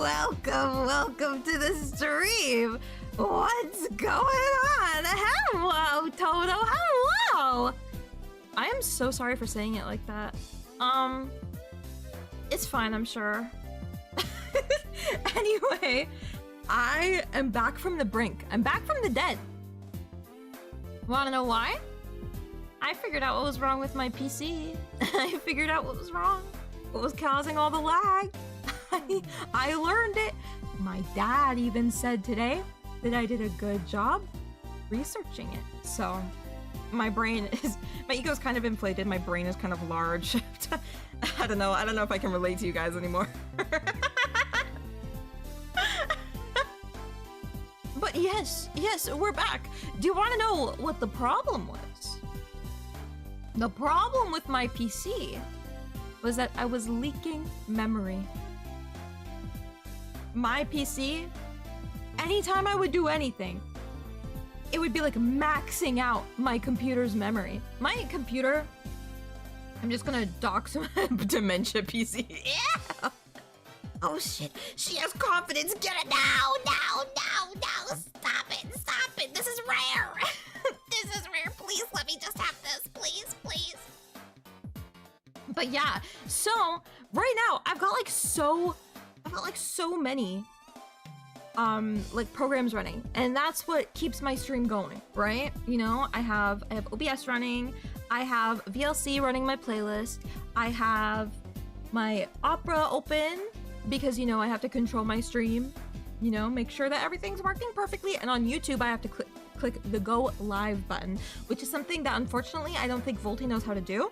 Welcome to the stream. What's going on? Hello, Toto. Hello. I am so sorry for saying it like that. It's fine, I'm sure. Anyway, I am back from the brink. I'm back from the dead. Wanna know why? I figured out what was wrong with my PC. I figured out what was wrong. What was causing all the lag. I learned it. My dad even said today that I did a good job researching it. So my brain is, my ego's kind of inflated. My brain is kind of large. I don't know if I can relate to you guys anymore. But yes, we're back. Do you want to know what the problem was? The problem with my PC was that I was leaking memory. My PC, anytime I would do anything, it would be like maxing out my computer's memory. My computer, I'm just gonna dox dementia PC. Yeah! Oh shit, she has confidence. Get it now. Stop it. This is rare. This is rare. Please let me just have this. Please. But yeah, so right now I've got like so many like programs running, and that's what keeps my stream going, right? You know, I have OBS running, I have VLC running my playlist, I have my Opera open because, you know, I have to control my stream, you know, make sure that everything's working perfectly, and on YouTube I have to click the go live button, which is something that unfortunately I don't think Volty knows how to do.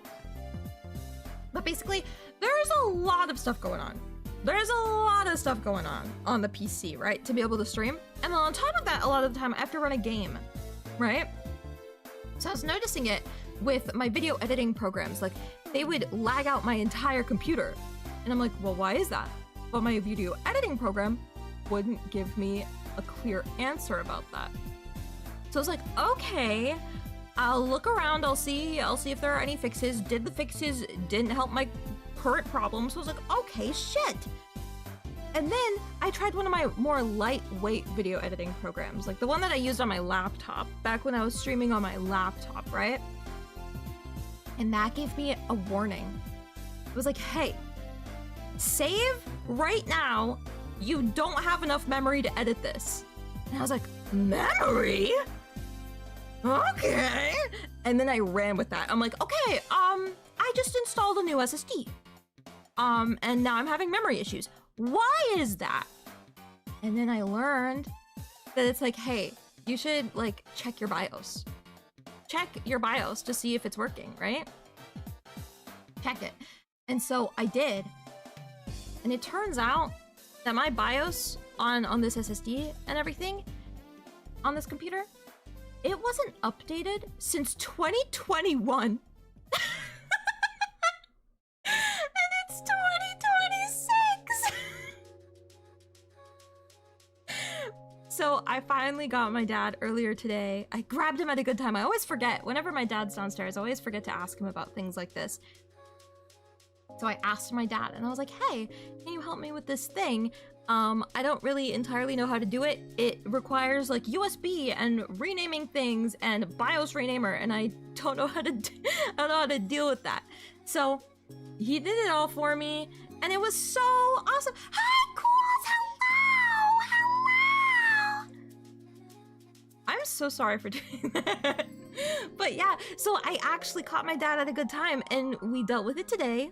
But basically, there's a lot of stuff going on. There's a lot of stuff going on the PC, right? To be able to stream. And then on top of that, a lot of the time I have to run a game, right? So I was noticing it with my video editing programs. Like, they would lag out my entire computer. And I'm like, well, why is that? Well, my video editing program wouldn't give me a clear answer about that. So I was like, okay, I'll look around, I'll see if there are any fixes. Did the fixes didn't help my current problem? So I was like, okay, shit. And then I tried one of my more lightweight video editing programs, like the one that I used on my laptop back when I was streaming on my laptop, right? And that gave me a warning. It was like, hey, save right now. You don't have enough memory to edit this. And I was like, memory? Okay. And then I ran with that. I'm like, okay, I just installed a new SSD. And now I'm having memory issues. Why is that? And then I learned that it's like, hey, you should like check your BIOS. Check your BIOS to see if it's working, right? Check it. And so I did. And it turns out that my BIOS on this SSD and everything on this computer, it wasn't updated since 2021. And it's 2026! So I finally got my dad earlier today. I grabbed him at a good time. I always forget. Whenever my dad's downstairs, I always forget to ask him about things like this. So I asked my dad and I was like, hey, can you help me with this thing? I don't really entirely know how to do it. It requires like USB and renaming things and BIOS renamer, and I don't know how to deal with that. So he did it all for me, and it was so awesome. Hi, Cools! Hello! I'm so sorry for doing that. But yeah, so I actually caught my dad at a good time, and we dealt with it today.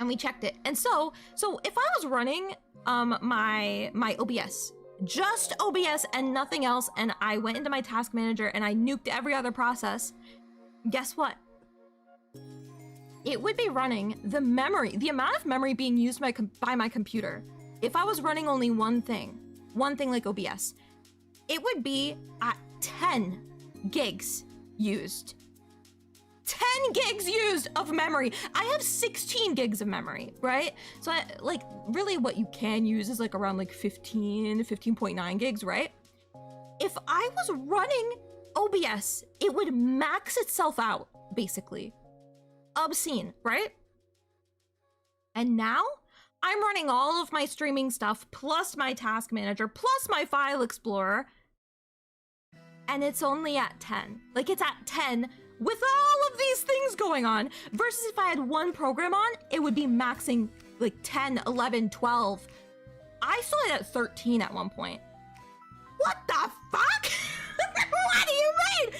And we checked it. And so if I was running my OBS, just OBS and nothing else, and I went into my task manager and I nuked every other process, guess what? It would be running the amount of memory being used by my computer. If I was running only one thing like OBS, it would be at 10 gigs used. 10 gigs used of memory. I have 16 gigs of memory, right? So like really what you can use is like around like 15.9 gigs, right? If I was running OBS, it would max itself out, basically. Obscene, right? And now I'm running all of my streaming stuff, plus my task manager, plus my file explorer, and it's only at 10. Like, it's at 10 with all of these things going on, versus if I had one program on, it would be maxing like 10, 11, 12. I saw it at 13 at one point. What the fuck? What do you mean?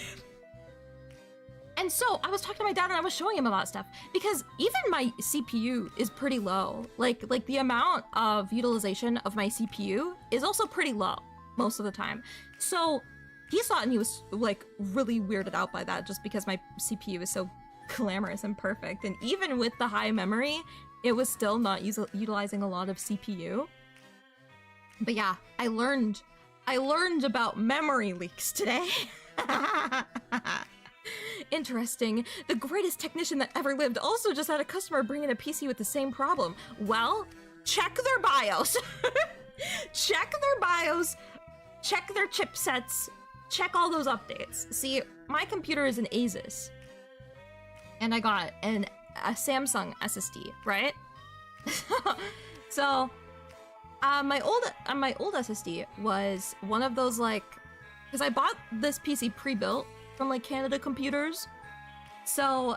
And so I was talking to my dad and I was showing him a lot of stuff, because even my CPU is pretty low. Like the amount of utilization of my CPU is also pretty low most of the time. So he saw it and he was like really weirded out by that, just because my CPU is so glamorous and perfect. And even with the high memory, it was still not utilizing a lot of CPU. But yeah, I learned about memory leaks today. Interesting. The greatest technician that ever lived also just had a customer bring in a PC with the same problem. Well, check their BIOS. Check their BIOS. Check their chipsets. Check all those updates. See, my computer is an Asus. And I got a Samsung SSD, right? So, my old SSD was one of those, like, because I bought this PC pre-built from like Canada Computers. So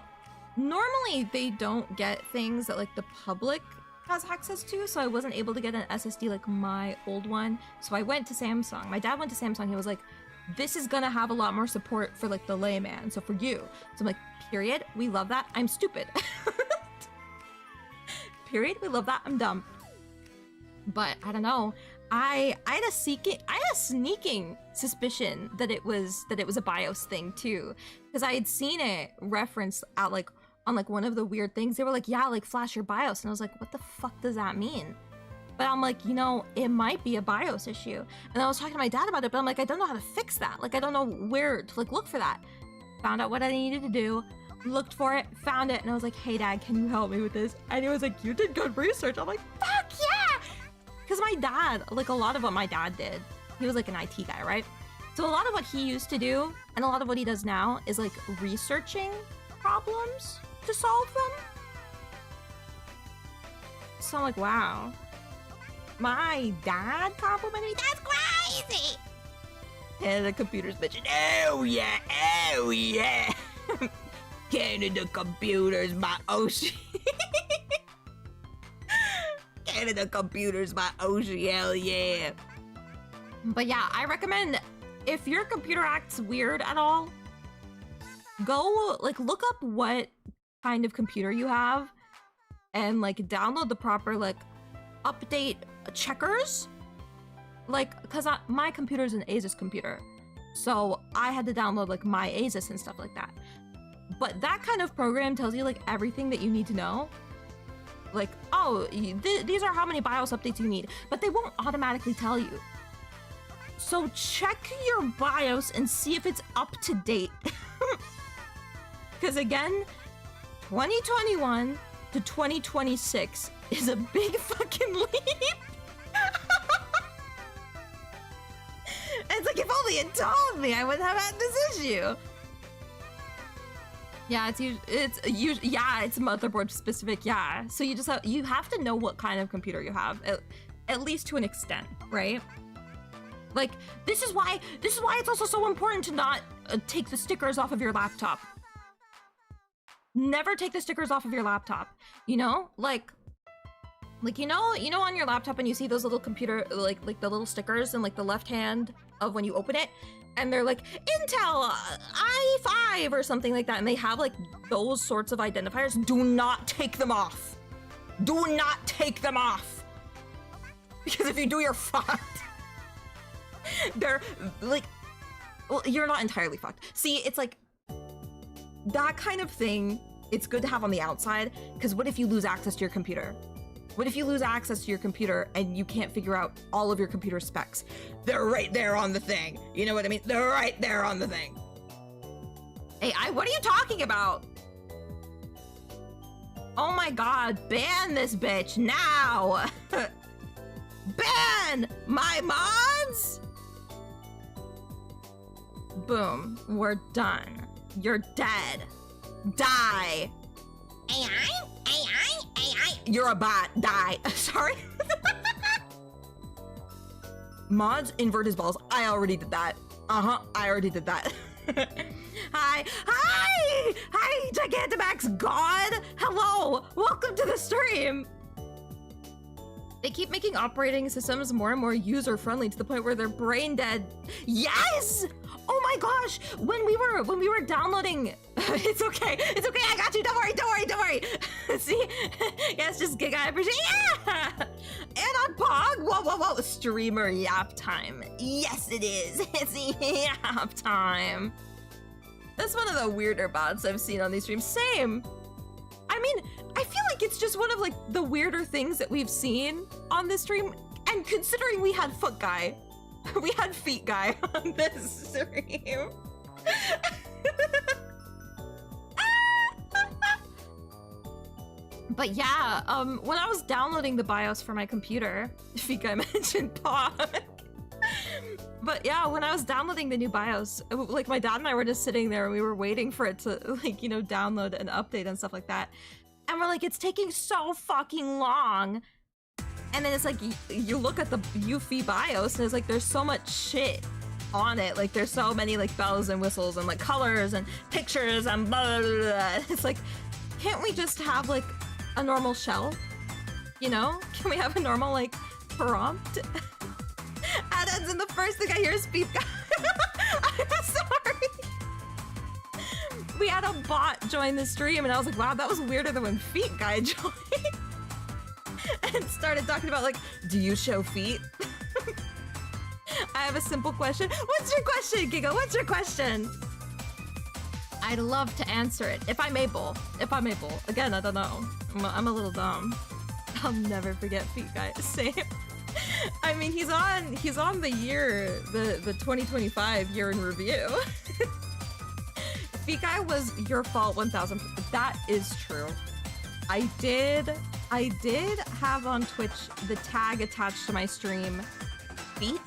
normally they don't get things that like the public has access to, so I wasn't able to get an SSD like my old one. So I went to Samsung. My dad went to Samsung. He was like, this is gonna have a lot more support for like the layman, so for you. So I'm like, period, we love that. I'm stupid. Period, we love that. I'm dumb. But I don't know. I had a sneaking suspicion that it was a BIOS thing too, because I had seen it referenced at like on like one of the weird things. They were like, yeah, like flash your BIOS, and I was like, what the fuck does that mean? But I'm like, you know, it might be a BIOS issue. And I was talking to my dad about it, but I'm like, I don't know how to fix that. Like, I don't know where to like look for that. Found out what I needed to do, looked for it, found it, and I was like, hey dad, can you help me with this? And he was like, you did good research. I'm like, fuck yeah! Because my dad, like a lot of what my dad did, he was like an IT guy, right? So a lot of what he used to do, and a lot of what he does now, is like researching problems to solve them. So I'm like, wow. My dad complimented me? That's crazy! Canada Computers bitching, oh yeah, oh yeah! Canada Computers, my ocean. Canada Computers, my OCL, yeah. But yeah, I recommend, if your computer acts weird at all, go like look up what kind of computer you have and like download the proper like update checkers. Like, cause my computer's an Asus computer, so I had to download like my Asus and stuff like that. But that kind of program tells you like everything that you need to know. Like, oh, these are how many BIOS updates you need, but they won't automatically tell you. So check your BIOS and see if it's up to date. Because again, 2021 to 2026 is a big fucking leap. It's like, if only it told me, I wouldn't have had this issue. Yeah, it's motherboard specific. Yeah, so you have to know what kind of computer you have, at least to an extent, right? Like, this is why it's also so important to not take the stickers off of your laptop. Never take the stickers off of your laptop. You know, like you know on your laptop, and you see those little computer like the little stickers in like the left hand of when you open it. And they're like, Intel i5 or something like that. And they have like those sorts of identifiers. Do not take them off. Do not take them off. Because if you do, you're fucked. They're like, well, you're not entirely fucked. See, it's like that kind of thing. It's good to have on the outside, because what if you lose access to your computer? What if you lose access to your computer and you can't figure out all of your computer specs? They're right there on the thing. You know what I mean? They're right there on the thing. Hey, what are you talking about? Oh my god, ban this bitch now! Ban my mods! Boom, we're done. You're dead. Die. AI? AI? AI? You're a bot. Die. Sorry. Mods invert his balls. I already did that. I already did that. Hi, Gigantamax God. Hello, welcome to the stream. They keep making operating systems more and more user-friendly to the point where they're brain dead. Yes! Oh my gosh! When we were downloading, it's okay, I got you. Don't worry. See, yes, just Giga. I appreciate. Yeah. And on Pog. Whoa! Streamer yap time. Yes, it is. It's yap time. That's one of the weirder bots I've seen on these streams. Same. I mean, I feel like it's just one of like the weirder things that we've seen on this stream. And considering we had Foot Guy, we had Feet Guy on this stream. But yeah, when I was downloading the BIOS for my computer, Feet Guy mentioned Pog. But yeah, when I was downloading the new BIOS, like my dad and I were just sitting there and we were waiting for it to like, you know, download and update and stuff like that. And we're like, it's taking so fucking long. And then it's like, you look at the Eufy BIOS and it's like, there's so much shit on it. Like there's so many like bells and whistles and like colors and pictures and blah, blah, blah. It's like, can't we just have like a normal shell? You know? Can we have a normal like prompt? Add-ons and the first thing I hear is Feet Guy. I'm sorry. We had a bot join the stream and I was like, wow, that was weirder than when Feet Guy joined. And started talking about like, do you show feet? I have a simple question. What's your question, Giga? What's your question? I'd love to answer it if I'm able. Again, I don't know. I'm a little dumb. I'll never forget Feet Guy. Same. I mean, he's on the year, the 2025 year in review. Feet Guy was your fault 1000%. That is true. I did have on Twitch the tag attached to my stream, feet,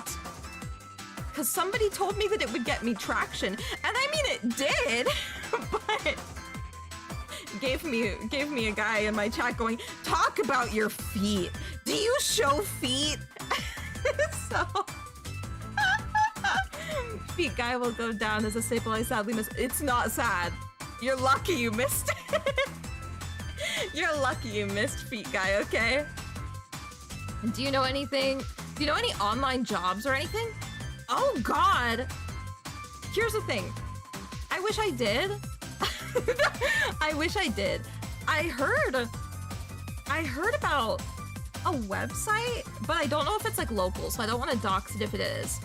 because somebody told me that it would get me traction, and I mean it did, but gave me a guy in my chat going, talk about your feet. Do you show feet? So Feet Guy will go down as a staple I sadly missed. It's not sad. You're lucky you missed it. You're lucky you missed Feet Guy, okay? Do you know anything? Do you know any online jobs or anything? Oh God. Here's the thing. I wish I did. I wish I did. I heard about a website, but I don't know if it's like local, so I don't want to dox it if it is.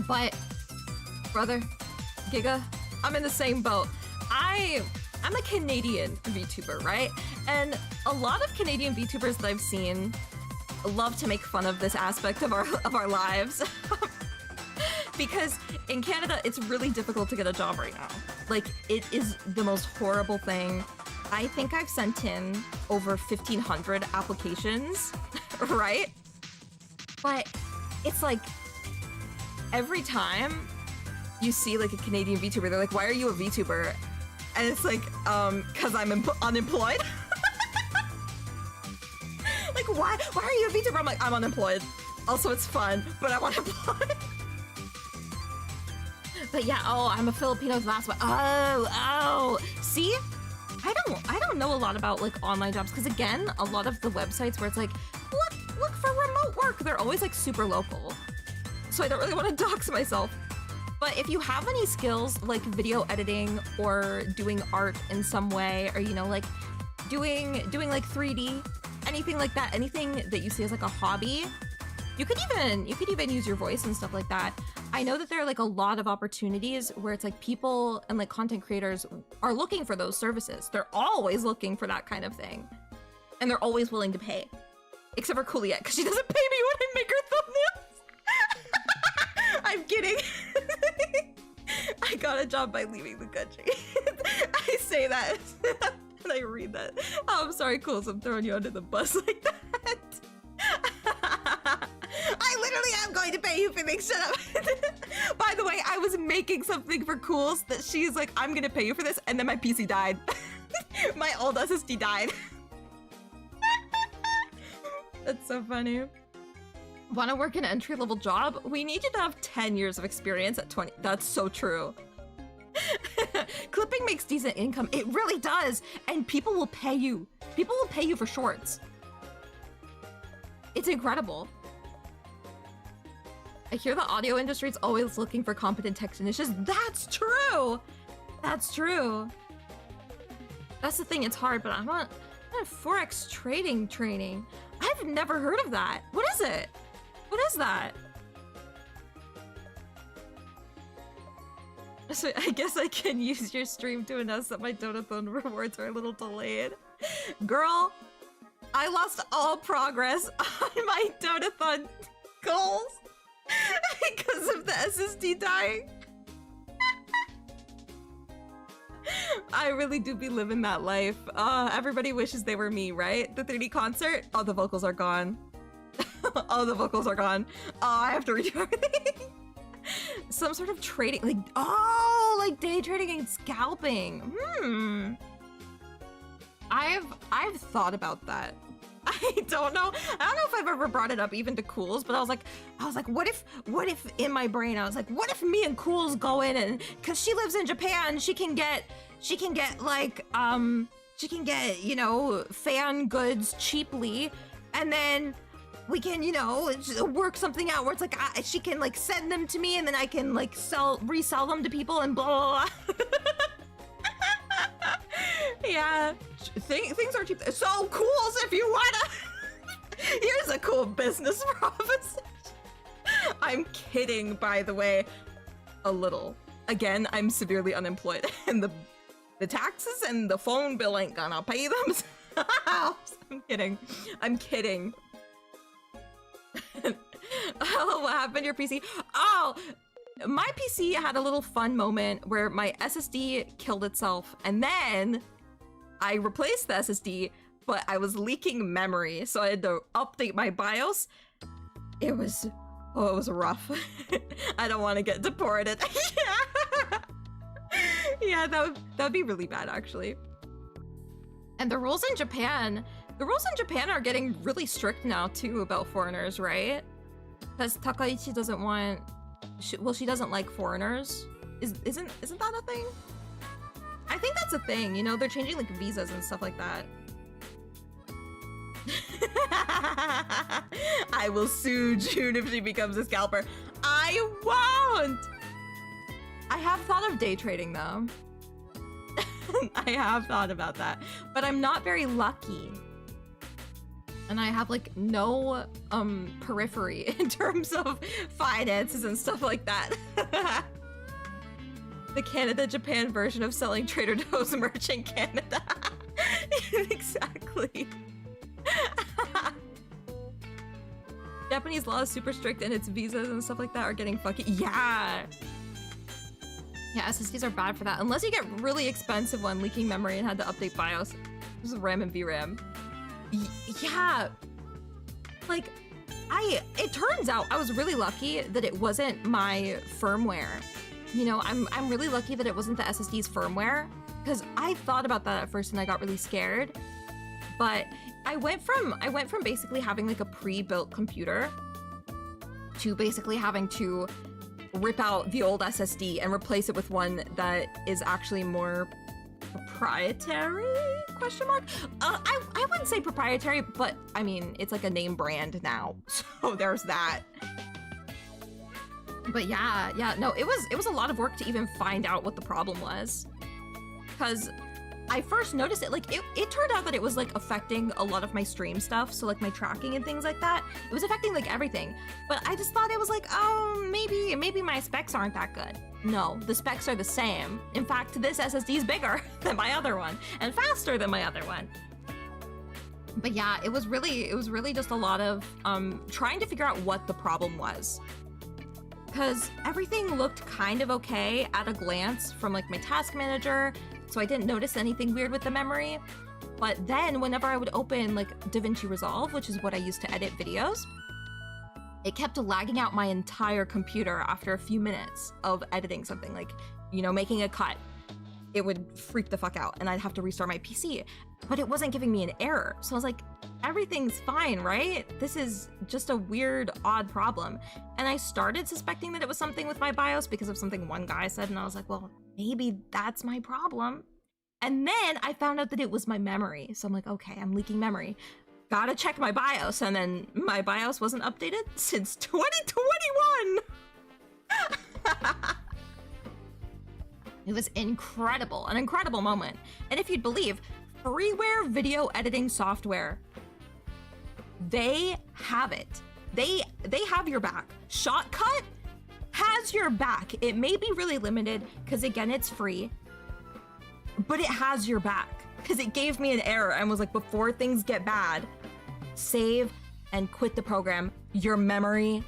But brother, Giga, I'm in the same boat. I'm a Canadian VTuber, right? And a lot of Canadian VTubers that I've seen love to make fun of this aspect of our lives. Because in Canada, it's really difficult to get a job right now. Like, it is the most horrible thing. I think I've sent in over 1,500 applications, right? But it's like, every time you see like a Canadian VTuber, they're like, why are you a VTuber? And it's like, cause I'm unemployed. Like, why are you a VTuber? I'm like, I'm unemployed. Also, it's fun, but I'm unemployed. But yeah, oh, I'm a Filipino last one. Oh, see? I don't know a lot about like online jobs, because again, a lot of the websites where it's like, look for remote work, they're always like super local. So I don't really want to dox myself. But if you have any skills like video editing or doing art in some way, or you know, like doing like 3D, anything like that, anything that you see as like a hobby, you could even use your voice and stuff like that. I know that there are like a lot of opportunities where it's like people and like content creators are looking for those services. They're always looking for that kind of thing. And they're always willing to pay. Except for Cooliette, because she doesn't pay me when I make her thumbnails. I'm kidding. I got a job by leaving the country. I say that and I read that. Oh, I'm sorry, Cools, I'm throwing you under the bus like that. I literally am going to pay you for things. Shut up. By the way, I was making something for Cools that she's like, I'm gonna pay you for this, and then my PC died. My old SSD died. That's so funny. Want to work an entry-level job? We need you to have 10 years of experience at 20. That's so true. Clipping makes decent income. It really does. And people will pay you. People will pay you for shorts. It's incredible. I hear the audio industry is always looking for competent technicians. That's true. That's true. That's the thing. It's hard, but I want Forex trading training. I've never heard of that. What is it? What is that? So I guess I can use your stream to announce that my Donathon rewards are a little delayed. Girl, I lost all progress on my Donathon goals because of the SSD dying. I really do be living that life. Everybody wishes they were me, right? The 3D concert? Oh, the vocals are gone. Oh, the vocals are gone. Oh, I have to redo everything. Some sort of trading, like, oh, like day trading and scalping. I've thought about that. I don't know if I've ever brought it up even to Cools, but I was like, what if in my brain I was like, what if me and Cools go in and, cause she lives in Japan, she can get like, you know, fan goods cheaply, and then we can, you know, work something out where it's like, she can like send them to me and then I can like resell them to people and blah, blah, blah. Yeah, things are cheap. So Cools, if you wanna, here's a cool business proposition. I'm kidding, by the way, a little. Again, I'm severely unemployed and the taxes and the phone bill ain't gonna pay them. I'm kidding. I'm kidding. Oh, what happened to your PC? Oh, my PC had a little fun moment where my SSD killed itself and then I replaced the SSD, but I was leaking memory, so I had to update my BIOS. It was rough. I don't want to get deported. Yeah, that would be really bad, actually. And the rules in Japan are getting really strict now too about foreigners, right? Because Takaichi doesn't want, she doesn't like foreigners. Isn't that a thing? I think that's a thing, you know, they're changing like visas and stuff like that. I will sue June if she becomes a scalper. I won't! I have thought of day trading though. I have thought about that, but I'm not very lucky. And I have like no periphery in terms of finances and stuff like that. The Canada-Japan version of selling Trader Joe's merch in Canada. Exactly. Japanese law is super strict and its visas and stuff like that are getting fucking, yeah. Yeah, SSDs are bad for that. Unless you get really expensive one, leaking memory and had to update BIOS. This is RAM and VRAM. Yeah. Like, it turns out I was really lucky that it wasn't my firmware. You know, I'm really lucky that it wasn't the SSD's firmware, because I thought about that at first and I got really scared. But I went from basically having like a pre-built computer to basically having to rip out the old SSD and replace it with one that is actually more proprietary, question mark? I wouldn't say proprietary, but I mean, it's like a name brand now, so there's that. But yeah, no, it was a lot of work to even find out what the problem was. Because I first noticed it, like, it turned out that it was, like, affecting a lot of my stream stuff, so, like, my tracking and things like that. It was affecting, like, everything. But I just thought it was like, oh, maybe my specs aren't that good. No, the specs are the same. In fact, this SSD is bigger than my other one, and faster than my other one. But yeah, it was really just a lot of trying to figure out what the problem was. Because everything looked kind of okay at a glance from, like, my task manager, so I didn't notice anything weird with the memory. But then whenever I would open like DaVinci Resolve, which is what I use to edit videos, it kept lagging out my entire computer after a few minutes of editing something, like, you know, making a cut. it would freak the fuck out and I'd have to restart my PC. But it wasn't giving me an error. So I was like, everything's fine, right? This is just a weird, odd problem. And I started suspecting that it was something with my BIOS because of something one guy said, and I was like, well, maybe that's my problem. And then I found out that it was my memory. So I'm like, okay, I'm leaking memory. Gotta check my BIOS, and then my BIOS wasn't updated since 2021! It was incredible, an incredible moment. And if you'd believe, freeware video editing software, they have it. They have your back. Shotcut has your back. It may be really limited, because again, it's free, but it has your back. Because it gave me an error and was like, before things get bad, save and quit the program. Your memory,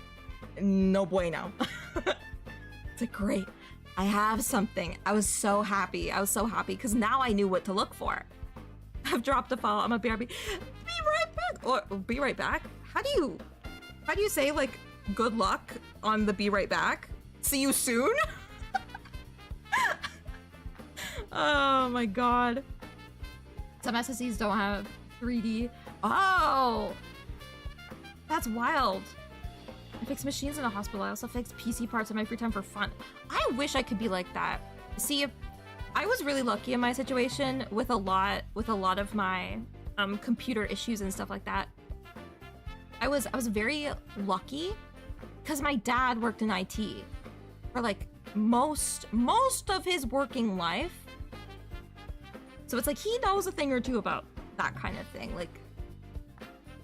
no bueno. It's like, great, I have something. I was so happy. I was so happy because now I knew what to look for. I've dropped a file. I'm a BRB. Be right back. Or be right back. How do you say like good luck on the be right back? See you soon? Oh my god. Some SSDs don't have 3D. Oh, that's wild. I fix machines in a hospital. I also fix PC parts in my free time for fun. I wish I could be like that. See, I was really lucky in my situation with a lot of my computer issues and stuff like that. I was very lucky because my dad worked in IT for like most of his working life. So it's like he knows a thing or two about that kind of thing. Like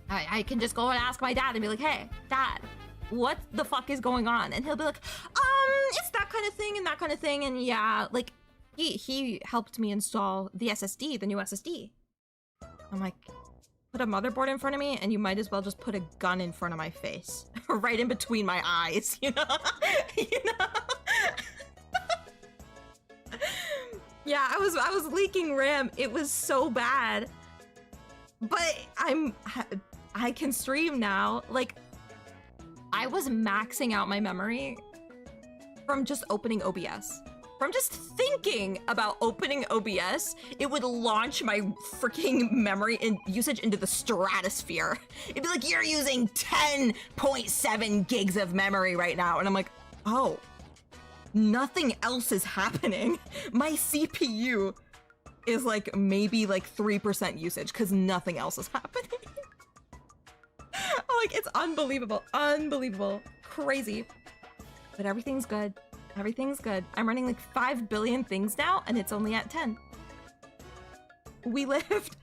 I can just go and ask my dad and be like, hey, Dad, what the fuck is going on? And he'll be like, it's that kind of thing and that kind of thing. And yeah, like he helped me install the SSD, the new SSD. I'm like, put a motherboard in front of me and you might as well just put a gun in front of my face. Right in between my eyes, you know? You know? Yeah, I was leaking RAM. It was so bad. But I can stream now. Like, I was maxing out my memory from just opening OBS. From just thinking about opening OBS, it would launch my freaking memory and usage into the stratosphere. It'd be like, you're using 10.7 gigs of memory right now. And I'm like, oh, nothing else is happening. My CPU is like maybe like 3% usage because nothing else is happening. Like, it's unbelievable, unbelievable, crazy. But everything's good. Everything's good. I'm running like 5 billion things now, and it's only at 10. We lived.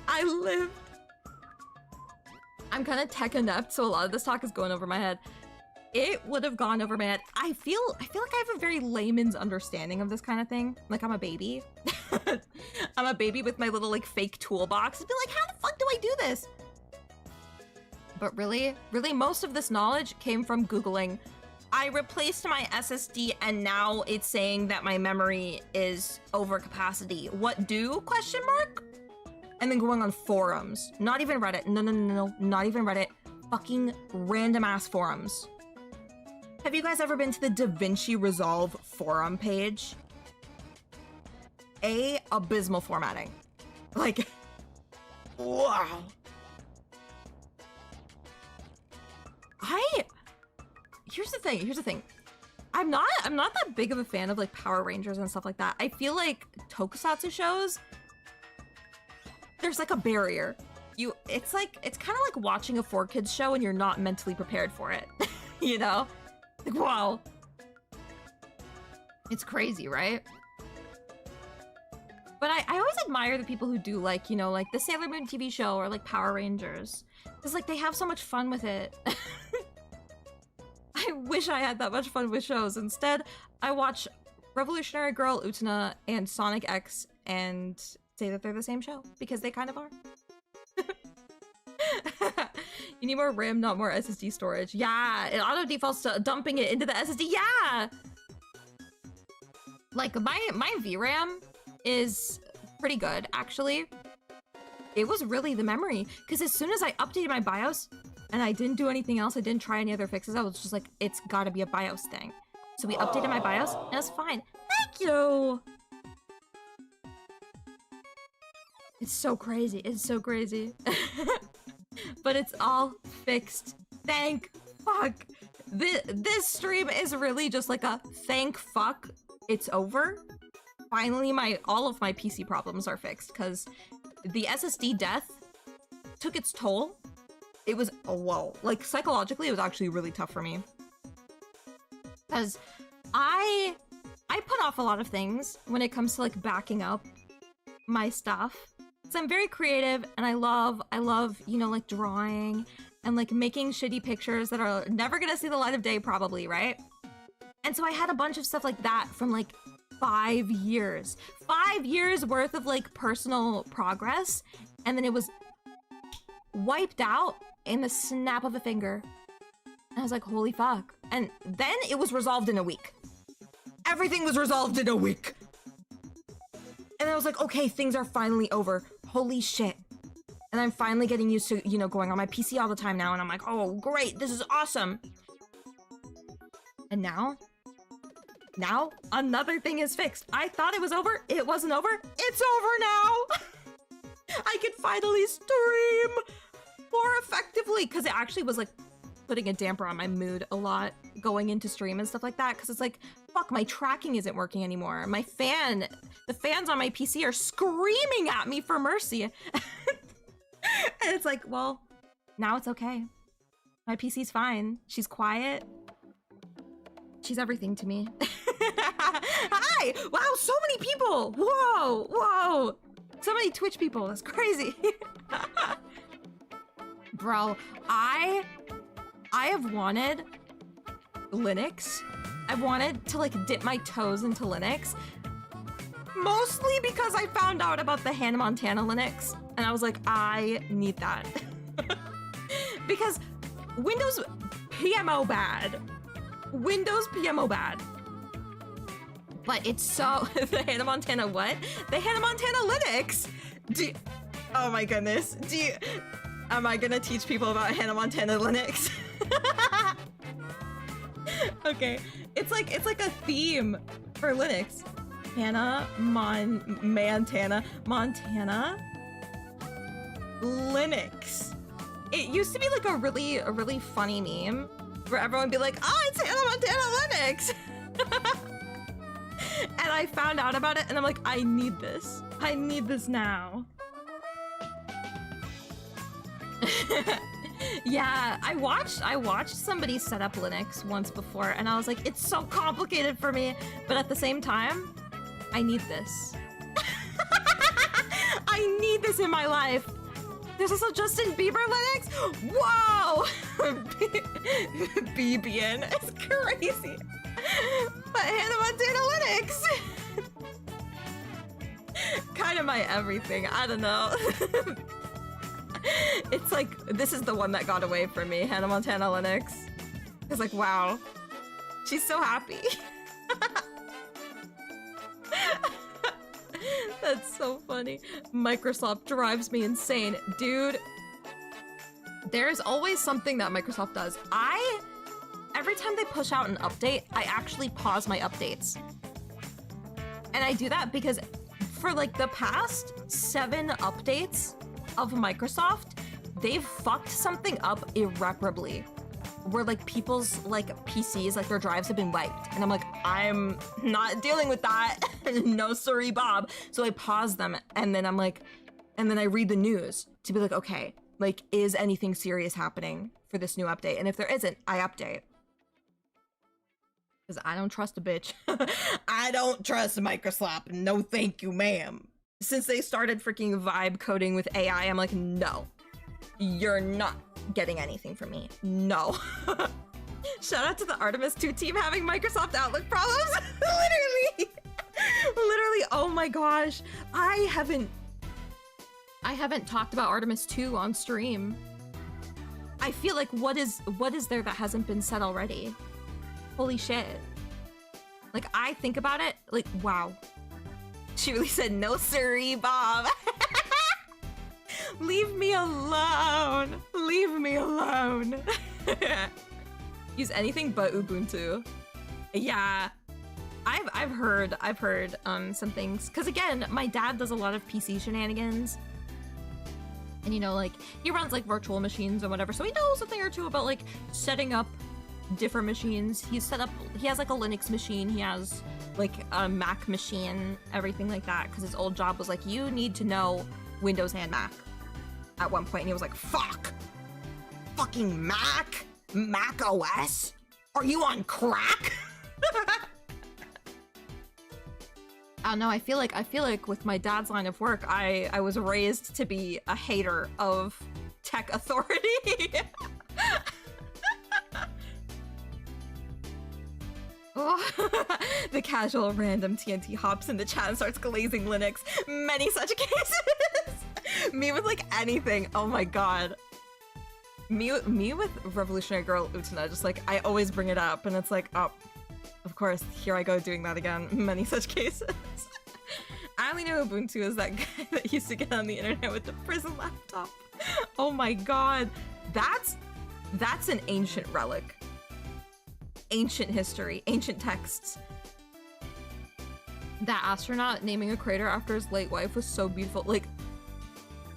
I lived. I'm kind of tech inept, so a lot of this talk is going over my head. It would have gone over my head. I feel like I have a very layman's understanding of this kind of thing. Like, I'm a baby. I'm a baby with my little like fake toolbox. I'd be like, how the fuck do I do this? But really, most of this knowledge came from Googling. I replaced my SSD and now it's saying that my memory is over capacity. What do? Question mark? And then going on forums. Not even Reddit. No, not even Reddit. Fucking random ass forums. Have you guys ever been to the DaVinci Resolve forum page? Abysmal formatting. Like, wow. Here's the thing. I'm not that big of a fan of like Power Rangers and stuff like that. I feel like tokusatsu shows, there's like a barrier. It's kind of like watching a 4Kids show and you're not mentally prepared for it. You know? Like, wow. It's crazy, right? But I always admire the people who do like, you know, like the Sailor Moon TV show or like Power Rangers. Because like they have so much fun with it. I wish I had that much fun with shows. Instead, I watch Revolutionary Girl, Utena, and Sonic X and say that they're the same show. Because they kind of are. You need more RAM, not more SSD storage. Yeah, it auto defaults to dumping it into the SSD. Yeah! Like, my VRAM is pretty good, actually. It was really the memory. Because as soon as I updated my BIOS, and I didn't do anything else, I didn't try any other fixes, I was just like, it's gotta be a BIOS thing. So we updated my BIOS, and it was fine. Thank you! It's so crazy. It's so crazy. But it's all fixed. Thank fuck. This stream is really just like a thank fuck. It's over. Finally, all of my PC problems are fixed because the SSD death took its toll. It was, oh, whoa. Like, psychologically, it was actually really tough for me. Because I put off a lot of things when it comes to, like, backing up my stuff. So I'm very creative, and I love, you know, like, drawing and, like, making shitty pictures that are never gonna see the light of day, probably, right? And so I had a bunch of stuff like that from, like, 5 years. 5 years worth of, like, personal progress, and then it was wiped out in the snap of a finger. And I was like, holy fuck. And then it was resolved in a week. Everything was resolved in a week. And I was like, okay, things are finally over. Holy shit. And I'm finally getting used to, you know, going on my PC all the time now. And I'm like, oh, great, this is awesome. And now another thing is fixed. I thought it was over. It wasn't over. It's over now. I could finally stream more effectively, because it actually was like putting a damper on my mood a lot going into stream and stuff like that, because it's like, fuck, my tracking isn't working anymore. The fans on my PC are screaming at me for mercy. And it's like, well, now it's okay. My PC's fine. She's quiet. She's everything to me. Hi! Wow, so many people! Whoa! Whoa! So many Twitch people. That's crazy. Bro, I have wanted Linux. I've wanted to, like, dip my toes into Linux. Mostly because I found out about the Hannah Montana Linux. And I was like, I need that. Because Windows PMO bad. Windows PMO bad. But it's so... the Hannah Montana what? The Hannah Montana Linux! Oh my goodness. Am I gonna teach people about Hannah Montana Linux? Okay. It's like a theme for Linux. Hannah Montana Linux. It used to be like a really funny meme where everyone would be like, oh, it's Hannah Montana Linux. And I found out about it and I'm like, I need this. I need this now. Yeah, I watched somebody set up Linux once before and I was like, it's so complicated for me, but at the same time, I need this. I need this in my life. There's also Justin Bieber Linux? Whoa! Beebian, it's crazy. But Hannah Montana Linux! Kind of my everything, I don't know. It's like, this is the one that got away from me, Hannah Montana Linux. It's like, wow. She's so happy. That's so funny. Microsoft drives me insane. Dude, there's always something that Microsoft does. Every time they push out an update, I actually pause my updates. And I do that because for like the past 7 updates of Microsoft, they've fucked something up irreparably. Where like people's like PCs, like their drives have been wiped. And I'm like, I'm not dealing with that. No sorry, Bob. So I pause them and then I'm like, and then I read the news to be like, okay, like, is anything serious happening for this new update? And if there isn't, I update. Because I don't trust a bitch. I don't trust Microsoft. No thank you, ma'am. Since they started freaking vibe coding with AI, I'm like, no. You're not getting anything from me. No. Shout out to the Artemis 2 team having Microsoft Outlook problems. Literally, oh my gosh. I haven't talked about Artemis 2 on stream. I feel like what is there that hasn't been said already? Holy shit. Like, I think about it, like, wow. She really said, no siree, Bob. Leave me alone. Leave me alone. Use anything but Ubuntu. Yeah. I've heard some things. Cause again, my dad does a lot of PC shenanigans And, you know, like, he runs, like, virtual machines and whatever, so he knows a thing or two about, like, setting up different machines. He has, like, a Linux machine, he has, like, a Mac machine, everything like that, because his old job was like, you need to know Windows and Mac at one point, and he was like, fuck! Fucking Mac? Mac OS? Are you on crack? I don't know, I feel like with my dad's line of work, I was raised to be a hater of tech authority. Oh, the casual random TNT hops in the chat and starts glazing Linux. Many such cases. Me with like anything. Oh my god. Me with Revolutionary Girl Utena, just like, I always bring it up and it's like, oh, of course, here I go doing that again. Many such cases. I only know Ubuntu is that guy that used to get on the internet with the prison laptop. Oh my god. That's an ancient relic. Ancient history, ancient texts. That astronaut naming a crater after his late wife was so beautiful. Like,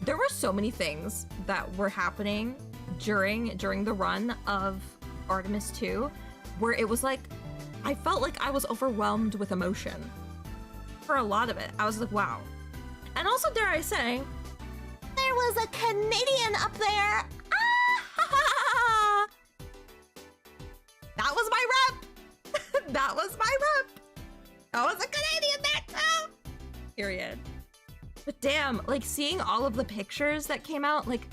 there were so many things that were happening during the run of Artemis 2 where it was like, I felt like I was overwhelmed with emotion for a lot of it. I was like, wow. And also, dare I say, there was a Canadian up there. Ah! That was my rep. That was my rep. I was a Canadian there too. Period. But damn, like seeing all of the pictures that came out, like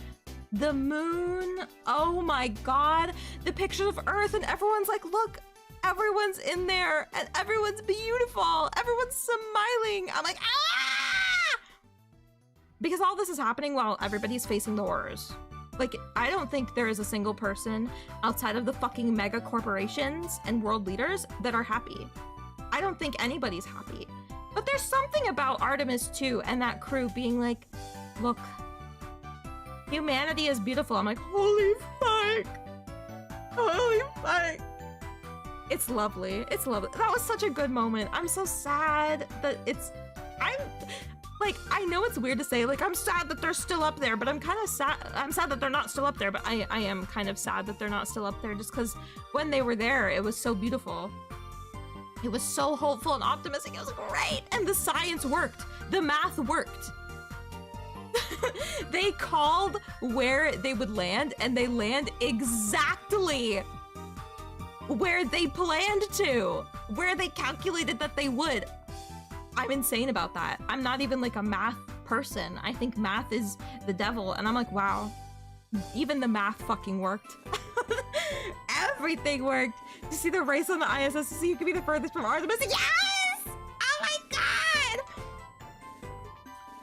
the moon, oh my god, the pictures of Earth, and everyone's like, look, everyone's in there and everyone's beautiful, everyone's smiling. I'm like, ah! Because all this is happening while everybody's facing the horrors. Like, I don't think there is a single person outside of the fucking mega corporations and world leaders that are happy. I don't think anybody's happy. But there's something about Artemis 2 and that crew being like, look, humanity is beautiful. I'm like, holy fuck. Holy fuck. It's lovely. It's lovely. That was such a good moment. I'm so sad that I know it's weird to say, like, I'm sad that they're still up there, but I'm kind of sad. I'm sad that they're not still up there, but I am kind of sad that they're not still up there just because when they were there, it was so beautiful. It was so hopeful and optimistic. It was great. And the science worked. The math worked. They called where they would land, and they land exactly where they planned to, where they calculated that they would. I'm insane about that. I'm not even like a math person. I think math is the devil, and I'm like, wow, even the math fucking worked. Everything worked. You see the race on the ISS to see who could be the furthest from Artemis? Yes! Oh my god!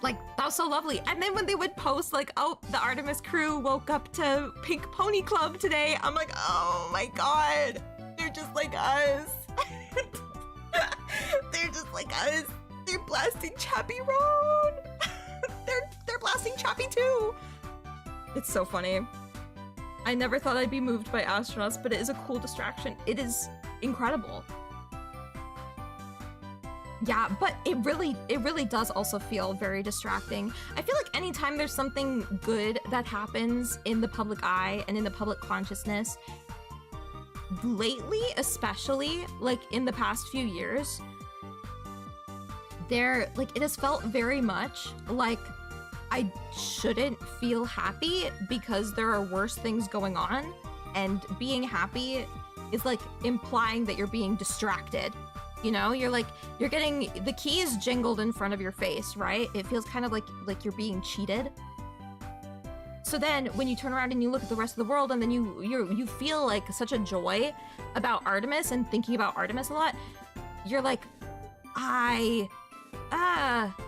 Like, that was so lovely. And then when they would post like, oh, the Artemis crew woke up to Pink Pony Club today, I'm like, oh my god. They're just like us. They're just like us. They're blasting Chappie Road. They're blasting Chappie too. It's so funny. I never thought I'd be moved by astronauts, but it is a cool distraction. It is incredible. Yeah, but it really does also feel very distracting. I feel like anytime there's something good that happens in the public eye and in the public consciousness, lately, especially like in the past few years, it has felt very much like I shouldn't feel happy because there are worse things going on, and being happy is like implying that you're being distracted. You know, you're getting the keys jingled in front of your face, right? It feels kind of like you're being cheated. So then when you turn around and you look at the rest of the world, and then you feel like such a joy about Artemis and thinking about Artemis a lot, you're like,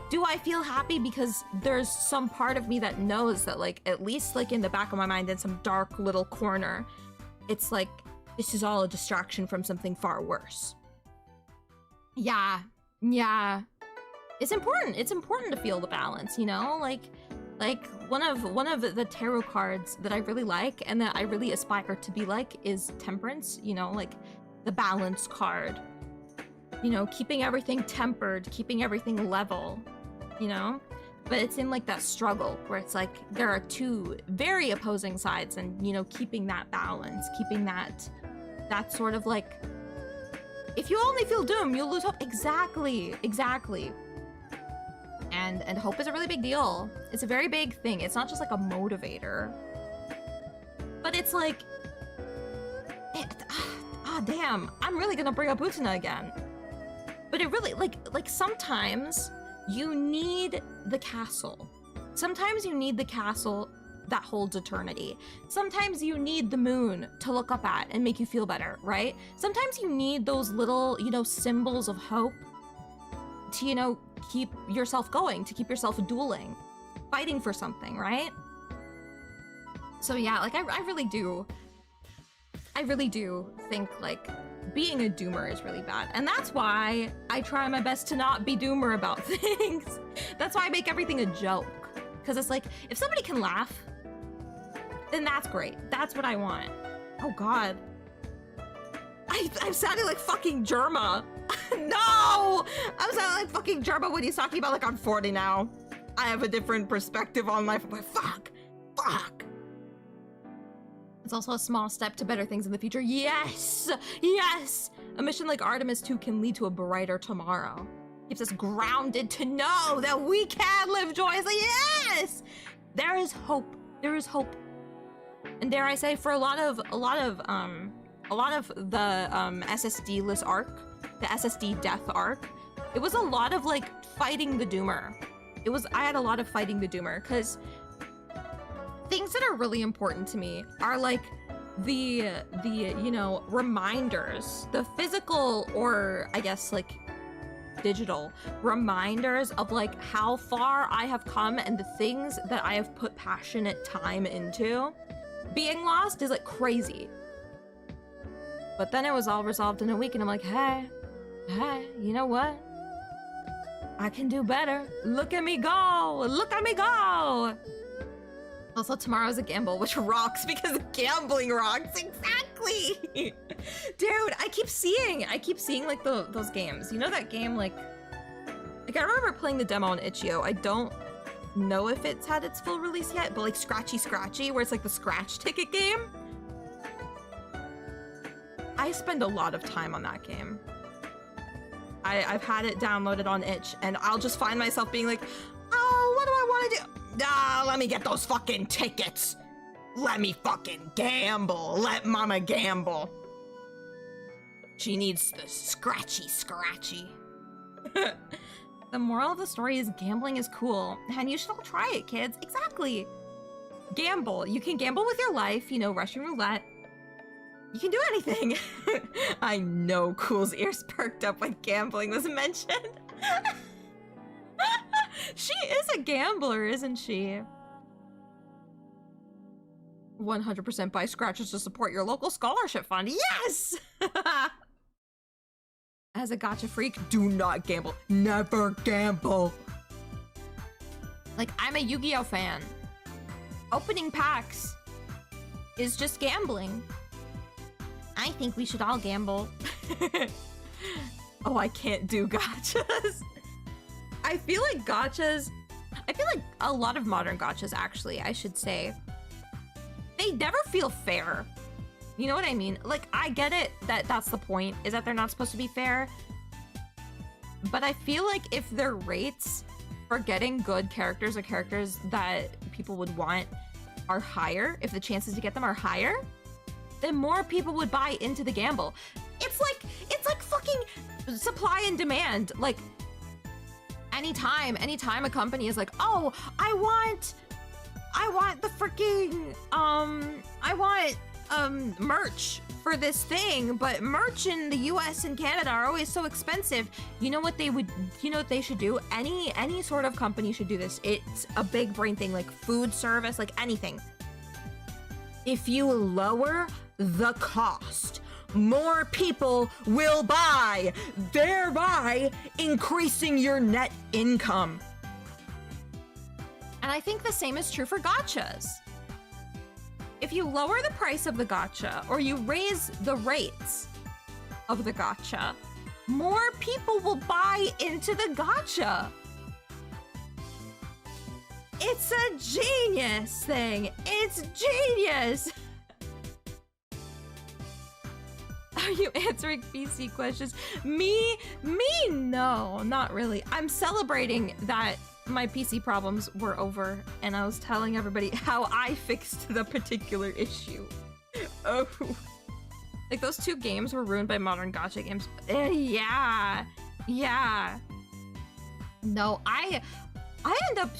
do I feel happy because there's some part of me that knows that, like, at least like in the back of my mind in some dark little corner, it's like, this is all a distraction from something far worse. Yeah. It's important. It's important to feel the balance, you know? Like one of the tarot cards that I really like and that I really aspire to be like is Temperance, you know, like the balance card. You know, keeping everything tempered, keeping everything level, you know? but it's in like that struggle where it's like there are two very opposing sides, and you know, keeping that balance, keeping that sort of like, if you only feel doom, you'll lose hope. Exactly. And hope is a really big deal. It's a very big thing. It's not just like a motivator, but it's like, damn, I'm really gonna bring up Utena again. But it really, like sometimes you need the castle. Sometimes you need the castle that holds eternity. Sometimes you need the moon to look up at and make you feel better, right? Sometimes you need those little, you know, symbols of hope to, you know, keep yourself going, to keep yourself dueling, fighting for something, right? So yeah, like I really do think like being a doomer is really bad. And that's why I try my best to not be doomer about things. That's why I make everything a joke. Because it's like, if somebody can laugh, then that's great. That's what I want. Oh God. I'm sounding like fucking Germa. No! I'm sounding like fucking Germa when he's talking about like, I'm 40 now. I have a different perspective on life. Fuck. It's also a small step to better things in the future. Yes! A mission like Artemis 2 can lead to a brighter tomorrow. Keeps us grounded to know that we can live joyously. Yes! There is hope. And dare I say, for a lot of the SSD-less arc, the SSD death arc, it was a lot of like fighting the doomer. I had a lot of fighting the doomer, because things that are really important to me are like the you know, reminders, the physical, or I guess like digital reminders of like how far I have come and the things that I have put passionate time into. Being lost is like crazy. But then it was all resolved in a week, and I'm like, hey, you know what? I can do better. Look at me go! Also, tomorrow's a gamble, which rocks because gambling rocks. Exactly. Dude, I keep seeing like those games. You know that game, like I remember playing the demo on Itch.io. I don't know if it's had its full release yet, but like Scratchy, where it's like the scratch ticket game. I spend a lot of time on that game. I've had it downloaded on Itch, and I'll just find myself being like, oh, what do I want to do? Let me get those fucking tickets. Let me fucking gamble. Let mama gamble. She needs the scratchy. The moral of the story is gambling is cool, and you should all try it, kids. Exactly. Gamble. You can gamble with your life, you know, Russian roulette. You can do anything. I know Cool's ears perked up when gambling was mentioned. She is a gambler, isn't she? 100% buy scratches to support your local scholarship fund. Yes! As a gacha freak, do not gamble. Never gamble. Like, I'm a Yu-Gi-Oh fan. Opening packs is just gambling. I think we should all gamble. Oh, I can't do gachas. I feel like a lot of modern gachas, actually, I should say, they never feel fair. You know what I mean? Like, I get it that that's the point, is that they're not supposed to be fair. But I feel like if their rates for getting good characters or characters that people would want are higher, if the chances to get them are higher, then more people would buy into the gamble. It's like fucking supply and demand. Like, anytime a company is like, oh, I want the freaking, I want merch for this thing, but merch in the US and Canada are always so expensive. You know what they should do? Any sort of company should do this. It's a big brain thing, like food service, like anything. If you lower the cost, more people will buy, thereby increasing your net income. And I think the same is true for gachas. If you lower the price of the gacha, or you raise the rates of the gacha, more people will buy into the gacha. It's a genius thing. It's genius. Are you answering PC questions? Me, no, not really. I'm celebrating that my PC problems were over, and I was telling everybody how I fixed the particular issue. Oh. Like, those 2 games were ruined by modern gacha games. Yeah. No, I end up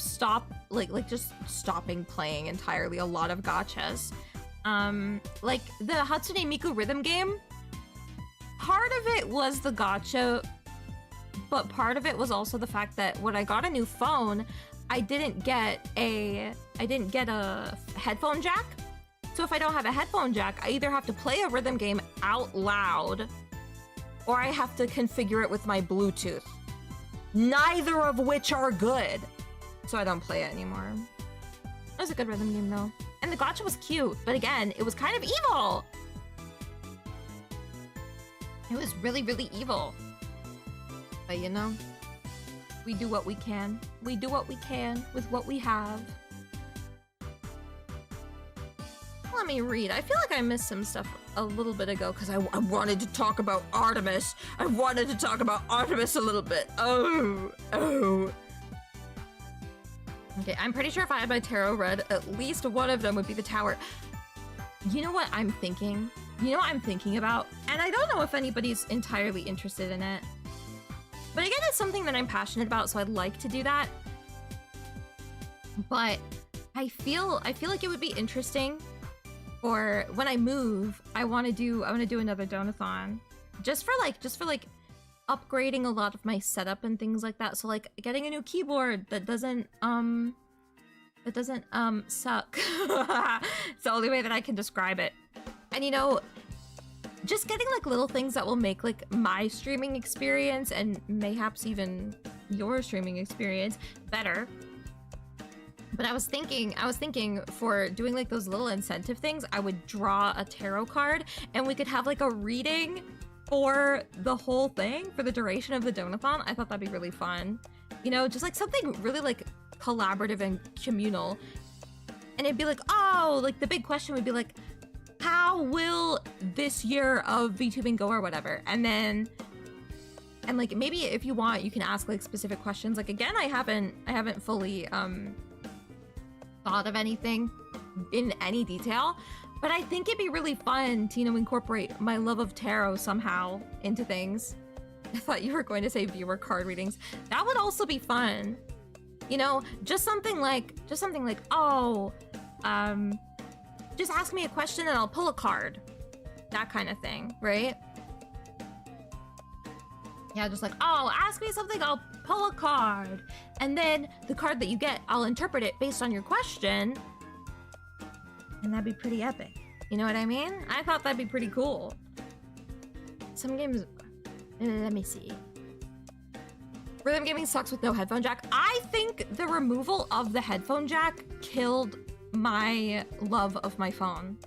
just stopping playing entirely a lot of gachas. Like, the Hatsune Miku rhythm game, part of it was the gacha, but part of it was also the fact that when I got a new phone, I didn't get a headphone jack. So if I don't have a headphone jack, I either have to play a rhythm game out loud, or I have to configure it with my Bluetooth. Neither of which are good. So I don't play it anymore. It was a good rhythm game though. And the gacha was cute, but again, it was kind of evil. It was really, really evil. But you know, we do what we can. We do what we can with what we have. Let me read. I feel like I missed some stuff a little bit ago because I wanted to talk about Artemis. I wanted to talk about Artemis a little bit. Oh. Okay, I'm pretty sure if I had my tarot read, at least one of them would be the tower. You know what I'm thinking? You know what I'm thinking about? And I don't know if anybody's entirely interested in it. But again, it's something that I'm passionate about, so I'd like to do that. But I feel like it would be interesting. Or when I move, I want to do another donathon, just for like upgrading a lot of my setup and things like that. So like getting a new keyboard that doesn't suck. It's the only way that I can describe it. And you know, just getting like little things that will make like my streaming experience and mayhaps even your streaming experience better. But I was thinking for doing like those little incentive things, I would draw a tarot card and we could have like a reading for the whole thing for the duration of the donathon. I thought that'd be really fun. You know, just like something really like collaborative and communal. And it'd be like, oh, like the big question would be like, how will this year of VTubing go or whatever? And like maybe if you want, you can ask like specific questions. Like again, I haven't fully thought of anything in any detail, but I think it'd be really fun to, you know, incorporate my love of tarot somehow into things. I thought you were going to say viewer card readings. That would also be fun. You know, just something like, oh, just ask me a question and I'll pull a card. That kind of thing, right? Yeah, just like, oh, ask me something, I'll pull a card. And then the card that you get, I'll interpret it based on your question. And that'd be pretty epic. You know what I mean? I thought that'd be pretty cool. Some games... let me see. Rhythm gaming sucks with no headphone jack. I think the removal of the headphone jack killed my love of my phone.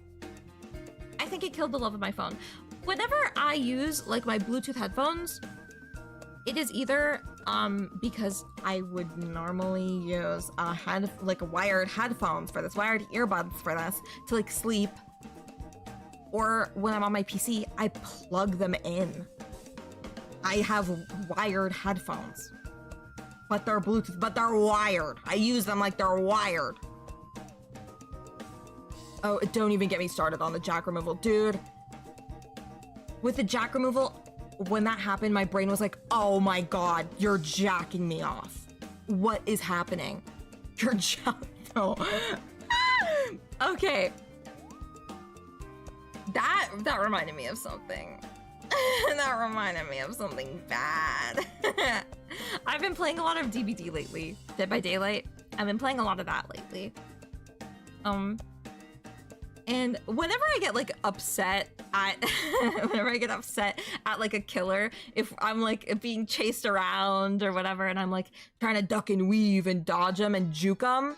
I think it killed the love of my phone. Whenever I use like my Bluetooth headphones, it is either because I would normally use wired headphones for this, wired earbuds for this to like sleep, or when I'm on my PC, I plug them in. I have wired headphones, but they're Bluetooth, but they're wired. I use them like they're wired. Oh, don't even get me started on the jack removal, dude. With the jack removal, when that happened, my brain was like, oh my god, you're jacking me off. What is happening? You're no. Okay. That reminded me of something. That reminded me of something bad. I've been playing a lot of DBD lately. Dead by Daylight. I've been playing a lot of that lately. And whenever I get like upset at like a killer, if I'm like being chased around or whatever, and I'm like trying to duck and weave and dodge them and juke them,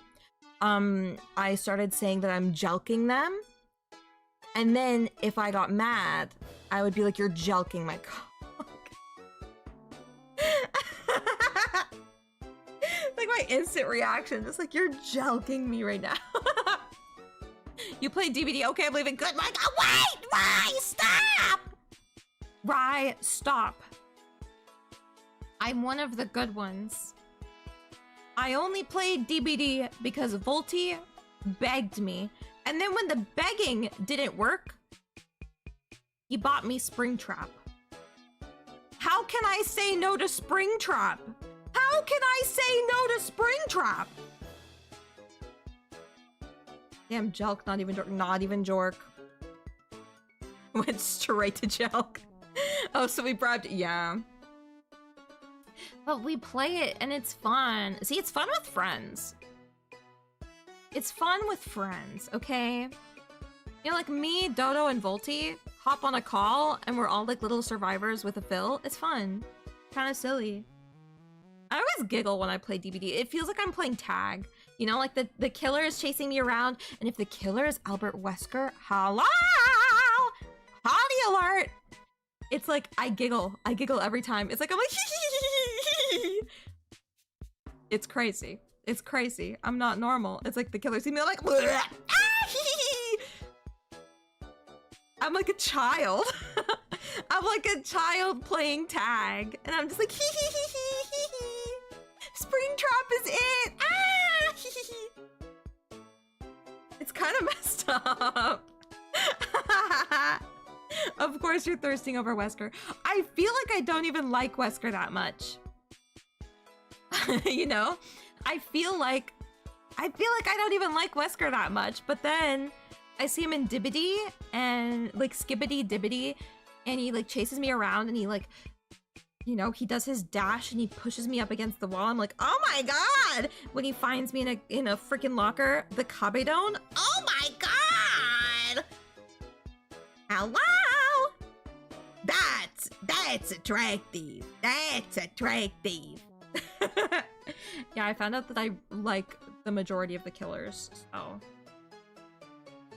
I started saying that I'm jelking them. And then if I got mad, I would be like, you're jelking my cock. Like my my instant reaction. Just like, you're joking me right now. You play DVD. Okay, I'm leaving. Good. My God, wait! Why? Stop! Rye, stop. I'm one of the good ones. I only played DBD because Volty begged me. And then when the begging didn't work, he bought me Springtrap. How can I say no to Springtrap? How can I say no to Springtrap? Damn, Jelk, not even Jork. Went straight to Jelk. Oh, so we bribed, yeah. But we play it and it's fun. See, it's fun with friends. It's fun with friends, okay? You know, like me, Dodo, and Volty hop on a call and we're all like little survivors with a fill. It's fun. Kind of silly. I always giggle when I play DBD. It feels like I'm playing tag. You know, like the killer is chasing me around, and if the killer is Albert Wesker, hello! Hottie alert! It's like, I giggle every time. It's like, I'm like, it's crazy. It's crazy. I'm not normal. It's like the killer sees me, I'm like, I'm like a child. I'm like a child playing tag, and I'm just like, Springtrap is it! It's kind of messed up. Of course you're thirsting over Wesker. I feel like I don't even like Wesker that much. You know? I feel like I don't even like Wesker that much, but then I see him in Dibbity and like Skibbity Dibbity, and he like chases me around and he like, you know, he does his dash and he pushes me up against the wall. I'm like, oh my God! When he finds me in a freaking locker, the Kabedon. Oh my God! Hello! That's attractive. That's attractive. Yeah, I found out that I like the majority of the killers, so.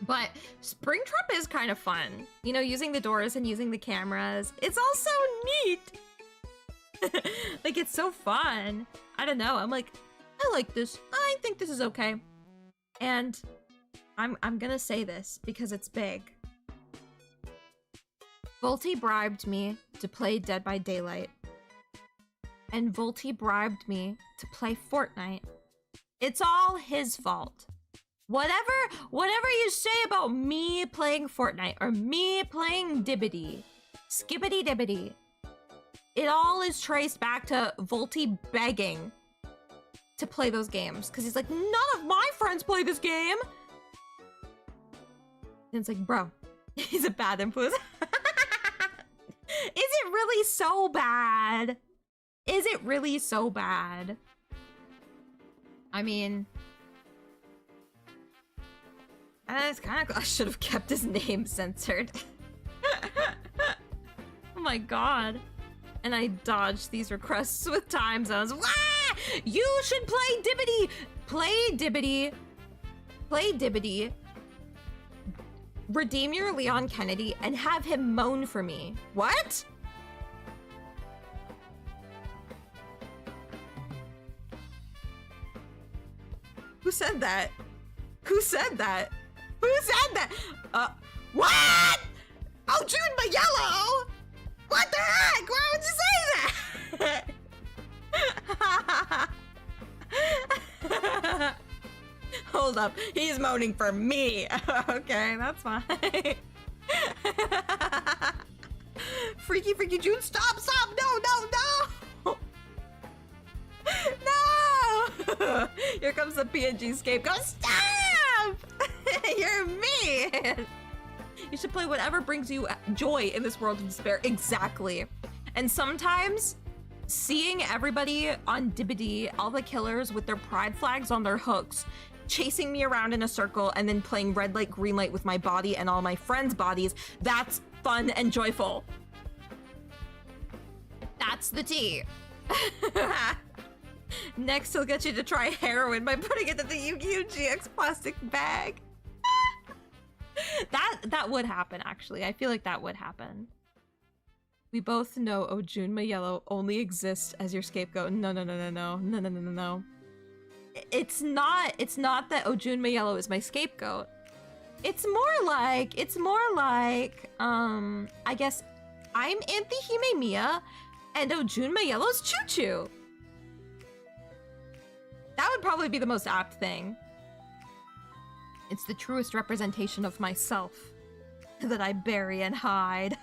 But Springtrap is kind of fun. You know, using the doors and using the cameras. It's all so neat. Like, it's so fun. I don't know. I'm like, I like this. I think this is okay. And I'm gonna say this because it's big. Volty bribed me to play Dead by Daylight. And Volty bribed me to play Fortnite. It's all his fault. Whatever you say about me playing Fortnite or me playing Dibbity, Skibbity Dibbity, it all is traced back to Volty begging to play those games. Because he's like, none of my friends play this game. And it's like, bro, he's a bad influence. Is it really so bad? Is it really so bad? I mean, it's kind of, I should have kept his name censored. Oh my God. And I dodged these requests with time zones. Wah! You should play Dibbity! Play Dibbity. Play Dibbity. Redeem your Leon Kennedy and have him moan for me. What? Who said that? Who said that? Who said that? What? Oh, June my yellow! What the heck? Why would you say that? Hold up. He's moaning for me. Okay, that's fine. Freaky June, stop! No! No! Here comes the PNG scapegoat. Stop! You're mean! You should play whatever brings you joy in this world of despair. Exactly. And sometimes seeing everybody on Dibbity, all the killers with their pride flags on their hooks, chasing me around in a circle and then playing red light, green light with my body and all my friends' bodies, that's fun and joyful. That's the tea. Next, he'll get you to try heroin by putting it in the Yu-Gi-Oh! GX plastic bag. That would happen, actually. I feel like that would happen. We both know Ojunma Yellow only exists as your scapegoat. No. it's not that Ojunme Yellow is my scapegoat. It's more like, I guess I'm Antihime Mia and Ojunme Yellow's Choo Choo. That would probably be the most apt thing. It's the truest representation of myself that I bury and hide.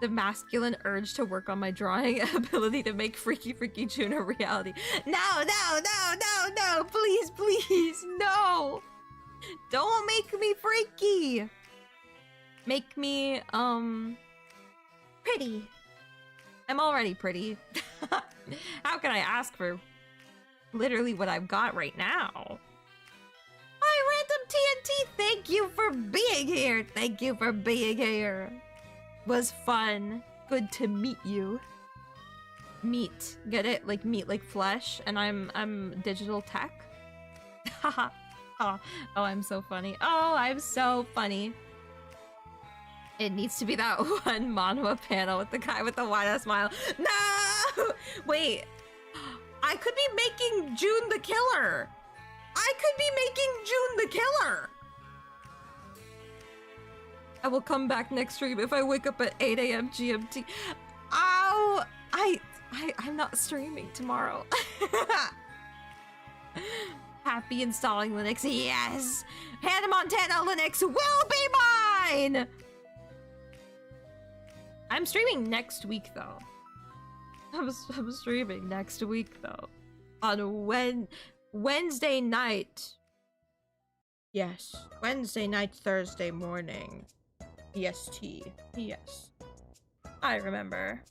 The masculine urge to work on my drawing ability to make Freaky June a reality. No, please, no! Don't make me freaky! Make me, pretty. I'm already pretty. How can I ask for literally what I've got right now? Hi, Random TNT! Thank you for being here! Thank you for being here! Was fun. Good to meet you. Meat. Get it? Like meat like flesh, and I'm digital tech. Haha. Oh, I'm so funny. Oh, I'm so funny. It needs to be that one manhwa panel with the guy with the wide-ass smile. No! Wait. I could be making June the Killer. I could be making June the Killer. I will come back next stream if I wake up at 8 a.m. GMT. Ow! I'm not streaming tomorrow. Happy installing Linux. Yes! Hannah Montana Linux will be mine! I'm streaming next week, though. I'm streaming next week, though. On Wednesday night. Yes. Wednesday night, Thursday morning. EST. Yes. I remember.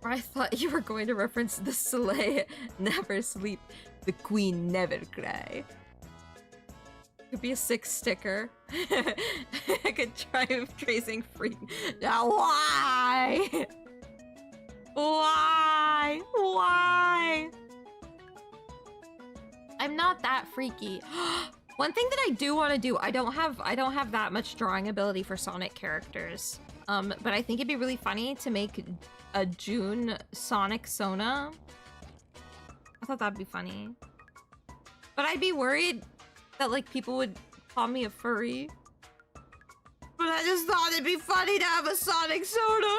I thought you were going to reference the Soleil never sleep, the Queen never cry. Could be a 6 sticker. I could try tracing free. Now why? Why? I'm not that freaky. One thing that I do want to do, I don't have that much drawing ability for Sonic characters. But I think it'd be really funny to make a June Sonic Sona. I thought that'd be funny. But I'd be worried that like people would call me a furry. But I just thought it'd be funny to have a Sonic Sona.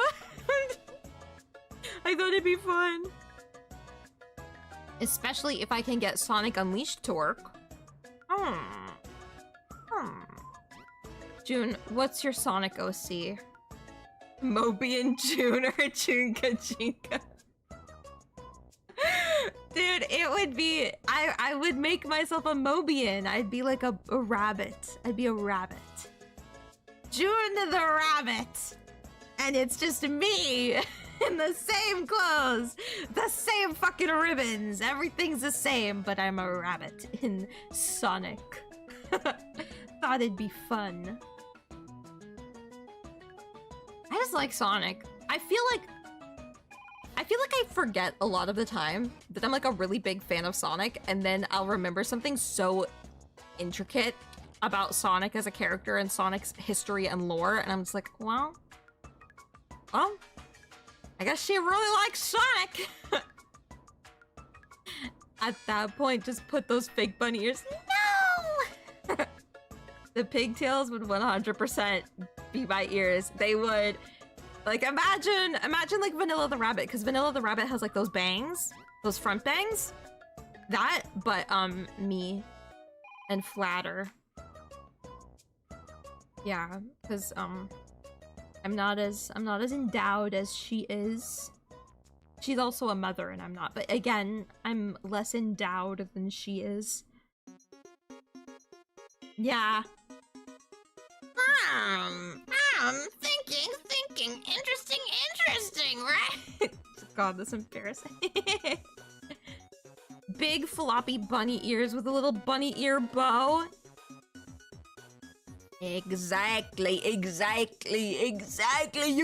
I thought it'd be fun. Especially if I can get Sonic Unleashed to work. June, what's your Sonic OC? Moby and June or Junka Jinka? Dude, it would be... I would make myself a Mobian. I'd be like a rabbit. I'd be a rabbit. June the rabbit! And it's just me in the same clothes, the same fucking ribbons. Everything's the same, but I'm a rabbit in Sonic. Thought it'd be fun. I just like Sonic. I feel like I forget a lot of the time that I'm like a really big fan of Sonic, and then I'll remember something so intricate about Sonic as a character and Sonic's history and lore, and I'm just like, well, I guess she really likes Sonic. At that point, just put those fake bunny ears. No! The pigtails would 100% be my ears. They would. Like, imagine like Vanilla the Rabbit, because Vanilla the Rabbit has like those bangs, those front bangs. That, but me and flatter. Yeah, because I'm not as endowed as she is. She's also a mother and I'm not, but again, I'm less endowed than she is. Yeah. Thinking, interesting, right? God, this is embarrassing. Big floppy bunny ears with a little bunny ear bow. Exactly. You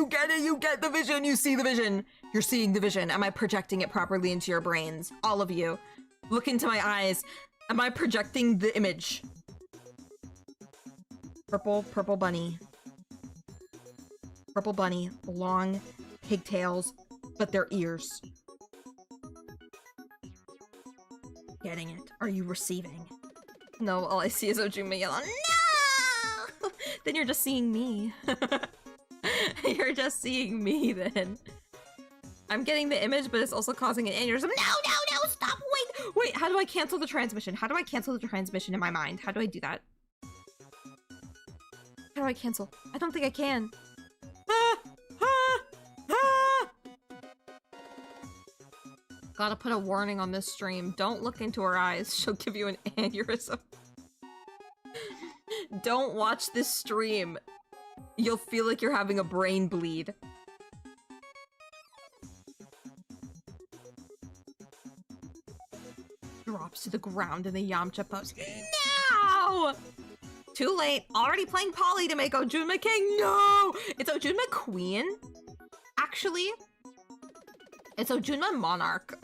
get the vision, you see the vision. You're seeing the vision. Am I projecting it properly into your brains? All of you. Look into my eyes. Am I projecting the image? Purple bunny. Purple bunny, long pigtails, but they're ears. getting it? Are you receiving? No, all I see is Ojuma yell, no! Then you're just seeing me. You're just seeing me then. I'm getting the image, but it's also causing an aneurysm. No, no, no, stop, wait! Wait, how do I cancel the transmission? How do I cancel the transmission in my mind? How do I do that? How do I cancel? I don't think I can. Ah! Ah! Ah! Gotta put a warning on this stream. Don't look into her eyes. She'll give you an aneurysm. Don't watch this stream. You'll feel like you're having a brain bleed. Drops to the ground in the Yamcha pose. No! Too late. Already playing Polly to make Ojuma King. No! It's Ojuma Queen. Actually, it's Ojuma Monarch.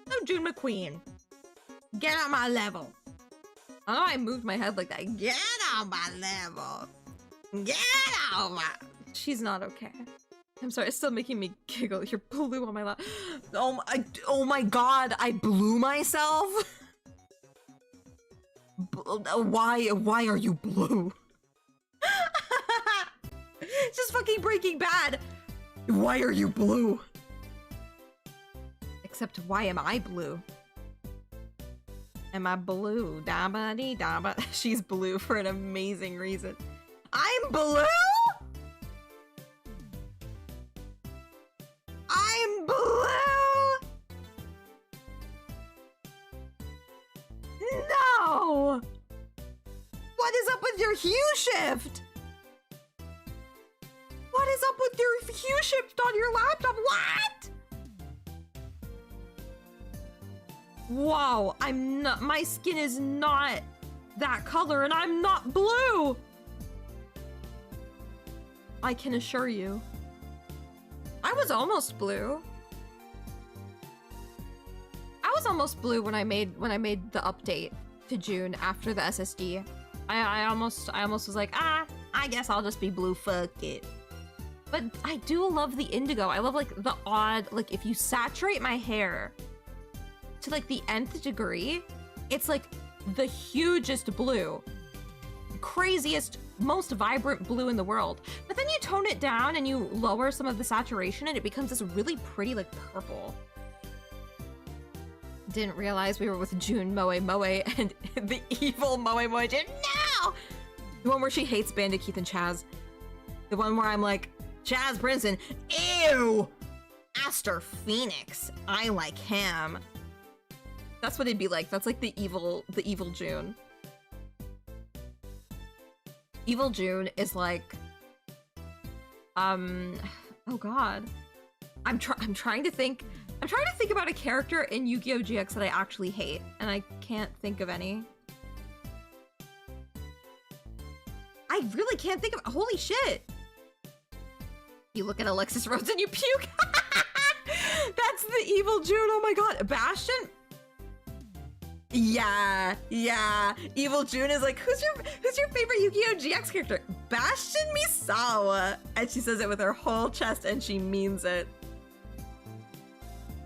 Ojuma Queen. Get on my level. I don't know why I moved my head like that. Get on my level. Get on my... She's not okay. I'm sorry, it's still making me giggle. You're blue on my lap. Oh my god, I blew myself? Why are you blue? It's just fucking Breaking Bad. Why are you blue? Except why am I blue? Am I blue? Da-ba-dee-da-ba. She's blue for an amazing reason. I'm blue? I'm blue? No! What is up with your hue shift? What is up with your hue shift on your laptop? What? Wow, I'm not- my skin is not that color and I'm not blue! I can assure you. I was almost blue. I was almost blue when I made the update to June after the SSD. I almost was like, ah, I guess I'll just be blue, fuck it. But I do love the indigo. I love like the odd, like if you saturate my hair to like the nth degree, it's like the hugest blue. Craziest, most vibrant blue in the world. But then you tone it down and you lower some of the saturation and it becomes this really pretty like purple. Didn't realize we were with June Moe Moe and the evil Moe Moe June. No! The one where she hates Bandit Keith and Chaz. The one where I'm like, Chaz Princeton, ew! Aster Phoenix, I like him. That's what it'd be like. That's like the evil June. Evil June is like, oh god. I'm trying to think about a character in Yu-Gi-Oh! GX that I actually hate, and I can't think of any. I really can't think of- holy shit! You look at Alexis Rhodes and you puke! That's the evil June, oh my god. Bastion? Yeah. Evil June is like, who's your favorite Yu-Gi-Oh! GX character? Bastion Misawa! And she says it with her whole chest and she means it.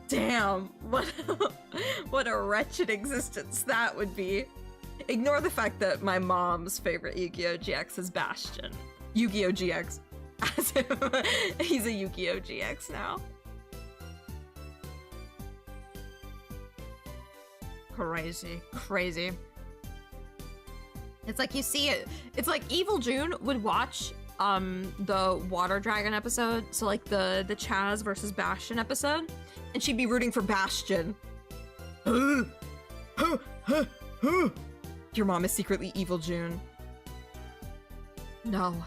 Damn, what a wretched existence that would be. Ignore the fact that my mom's favorite Yu-Gi-Oh! GX is Bastion. Yu-Gi-Oh! GX. As if he's a Yu-Gi-Oh! GX now. Crazy. It's like you see it. It's like Evil June would watch the Water Dragon episode, so like the Chaz versus Bastion episode, and she'd be rooting for Bastion. Your mom is secretly Evil June. No.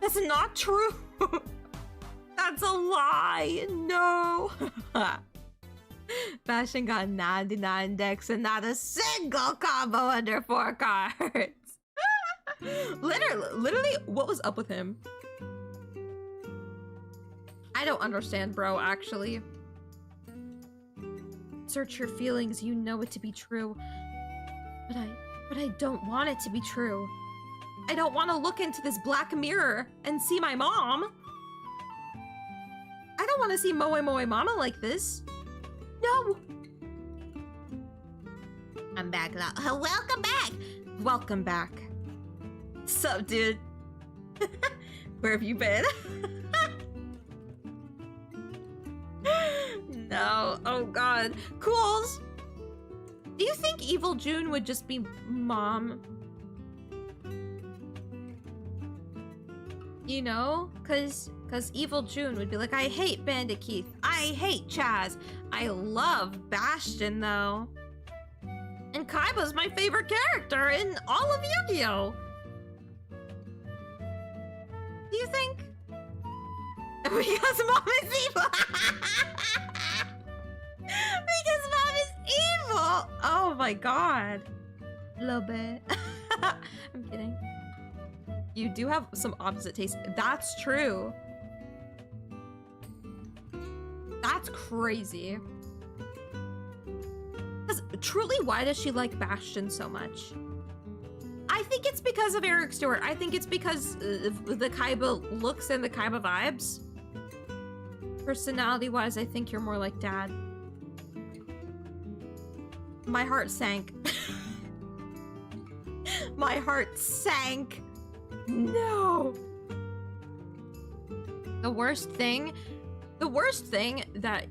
That's not true. That's a lie. No. Bastion got 99 decks and not a single combo under 4 cards. Literally, what was up with him? I don't understand, bro, actually. Search your feelings, you know it to be true. But I don't want it to be true. I don't want to look into this black mirror and see my mom. want to see Moe Moe Mama like this. No. I'm back now. Welcome back. Welcome back. Sup, dude? Where have you been? No. Oh, God. Cools. Do you think Evil June would just be mom? You know? Cause Evil June would be like, I hate Bandit Keith. I hate Chaz. I love Bastion, though. And Kaiba's my favorite character in all of Yu-Gi-Oh! Do you think? Because mom is evil! Because mom is evil! Oh my god. A little bit. I'm kidding. You do have some opposite tastes. That's true. That's crazy. Because truly, why does she like Bastion so much? I think it's because of Eric Stewart. I think it's because of the Kaiba looks and the Kaiba vibes. Personality-wise, I think you're more like Dad. My heart sank. My heart sank. No. The worst thing that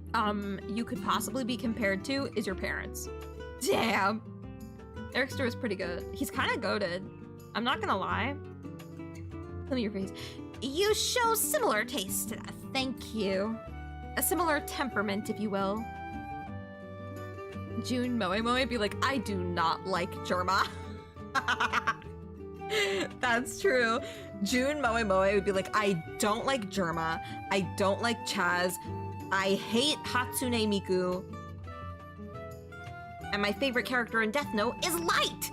you could possibly be compared to is your parents. Damn. Eric Stewart's pretty good. He's kind of goated. I'm not gonna lie. Look at your face. You show similar taste to us. Thank you. A similar temperament, if you will. June Moe Moe be like, I do not like Germa. That's true. June Moe Moe would be like, I don't like Germa. I don't like Chaz. I hate Hatsune Miku. And my favorite character in Death Note is Light.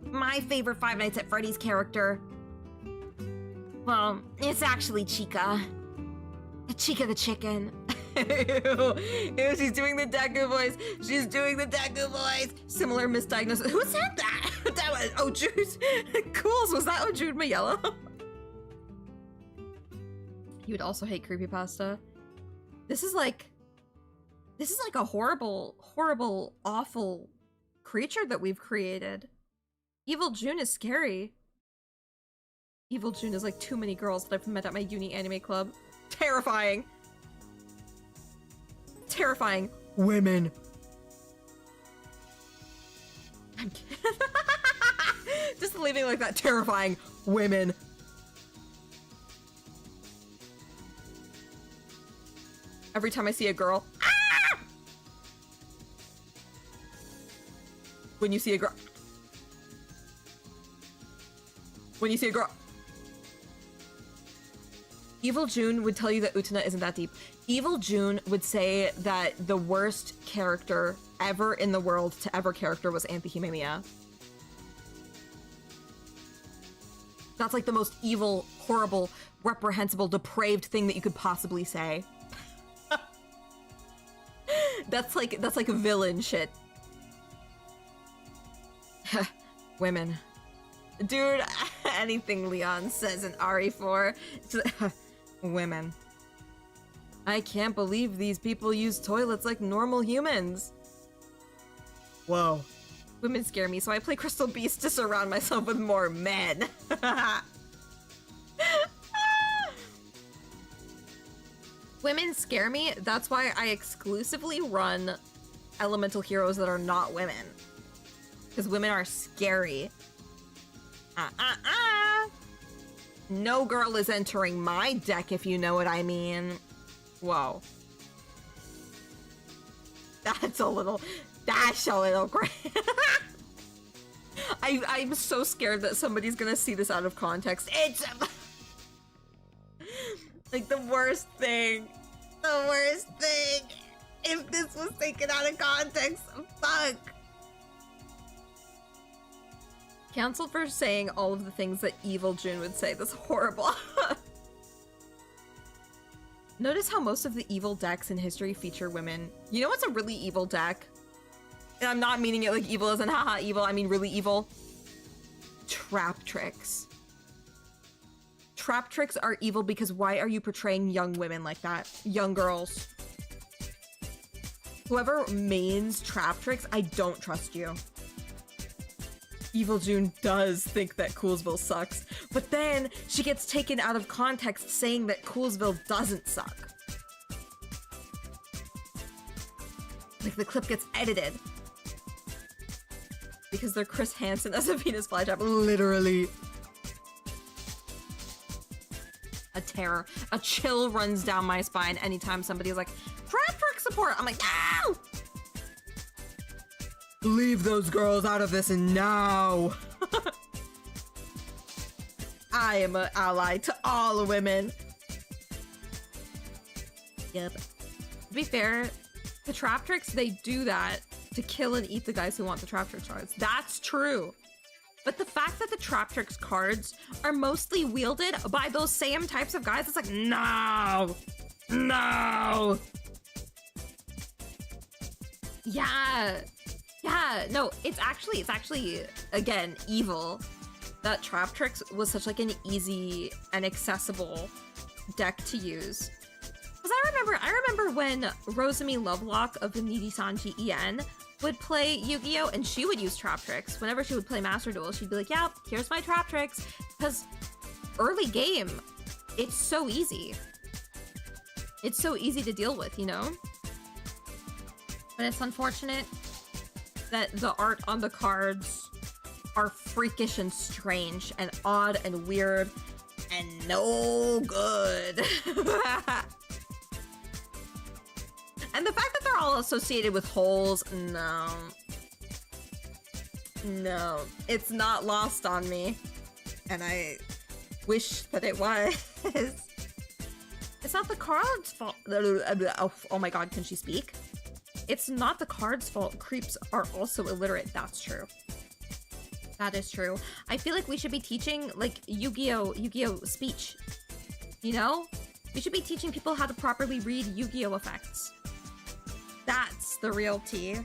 My favorite Five Nights at Freddy's character, well, it's actually Chica. Chica the chicken. Ew, she's doing the Deku voice. She's doing the Deku voice. Similar misdiagnosis. Who said that? That was, oh, Jude. Cools, was that Jude Mayello? You would also hate creepypasta. This is like a horrible, horrible, awful creature that we've created. Evil June is scary. Evil June is like too many girls that I've met at my uni anime club. Terrifying. Terrifying. Women. I'm kidding. Just leaving like that. Terrifying. Women. Every time I see a girl. Ah! When you see a girl. When you see a girl. Evil June would tell you that Utena isn't that deep. Evil June would say that the worst character ever in the world to ever character was Antihime Miya. That's like the most evil, horrible, reprehensible, depraved thing that you could possibly say. That's like villain shit. Women. Dude, anything Leon says in RE4. Women. I can't believe these people use toilets like normal humans. Whoa. Women scare me, so I play Crystal Beast to surround myself with more men. Women scare me. That's why I exclusively run elemental heroes that are not women. Because women are scary. No girl is entering my deck, if you know what I mean. Whoa. That's a little great. I'm so scared that somebody's gonna see this out of context. It's like the worst thing. The worst thing. If this was taken out of context, fuck. Canceled for saying all of the things that Evil June would say. That's horrible. Notice how most of the evil decks in history feature women. You know what's a really evil deck? And I'm not meaning it like evil as in haha evil, I mean really evil. Trap Tricks. trap tricks are evil because why are you portraying young women like that? Young girls. Whoever mains trap tricks, I don't trust you. Evil June does think that Coolsville sucks, but then she gets taken out of context saying that Coolsville doesn't suck. Like the clip gets edited. Because they're Chris Hansen as a Venus flytrap, literally. A terror. A chill runs down my spine anytime somebody's like, trap trick support! I'm like, no! Leave those girls out of this now! I am an ally to all women. Yep. To be fair, the trap tricks, they do that to kill and eat the guys who want the trap tricks cards. That's true. But the fact that the trap tricks cards are mostly wielded by those same types of guys, it's like, no! No! Yeah. Yeah, no, it's actually, again, evil that trap tricks was such like an easy and accessible deck to use. Because I remember when Rosemi Lovelock of the Needy-san GEN would play Yu-Gi-Oh! And she would use trap tricks. Whenever she would play Master Duel, she'd be like, yeah, here's my trap tricks. Because early game, it's so easy. It's so easy to deal with, you know? But it's unfortunate that the art on the cards are freakish and strange and odd and weird and no good. And the fact that they're all associated with holes, no. No, it's not lost on me. And I wish that it was. It's not the card's fault. Oh my god, can she speak? It's not the card's fault. Creeps are also illiterate. That's true. That is true. I feel like we should be teaching, like, Yu-Gi-Oh speech. You know? We should be teaching people how to properly read Yu-Gi-Oh effects. That's the real tea.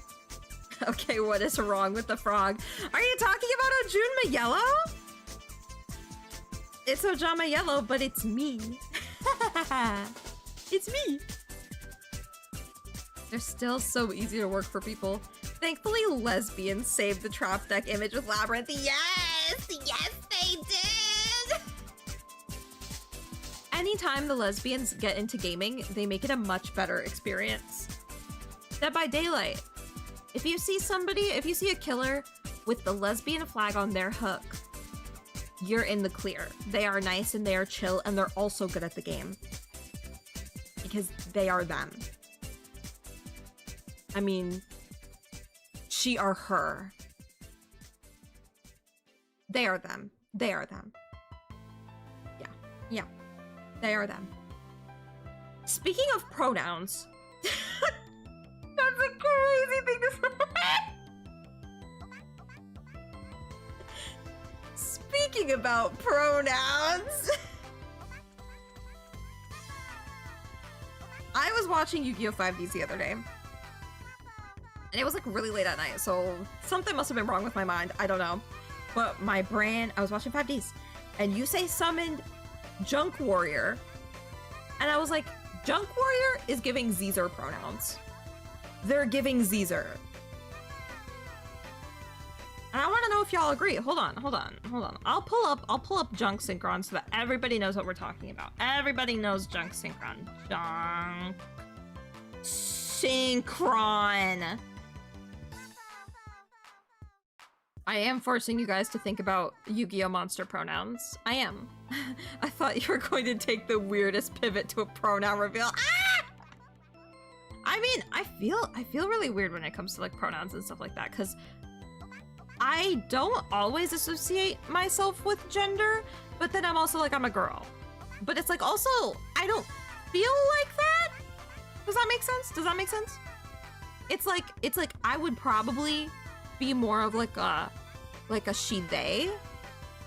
Okay, what is wrong with the frog? Are you talking about Ojunma Yellow? It's Ojama Yellow, but it's me. It's me. They're still so easy to work for people. Thankfully, lesbians saved the trap deck image with Labyrinth. Yes! Yes, they did! Anytime the lesbians get into gaming, they make it a much better experience. Dead by Daylight. If you see a killer with the lesbian flag on their hook, you're in the clear. They are nice and they are chill and they're also good at the game. Because they are them. I mean, she or her. They are them. They are them. Yeah. Yeah. They are them. Speaking of pronouns. That's a crazy thing to say. Speaking about pronouns. I was watching Yu-Gi-Oh! 5Ds the other day. And it was like really late at night, so something must have been wrong with my mind. I don't know. But my brain, I was watching 5Ds. And Yusei summoned Junk Warrior. And I was like, Junk Warrior is giving Zer pronouns. They're giving Zer. And I want to know if y'all agree. Hold on. I'll pull up Junk Synchron so that everybody knows what we're talking about. Everybody knows Junk Synchron. Junk Synchron. I am forcing you guys to think about Yu-Gi-Oh! Monster pronouns. I am. I thought you were going to take the weirdest pivot to a pronoun reveal. Ah! I mean, I feel really weird when it comes to like pronouns and stuff like that, because I don't always associate myself with gender, but then I'm also like, I'm a girl. But it's like also, I don't feel like that. Does that make sense? Does that make sense? It's like I would probably be more of like a she they,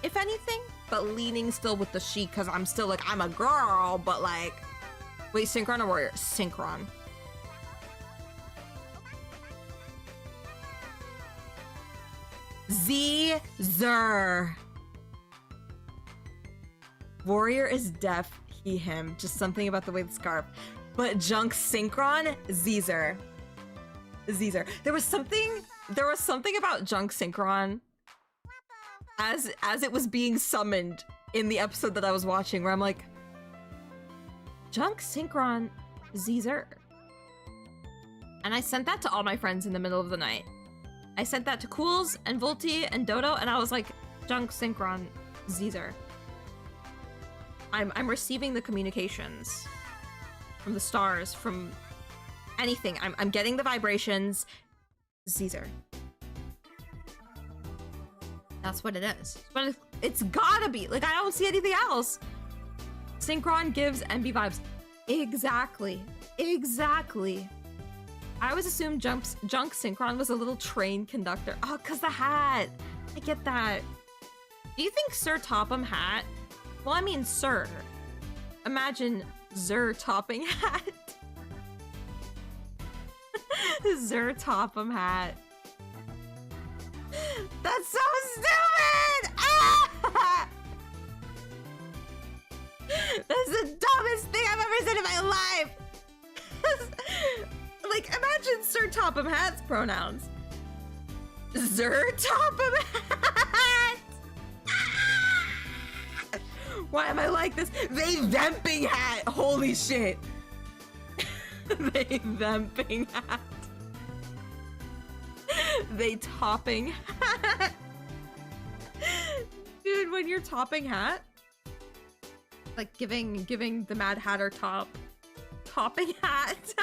if anything, but leaning still with the she, because I'm still like, I'm a girl, but like, wait, Synchron or Warrior? Synchron. Zer. Warrior is deaf, he, him. Just something about the way the scarf. But Junk Synchron, Zeezer. Zeezer. There was something about Junk Synchron as it was being summoned in the episode that I was watching where I'm like, Junk Synchron, Zeezer. And I sent that to all my friends in the middle of the night. I sent that to Cools and Volti and Dodo, and I was like, Junk Synchron, Zeezer. I'm receiving the communications from the stars, from anything. I'm getting the vibrations. Zeezer. That's what it is. But it's gotta be. Like, I don't see anything else. Synchron gives MB vibes. Exactly. Exactly. I always assumed Junk Synchron was a little train conductor. Oh, cause the hat. I get that. Do you think Sir Topham Hat? Well, I mean, Sir. Imagine Zer Topping Hat. Zer Topham Hat. That's so stupid! Ah! That's the dumbest thing I've ever said in my life! Like, imagine Sir Topham Hat's pronouns. Zer Topham Hat! Why am I like this? They vamping hat! Holy shit! They vamping hat. They topping hat. Dude, when you're topping hat, like giving the Mad Hatter topping hat.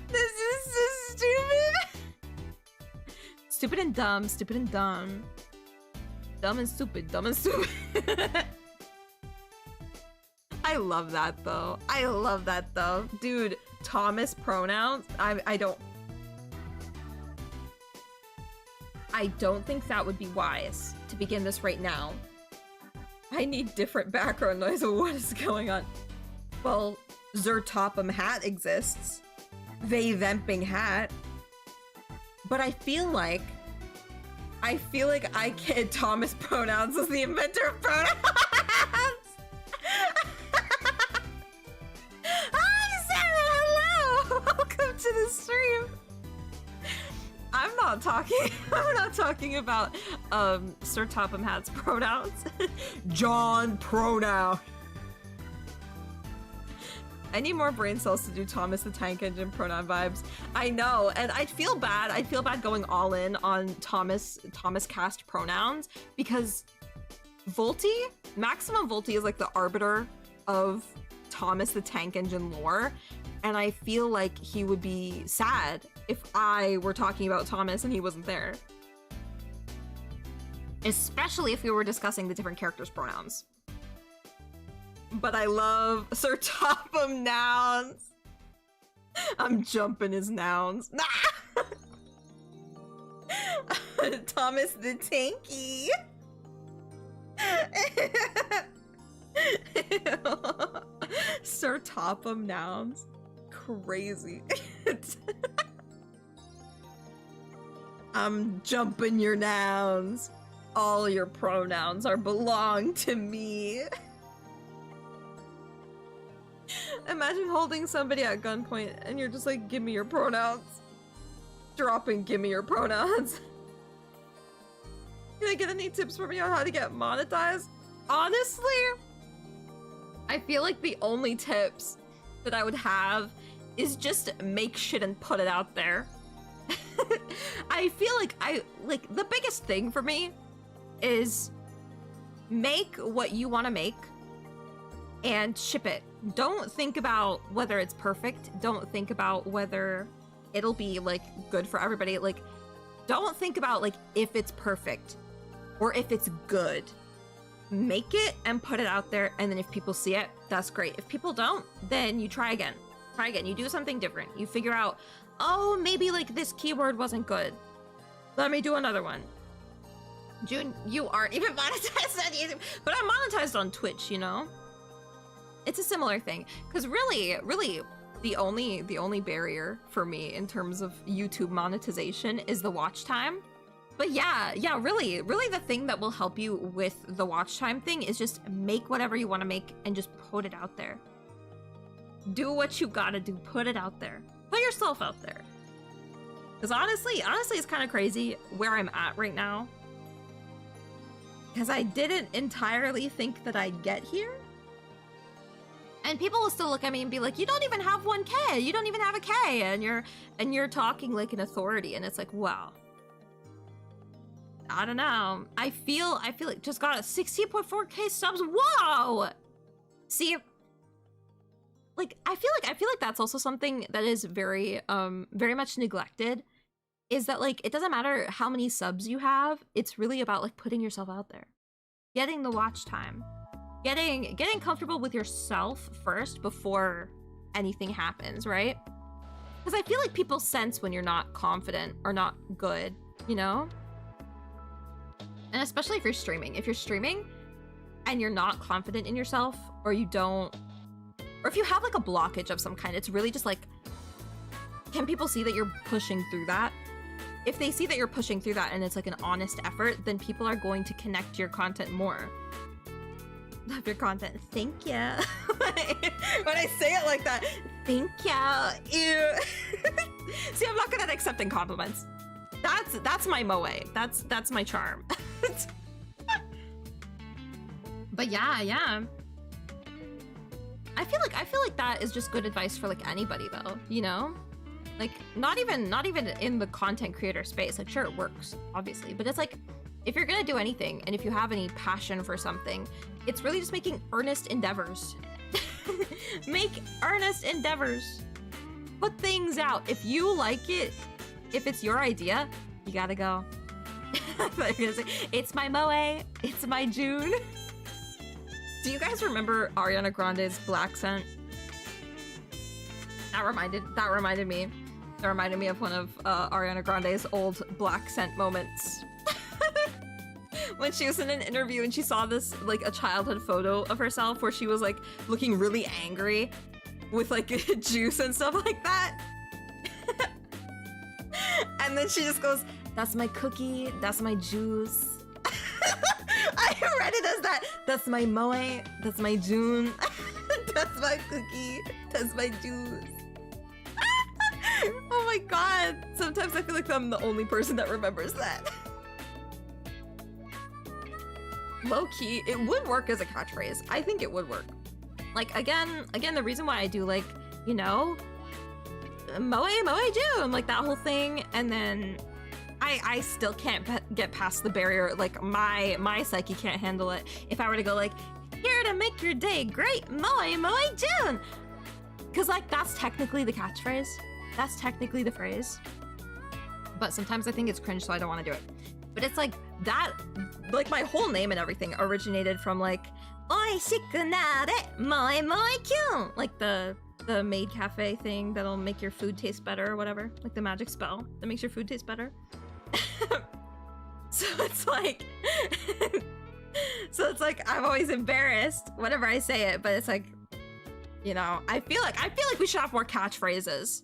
This is so stupid. Stupid and dumb, stupid and dumb. Dumb and stupid, dumb and stupid. I love that though. I love that though. Dude, Thomas pronouns, I don't think that would be wise to begin this right now. I need different background noise of what is going on. Well, Zer Topham Hat exists. They vamping hat. But I feel like I kid Thomas pronouns as the inventor of pronouns. Hi, Sarah. Hello. Welcome to the stream. I'm not talking about Sir Topham Hat's pronouns. John pronoun. I need more brain cells to do Thomas the Tank Engine pronoun vibes. I know, and I'd feel bad. I'd feel bad going all in on Thomas cast pronouns because Maximum Volti is like the arbiter of Thomas the Tank Engine lore, and I feel like he would be sad if I were talking about Thomas and he wasn't there. Especially if we were discussing the different characters' pronouns. But I love Sir Topham nouns. I'm jumping his nouns. Thomas the Tanky. Sir Topham nouns. Crazy. I'm jumping your nouns. All your pronouns belong to me. Imagine holding somebody at gunpoint and you're just like, give me your pronouns. Dropping, give me your pronouns. Can I get any tips from you on how to get monetized? Honestly, I feel like the only tips that I would have is just make shit and put it out there. I feel like the biggest thing for me is make what you want to make and ship it. Don't think about whether it's perfect. Don't think about whether it'll be like good for everybody. Like, don't think about like if it's perfect or if it's good. Make it and put it out there, and then if people see it, that's great. If people don't, then you try again. Try again. You do something different. You figure out, oh, maybe like this keyword wasn't good. Let me do another one. June, you aren't even monetized on YouTube, but I'm monetized on Twitch, you know? It's a similar thing. Because really, the only barrier for me in terms of YouTube monetization is the watch time. But yeah, really the thing that will help you with the watch time thing is just make whatever you want to make and just put it out there. Do what you gotta do, put it out there. Put yourself out there. Because honestly, it's kind of crazy where I'm at right now. Because I didn't entirely think that I'd get here. And people will still look at me and be like, you don't even have 1K, you don't even have a K, and you're talking like an authority, and it's like, wow. I don't know. I feel like just got a 16.4K subs. Whoa! See, like I feel like that's also something that is very much neglected, is that like it doesn't matter how many subs you have, it's really about like putting yourself out there. Getting the watch time. Getting comfortable with yourself first before anything happens, right? Because I feel like people sense when you're not confident or not good, you know? And especially if you're streaming. If you're streaming and you're not confident in yourself, or you don't, or if you have like a blockage of some kind, it's really just like, can people see that you're pushing through that? If they see that you're pushing through that and it's like an honest effort, then people are going to connect to your content more. Love your content. Thank you. When I say it like that, thank you. Ew. See, I'm not good at accepting compliments. That's my moe. That's my charm. But yeah. I feel like that is just good advice for like anybody though, you know? Like not even in the content creator space. Like sure it works, obviously, but it's like if you're gonna do anything and if you have any passion for something, it's really just making earnest endeavors. Make earnest endeavors. Put things out. If you like it, if it's your idea, you gotta go. I thought you were gonna say, it's my moe, it's my June. Do you guys remember Ariana Grande's Black Scent? That reminded me of one of Ariana Grande's old Black Scent moments. When she was in an interview and she saw this, like, a childhood photo of herself where she was, like, looking really angry with, like, juice and stuff like that. And then she just goes, that's my cookie, that's my juice. I read it as that. That's my moe, that's my June, that's my cookie, that's my juice. Oh my god. Sometimes I feel like I'm the only person that remembers that. Low-key, it would work as a catchphrase. I think it would work. Like, again, the reason why I do, like, you know, moe June, like that whole thing, and then I still can't get past the barrier, like, my psyche can't handle it. If I were to go, like, here to make your day great, moe June! Because, like, that's technically the catchphrase. That's technically the phrase. But sometimes I think it's cringe, so I don't want to do it. But it's like, that, like, my whole name and everything originated from, like, oishiku nare, moe kyun! Like, the maid cafe thing that'll make your food taste better or whatever. Like, the magic spell that makes your food taste better. So it's like... So it's like, I'm always embarrassed whenever I say it, but it's like, you know, I feel like we should have more catchphrases.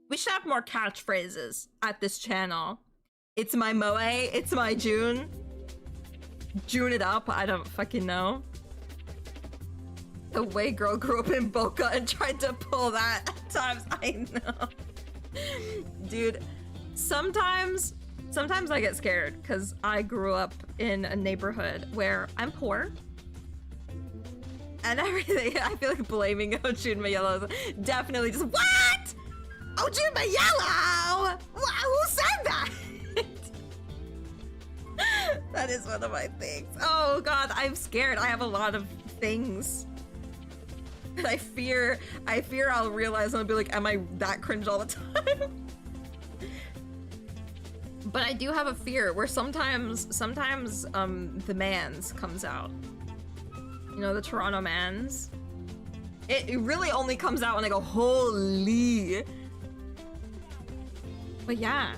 We should have more catchphrases at this channel. It's my moe, it's my June. June it up, I don't fucking know. The way girl grew up in Boca and tried to pull that at times, I know. Dude, sometimes I get scared because I grew up in a neighborhood where I'm poor. And everything, I feel like blaming Ojun Mayello is definitely just, what? Ojun Mayello? Who said that? That is one of my things. Oh god, I'm scared. I have a lot of things. And I fear I'll realize and I'll be like, am I that cringe all the time? But I do have a fear where sometimes the mans comes out. You know, the Toronto mans. It really only comes out when I go, holy. But yeah.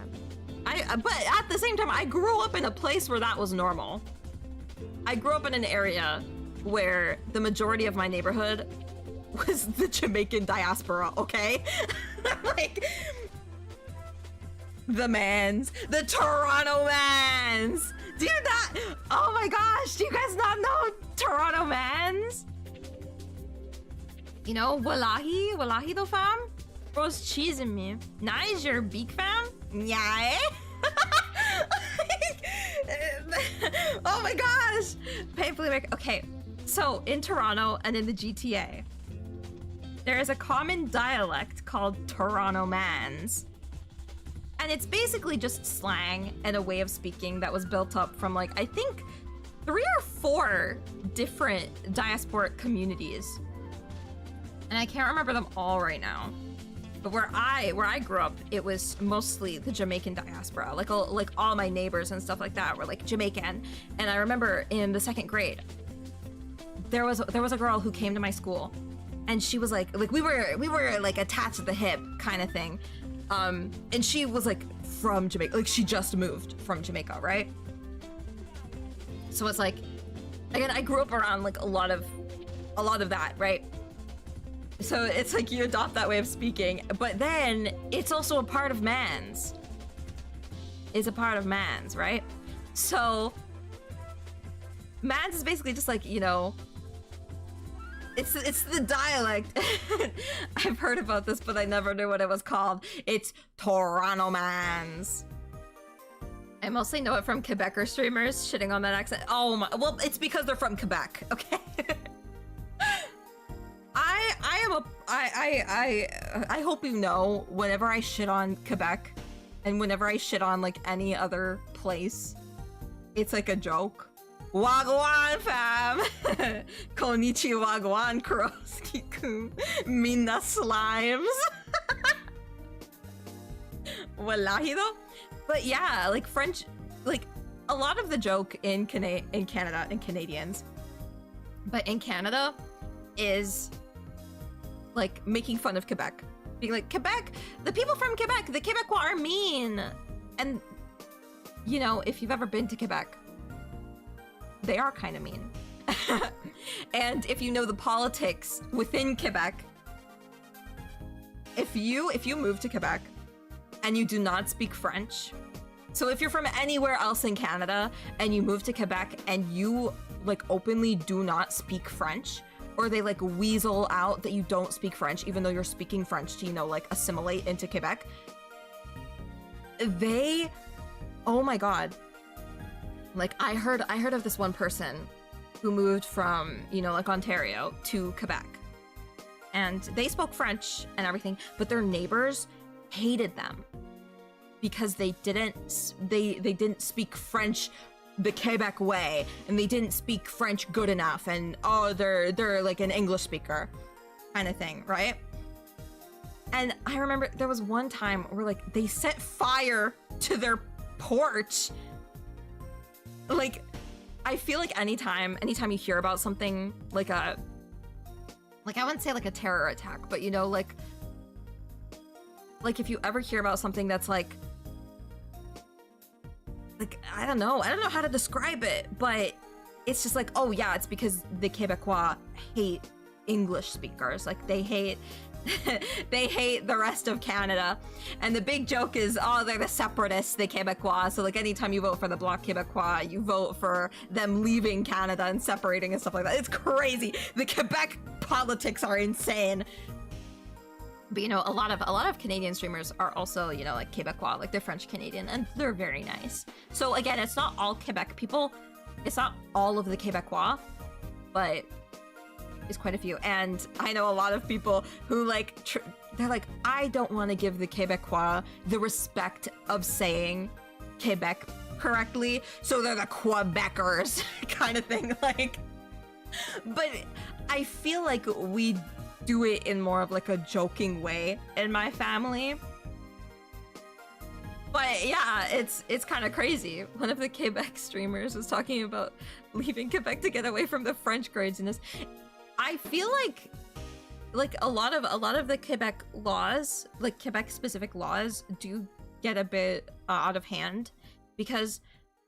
But at the same time, I grew up in a place where that was normal. I grew up in an area where the majority of my neighborhood was the Jamaican diaspora, okay? Like, The mans. The Toronto mans. Do you not? Oh my gosh, do you guys not know Toronto mans? You know, wallahi though, fam? Bro's cheesing me. Nice, you're big fam? Yeah, eh? Oh my gosh! Painfully make. Okay, so in Toronto and in the GTA, there is a common dialect called Toronto mans. And it's basically just slang and a way of speaking that was built up from, like, I think 3 or 4 different diasporic communities. And I can't remember them all right now. But where I grew up, it was mostly the Jamaican diaspora. Like all my neighbors and stuff like that were like Jamaican. And I remember in the 2nd grade, there was a girl who came to my school, and she was like we were like attached at the hip kind of thing. And she was like from Jamaica, like she just moved from Jamaica, right? So it's like, again, I grew up around like a lot of that, right? So it's like you adopt that way of speaking, but then it's also a part of man's. It's a part of man's, right? So man's is basically just like, you know, it's the dialect. I've heard about this, but I never knew what it was called. It's Toronto mans. I mostly know it from Quebecer streamers shitting on that accent. Oh my, well, it's because they're from Quebec, okay? I hope you know, whenever I shit on Quebec and whenever I shit on like any other place, it's like a joke. Wagwan fam! Konnichiwa wagwan kuroski-kun. Minna slimes. Wallahi though? But yeah, like French, like a lot of the joke in Canada and Canadians, but in Canada is like making fun of Quebec. Being like, Quebec, the people from Quebec, the Quebecois are mean. And, you know, if you've ever been to Quebec, they are kind of mean. And if you know the politics within Quebec, if you move to Quebec and you do not speak French, so if you're from anywhere else in Canada and you move to Quebec and you like openly do not speak French, or they like weasel out that you don't speak French even though you're speaking French to, you know, like assimilate into Quebec, they, oh my god. Like I heard of this one person who moved from, you know, like Ontario to Quebec, and they spoke French and everything, but their neighbors hated them because they didn't speak French the Quebec way, and they didn't speak French good enough, and oh, they're like an English speaker kind of thing, right? And I remember there was one time where like they set fire to their porch. Like, I feel like anytime you hear about something like I wouldn't say like a terror attack, but you know, like if you ever hear about something that's like I don't know how to describe it, but it's just like, oh yeah, it's because the Quebecois hate English speakers. Like they hate the rest of Canada. And the big joke is, oh, they're the separatists, the Quebecois. So like anytime you vote for the Bloc Québécois, you vote for them leaving Canada and separating and stuff like that. It's crazy. The Quebec politics are insane. But you know, a lot of Canadian streamers are also, you know, like Quebecois, like they're French Canadian, and they're very nice. So again, it's not all Quebec people, it's not all of the Quebecois, but it's quite a few. And I know a lot of people who like they're like, I don't want to give the Quebecois the respect of saying Quebec correctly, so they're the Quebecers kind of thing. Like, but I feel like we do it in more of like a joking way in my family. But yeah, it's kind of crazy. One of the Quebec streamers was talking about leaving Quebec to get away from the French craziness. I feel like a lot of the Quebec laws, like Quebec specific laws, do get a bit out of hand, because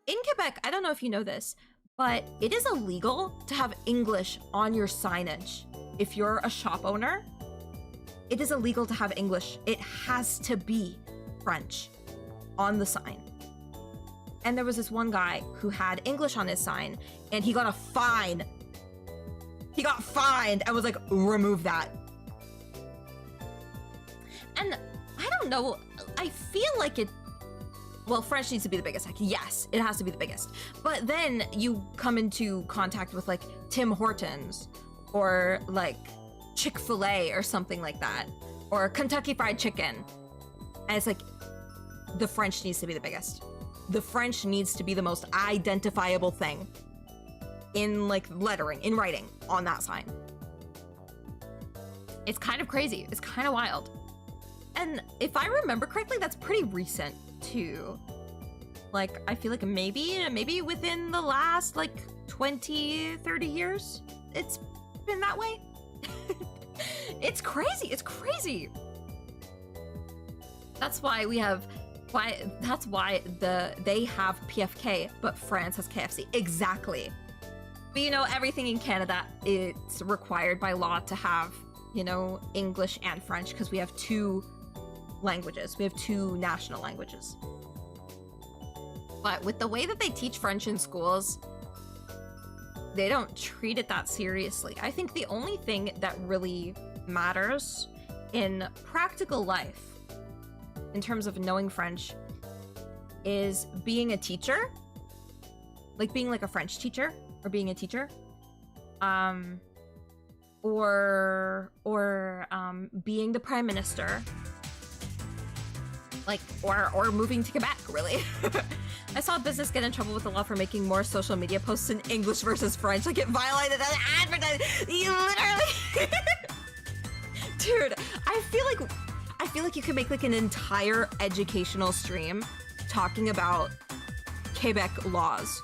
in Quebec, I don't know if you know this, but it is illegal to have English on your signage. If you're a shop owner, it is illegal to have English. It has to be French on the sign. And there was this one guy who had English on his sign, and he got a fine. He got fined and was like, remove that. And I don't know, I feel like it, well, French needs to be the biggest. Like, yes, it has to be the biggest. But then you come into contact with like Tim Hortons or like Chick-fil-A or something like that, or Kentucky Fried Chicken. And it's like, the French needs to be the biggest. The French needs to be the most identifiable thing in like lettering, in writing on that sign. It's kind of crazy. It's kind of wild. And if I remember correctly, that's pretty recent too. Like, I feel like maybe within the last like 20, 30 years, it's been that way. It's crazy. It's crazy. That's why we have that's why they have PFK, but France has KFC. Exactly. But you know, everything in Canada, it's required by law to have, you know, English and French, because we have two languages. We have two national languages. But with the way that they teach French in schools, they don't treat it that seriously. I think the only thing that really matters in practical life, in terms of knowing French, is being a teacher, like being like a French teacher or being a teacher, or being the prime minister, like, or moving to Quebec, really. I saw a business get in trouble with the law for making more social media posts in English versus French. Like, it violated an advertising. You literally, dude. I feel like you could make like an entire educational stream talking about Quebec laws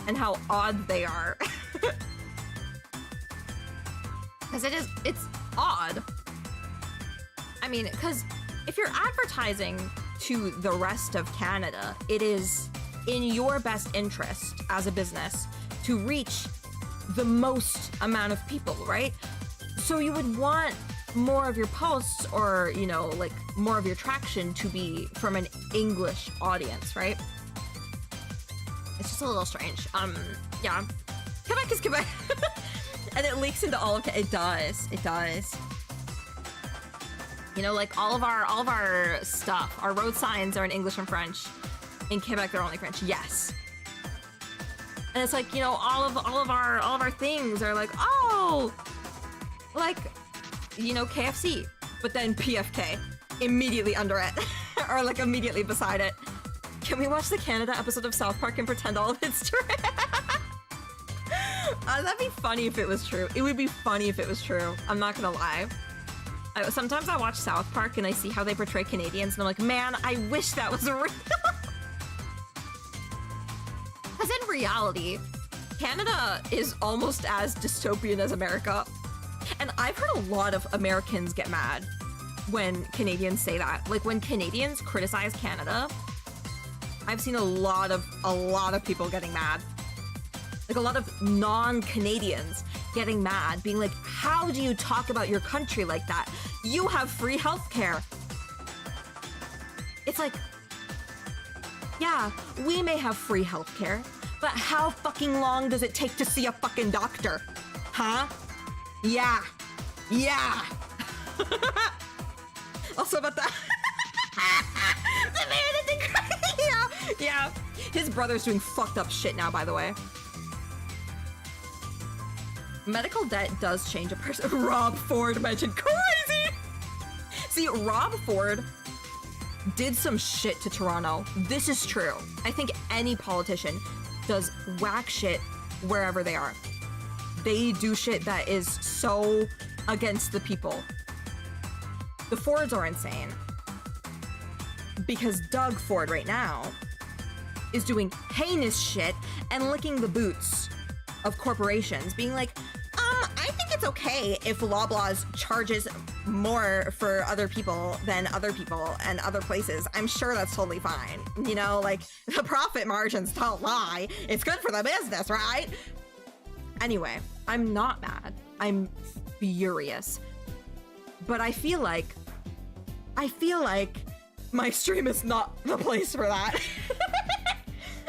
and how odd they are. Because it's odd. I mean, because if you're advertising to the rest of Canada, it is in your best interest as a business to reach the most amount of people, right? So you would want more of your posts, or, you know, like more of your traction to be from an English audience, right? It's just a little strange. Yeah. Quebec is Quebec. And it leaks into all of it does. You know, like all of our stuff, our road signs are in English and French. In Quebec, they're only French. Yes. And it's like, you know, all of our things are like, oh, like, you know, KFC, but then PFK immediately under it, or like immediately beside it. Can we watch the Canada episode of South Park and pretend all of it's true? That'd be funny if it was true. It would be funny if it was true. I'm not gonna lie. Sometimes I watch South Park and I see how they portray Canadians, and I'm like, man, I wish that was real. Because in reality, Canada is almost as dystopian as America. And I've heard a lot of Americans get mad when Canadians say that. Like, when Canadians criticize Canada, I've seen a lot of people getting mad. Like, a lot of non-Canadians getting mad, being like, how do you talk about your country like that? You have free healthcare. It's like, yeah, we may have free healthcare, but how fucking long does it take to see a fucking doctor? Huh? Yeah. Also about that. The man that did yeah. His brother's doing fucked up shit now, by the way. Medical debt does change a person. Rob Ford mentioned crazy. See, Rob Ford did some shit to Toronto. This is true. I think any politician does whack shit wherever they are. They do shit that is so against the people. The Fords are insane. Because Doug Ford right now is doing heinous shit and licking the boots of corporations, being like, I think it's okay if Loblaws charges more for other people than other people and other places. I'm sure that's totally fine. You know, like, the profit margins don't lie. It's good for the business, right? Anyway, I'm not mad. I'm furious. But I feel like my stream is not the place for that.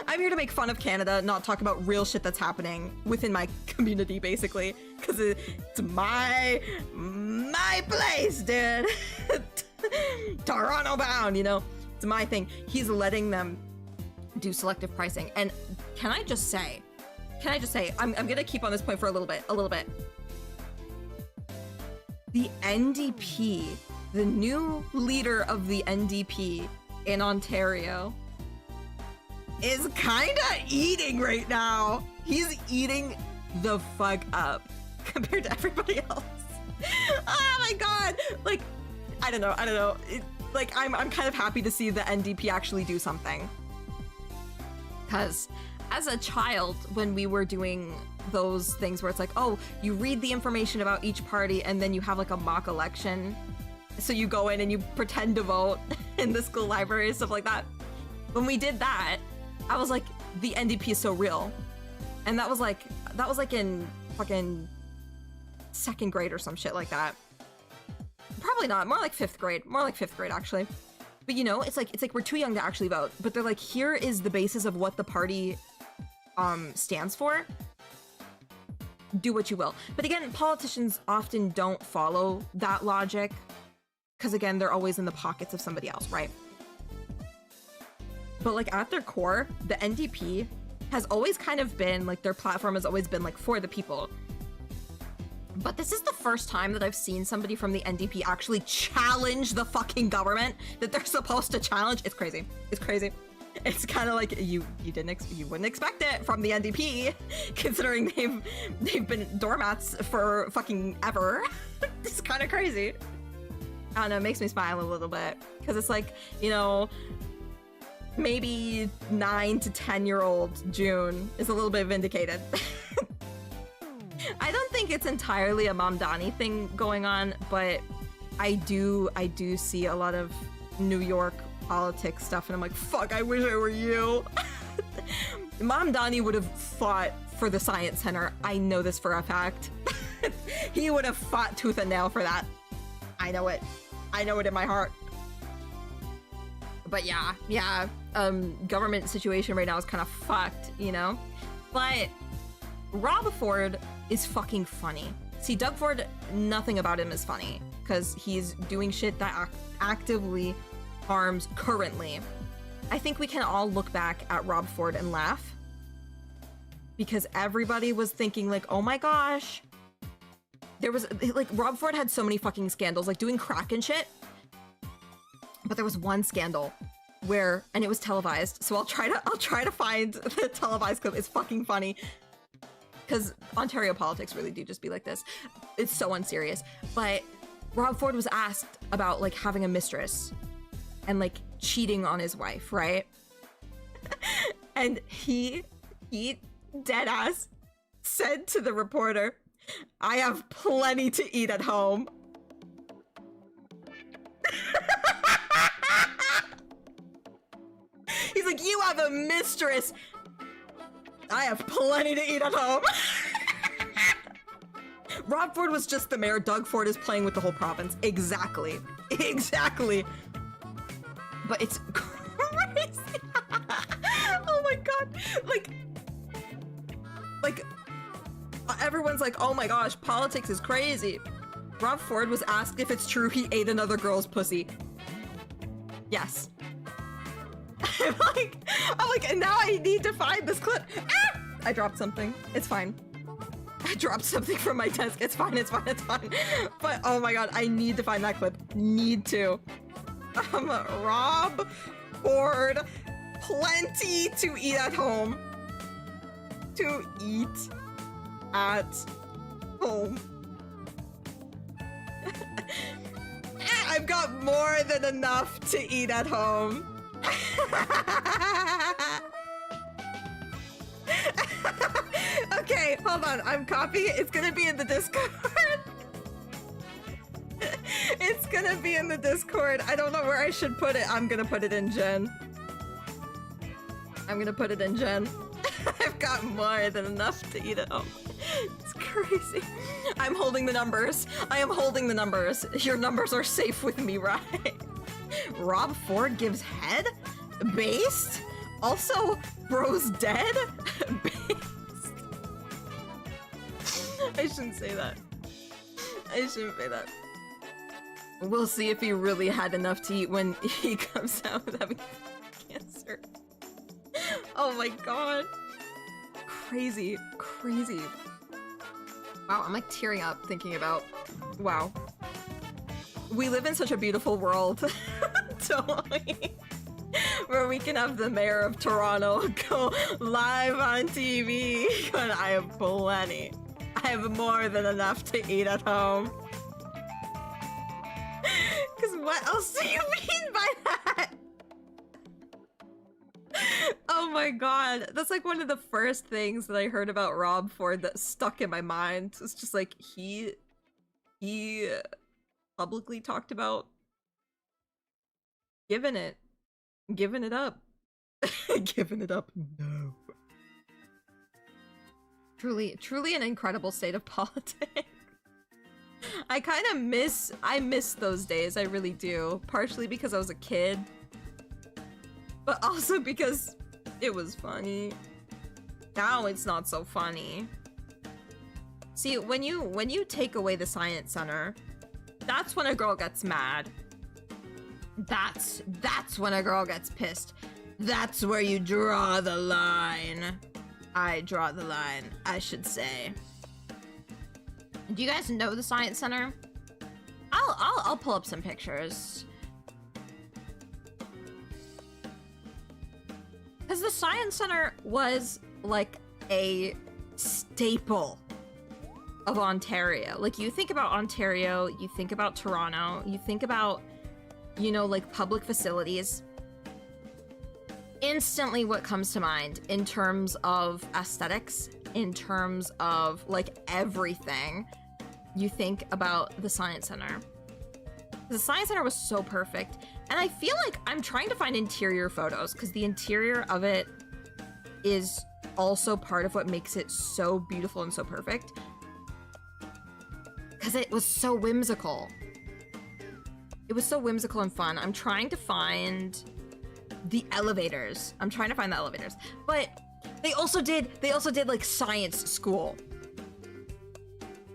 I'm here to make fun of Canada, not talk about real shit that's happening within my community, basically, because it's my place, dude. Toronto bound, you know, it's my thing. He's letting them do selective pricing, and can I just say, I'm gonna keep on this point for a little bit. The NDP, the new leader of the NDP in Ontario, is kinda eating right now. He's eating the fuck up compared to everybody else. Oh my god! Like, I don't know. Like, I'm kind of happy to see the NDP actually do something. Because as a child, when we were doing those things where it's like, oh, you read the information about each party and then you have like a mock election. So you go in and you pretend to vote in the school library and stuff like that. When we did that, I was like, the NDP is so real. And that was like in fucking 2nd grade or some shit like that. Probably not, more like 5th grade actually. But you know, it's like we're too young to actually vote, but they're like, here is the basis of what the party stands for. Do what you will. But again, politicians often don't follow that logic because again, they're always in the pockets of somebody else, right? But like at their core, the NDP has always kind of been like, their platform has always been like for the people. But this is the first time that I've seen somebody from the NDP actually challenge the fucking government that they're supposed to challenge. It's crazy. It's crazy. It's kind of like you wouldn't expect it from the NDP, considering they've been doormats for fucking ever. It's kind of crazy. I don't know. It makes me smile a little bit because it's like, you know, maybe 9 to 10-year-old June is a little bit vindicated. I don't think it's entirely a Mamdani thing going on, but I do see a lot of New York politics stuff, and I'm like, fuck, I wish I were you. Mamdani would have fought for the Science Center. I know this for a fact. He would have fought tooth and nail for that. I know it. I know it in my heart. But yeah, government situation right now is kind of fucked, you know? But Rob Ford is fucking funny. See, Doug Ford, nothing about him is funny because he's doing shit that actively harms currently. I think we can all look back at Rob Ford and laugh because everybody was thinking like, oh my gosh, there was like, Rob Ford had so many fucking scandals, like doing crack and shit. But there was one scandal where, and it was televised. So I'll try to find the televised clip. It's fucking funny. Because Ontario politics really do just be like this. It's so unserious. But Rob Ford was asked about like having a mistress and like cheating on his wife, right? And he dead ass said to the reporter, "I have plenty to eat at home." He's like, "You have a mistress. I have plenty to eat at home." Rob Ford was just the mayor. Doug Ford is playing with the whole province. Exactly. But it's crazy. Oh my god. Like, everyone's like, oh my gosh, politics is crazy. Rob Ford was asked if it's true he ate another girl's pussy. Yes. I'm like, and now I need to find this clip. Ah! I dropped something. It's fine. I dropped something from my desk. It's fine. But oh my god, I need to find that clip. Need to. Rob Ford, plenty to eat at home. To eat at home. I've got more than enough to eat at home. Okay, hold on. I'm copying it. It's gonna be in the Discord. It's gonna be in the Discord. I don't know where I should put it. I'm gonna put it in Gen. I've got more than enough to eat at home. It's crazy. I'm holding the numbers. I am holding the numbers. Your numbers are safe with me, right? Rob Ford gives head? Based? Also, bro's dead? Based. I shouldn't say that. I shouldn't say that. We'll see if he really had enough to eat when he comes out with having cancer. Oh my god. Crazy, crazy. Wow, I'm like tearing up thinking about, wow. We live in such a beautiful world, don't we? Where we can have the mayor of Toronto go live on TV, but I have plenty. I have more than enough to eat at home. Because what else do you mean by that? Oh my god, that's like one of the first things that I heard about Rob Ford that stuck in my mind. It's just like he publicly talked about giving it up. Giving it up, no. Truly an incredible state of politics. I miss those days, I really do. Partially because I was a kid, but also because it was funny. Now it's not so funny. See, when you take away the science center, that's when a girl gets mad. That's when a girl gets pissed. That's where you draw the line. I draw the line, I should say. Do you guys know the Science Center? I'll pull up some pictures. Because the Science Center was like a staple of Ontario. Like, you think about Ontario, you think about Toronto, you think about, you know, like public facilities. Instantly what comes to mind in terms of aesthetics, in terms of like everything, you think about the Science Center. The Science Center was so perfect, and I feel like I'm trying to find interior photos because the interior of it is also part of what makes it so beautiful and so perfect, because it was so whimsical. It was so whimsical and fun. I'm trying to find the elevators. But they also did like science school.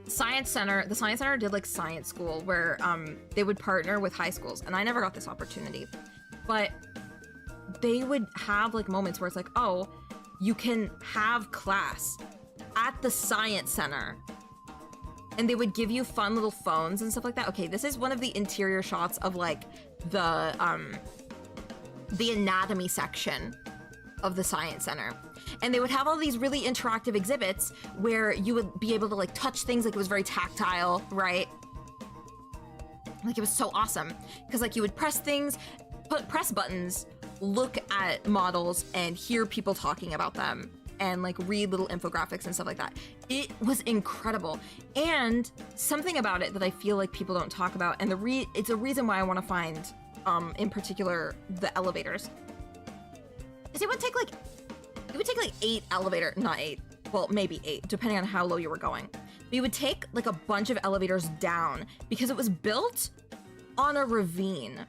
The Science Center did like science school where they would partner with high schools, and I never got this opportunity. But they would have like moments where it's like, oh, you can have class at the Science Center. And they would give you fun little phones and stuff like that. Okay, this is one of the interior shots of like the anatomy section of the Science Center. And they would have all these really interactive exhibits where you would be able to like touch things, like it was very tactile, right? Like it was so awesome. Because like you would press things, press buttons, look at models and hear people talking about them and like read little infographics and stuff like that. It was incredible. And something about it that I feel like people don't talk about, and it's a reason why I want to find in particular the elevators, because it would take like 8 elevator, not 8, well maybe 8 depending on how low you were going, but you would take like a bunch of elevators down because it was built on a ravine,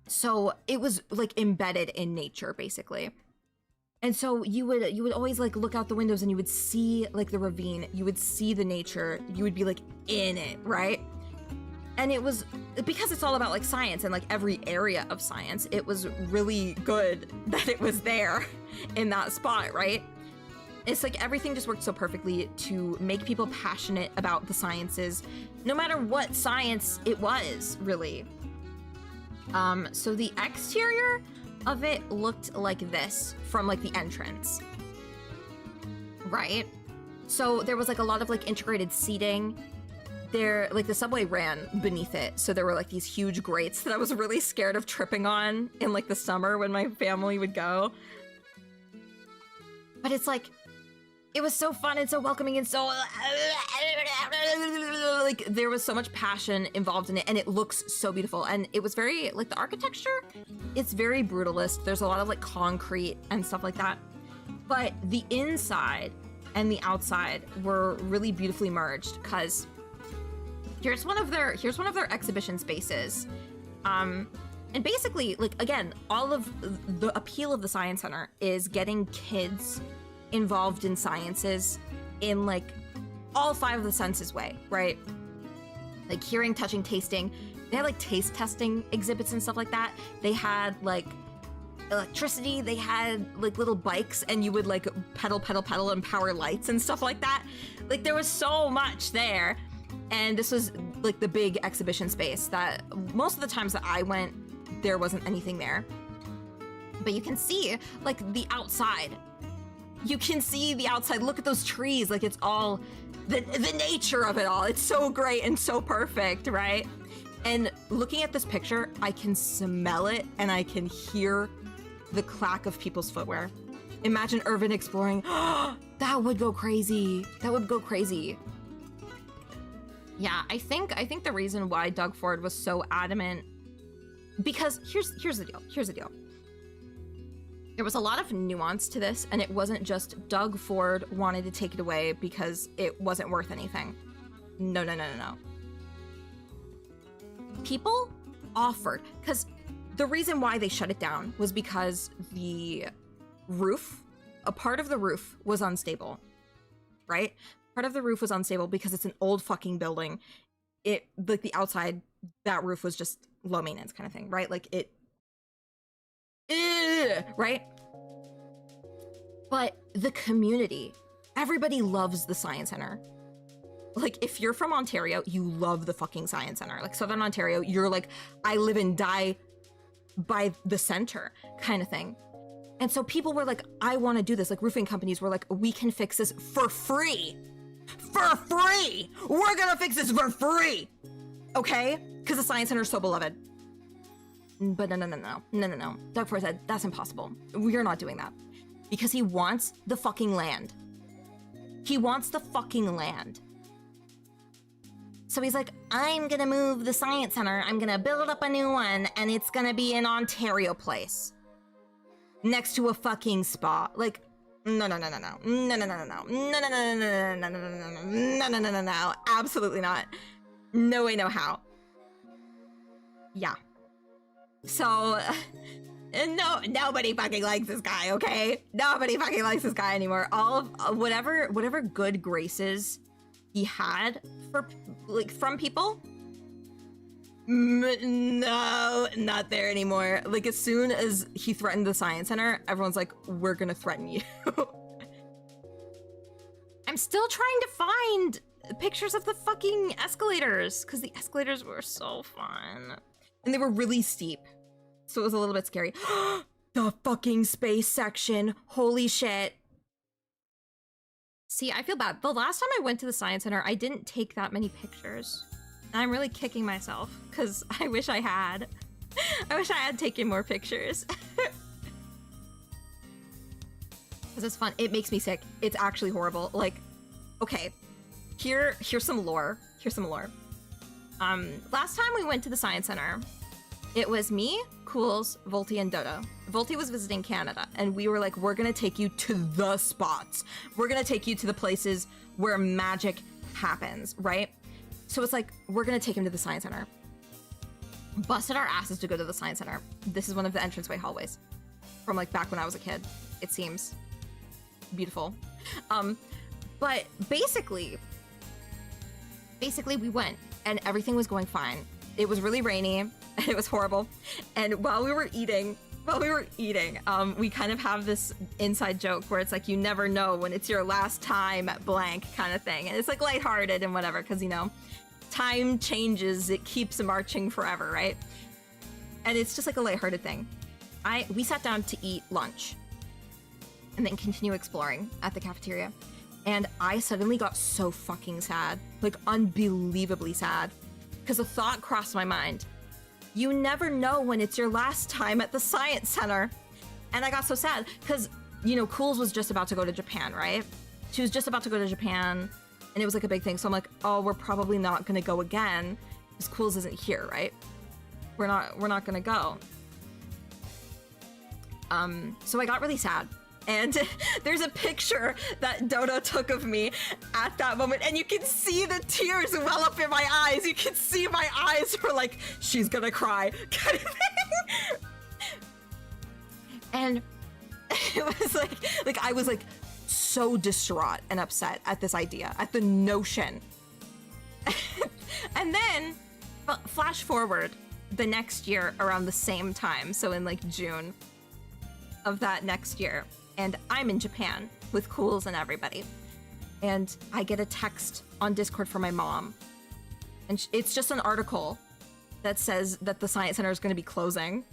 so it was like embedded in nature basically. And so you would always like look out the windows and you would see like the ravine, you would see the nature, you would be like in it, right? And it was, because it's all about like science and like every area of science, it was really good that it was there in that spot, right? It's like everything just worked so perfectly to make people passionate about the sciences, no matter what science it was, really. So the exterior of it looked like this from like the entrance, right? So there was like a lot of like integrated seating. There, like the subway ran beneath it, so there were like these huge grates that I was really scared of tripping on in like the summer when my family would go. But it's like, it was so fun and so welcoming and so like there was so much passion involved in it, and it looks so beautiful. And it was very like the architecture, it's very brutalist. There's a lot of like concrete and stuff like that, but the inside and the outside were really beautifully merged, because here's one of their exhibition spaces. And basically, like, again, all of the appeal of the Science Center is getting kids involved in sciences in, like, all 5 of the senses way, right? Like, hearing, touching, tasting. They had, like, taste testing exhibits and stuff like that. They had, like, electricity. They had, like, little bikes, and you would, like, pedal, and power lights and stuff like that. Like, there was so much there. And this was, like, the big exhibition space that most of the times that I went, there wasn't anything there. But you can see, like, the outside. You can see the outside. Look at those trees. Like, it's all the nature of it all. It's so great and so perfect, right? And looking at this picture, I can smell it and I can hear the clack of people's footwear. Imagine Irvin exploring. That would go crazy. That would go crazy. Yeah, I think the reason why Doug Ford was so adamant, because here's the deal. Here's the deal. There was a lot of nuance to this, and it wasn't just Doug Ford wanted to take it away because it wasn't worth anything. No. People offered, because the reason why they shut it down was because the roof, a part of the roof was unstable, right? Part of the roof was unstable because it's an old fucking building. It, like, the outside, that roof was just low maintenance kind of thing, right? Like, it, right? But the community, everybody loves the Science Center. Like, if you're from Ontario, you love the fucking Science Center. Like, Southern Ontario, you're like, I live and die by the center kind of thing. And so people were like, I want to do this. Like, roofing companies were like, we can fix this for free. For free! We're gonna fix this for free! Okay? Because the Science Center is so beloved. But no. Doug Ford said, that's impossible. We're not doing that. Because he wants the fucking land. He wants the fucking land. So he's like, I'm gonna move the Science Center, I'm gonna build up a new one, and it's gonna be in Ontario Place. Next to a fucking spa. Like, no. Absolutely not. No way, no how. Yeah. So, no, nobody fucking likes this guy, okay? Nobody fucking likes this guy anymore. All of whatever good graces he had for, like, from people, no, not there anymore. Like, as soon as he threatened the Science Center, everyone's like, we're gonna threaten you. I'm still trying to find pictures of the fucking escalators, because the escalators were so fun. And they were really steep, so it was a little bit scary. The fucking space section, holy shit. See, I feel bad. The last time I went to the Science Center, I didn't take that many pictures. And I'm really kicking myself, because I wish I had. I wish I had taken more pictures. Because it's fun. It makes me sick. It's actually horrible. Like, okay, here's some lore. Here's some lore. Last time we went to the Science Center, it was me, Cools, Volty, and Dodo. Volty was visiting Canada, and we were like, we're gonna take you to the spots. We're gonna take you to the places where magic happens, right? So it's like, we're gonna take him to the Science Center. Busted our asses to go to the Science Center. This is one of the entranceway hallways from, like, back when I was a kid, it seems. Beautiful. But basically we went, and everything was going fine. It was really rainy, and it was horrible. And while we were eating, we kind of have this inside joke where it's like, you never know when it's your last time at blank kind of thing. And it's like lighthearted and whatever, because, you know, time changes, it keeps marching forever, right? And it's just like a lighthearted thing. We sat down to eat lunch and then continue exploring at the cafeteria. And I suddenly got so fucking sad, like unbelievably sad, because a thought crossed my mind. You never know when it's your last time at the Science Center. And I got so sad because, you know, Cools was just about to go to Japan, right? She was just about to go to Japan, and it was like a big thing. So I'm like, oh, we're probably not gonna go again because Cools isn't here, right? We're not gonna go. So I got really sad, And there's a picture that Dodo took of me at that moment, and you can see the tears well up in my eyes. You can see my eyes were like, she's gonna cry, kind of thing. And it was like I was like so distraught and upset at this idea, at the notion. And then, flash forward the next year around the same time, so in like June of that next year, and I'm in Japan with Cools and everybody, and I get a text on Discord from my mom, and it's just an article that says that the Science Center is going to be closing.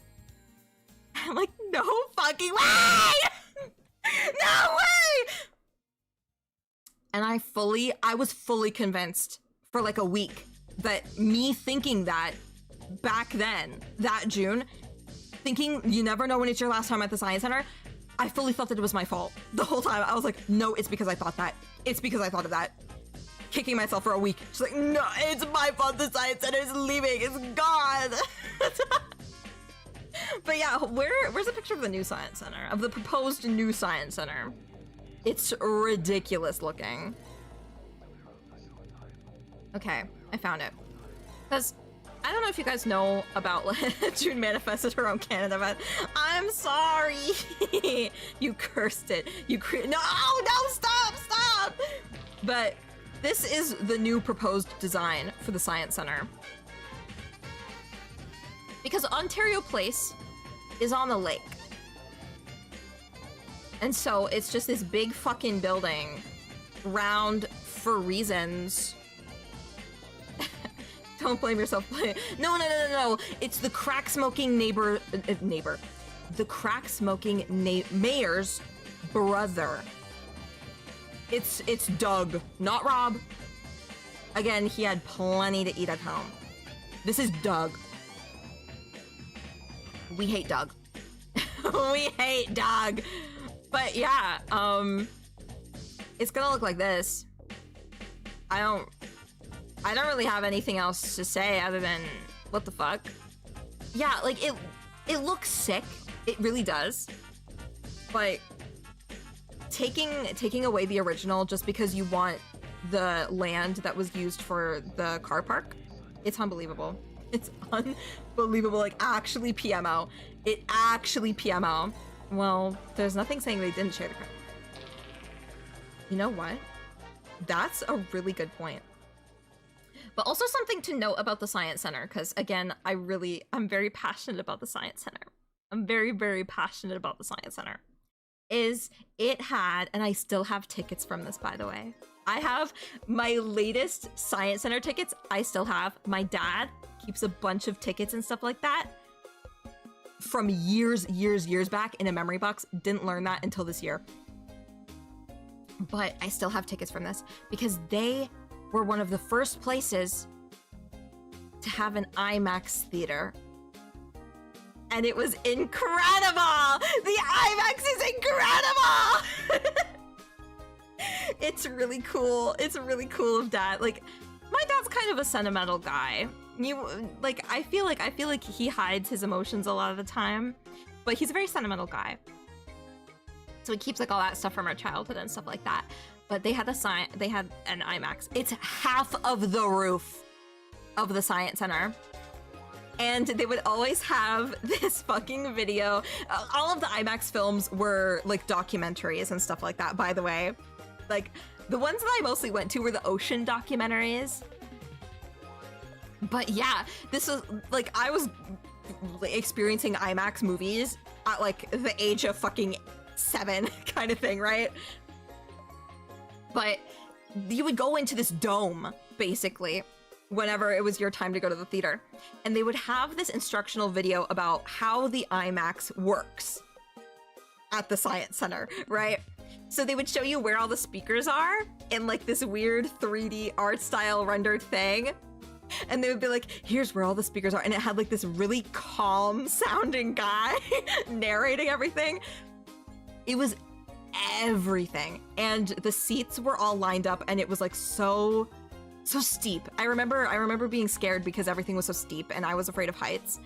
I'm like, no fucking way! No way! And I was fully convinced for like a week that me thinking that back then, that June, thinking you never know when it's your last time at the Science Center, I fully thought that it was my fault the whole time. I was like, no, it's because I thought that. It's because I thought of that. Kicking myself for a week. She's like, no, it's my fault. The Science Center is leaving. It's gone. But yeah, where's a picture of the new Science Center? Of the proposed new Science Center? It's ridiculous looking. Okay, I found it. Because I don't know if you guys know about June manifested her own Canada, but I'm sorry. You cursed it. No, stop. But this is the new proposed design for the Science Center. Because Ontario Place is on the lake. And so it's just this big fucking building, round for reasons. Don't blame yourself. No. It's the crack smoking neighbor. The crack smoking mayor's brother. It's Doug, not Rob. Again, he had plenty to eat at home. This is Doug. We hate Doug. We hate Doug. But yeah, it's gonna look like this. I don't really have anything else to say other than what the fuck. Yeah, like it looks sick. It really does. But taking away the original just because you want the land that was used for the car park, it's unbelievable. It's unbelievable. Like, actually PMO. It actually PMO. Well, there's nothing saying they didn't share the credit. You know what? That's a really good point. But also something to note about the Science Center, because again, I'm very passionate about the Science Center. I'm very, very passionate about the Science Center. Is it had, and I still have tickets from this, by the way. I have my latest Science Center tickets. I still have. My dad keeps a bunch of tickets and stuff like that from years back in a memory box. Didn't learn that until this year. But I still have tickets from this because they were one of the first places to have an IMAX theater. And it was incredible! The IMAX is incredible! It's really cool. It's really cool of Dad. Like, my dad's kind of a sentimental guy. I feel like he hides his emotions a lot of the time, but he's a very sentimental guy. So he keeps like all that stuff from our childhood and stuff like that. But they had an IMAX. It's half of the roof of the Science Center. And they would always have this fucking video. All of the IMAX films were like documentaries and stuff like that, by the way. Like, the ones that I mostly went to were the ocean documentaries. But yeah, this was like, I was experiencing IMAX movies at like the age of fucking 7 kind of thing, right? But you would go into this dome, basically, whenever it was your time to go to the theater. And they would have this instructional video about how the IMAX works at the Science Center, right? So they would show you where all the speakers are in like this weird 3D art style rendered thing. And they would be like, here's where all the speakers are. And it had like this really calm sounding guy narrating everything. It was everything. And the seats were all lined up and it was like so steep. I remember being scared because everything was so steep and I was afraid of heights.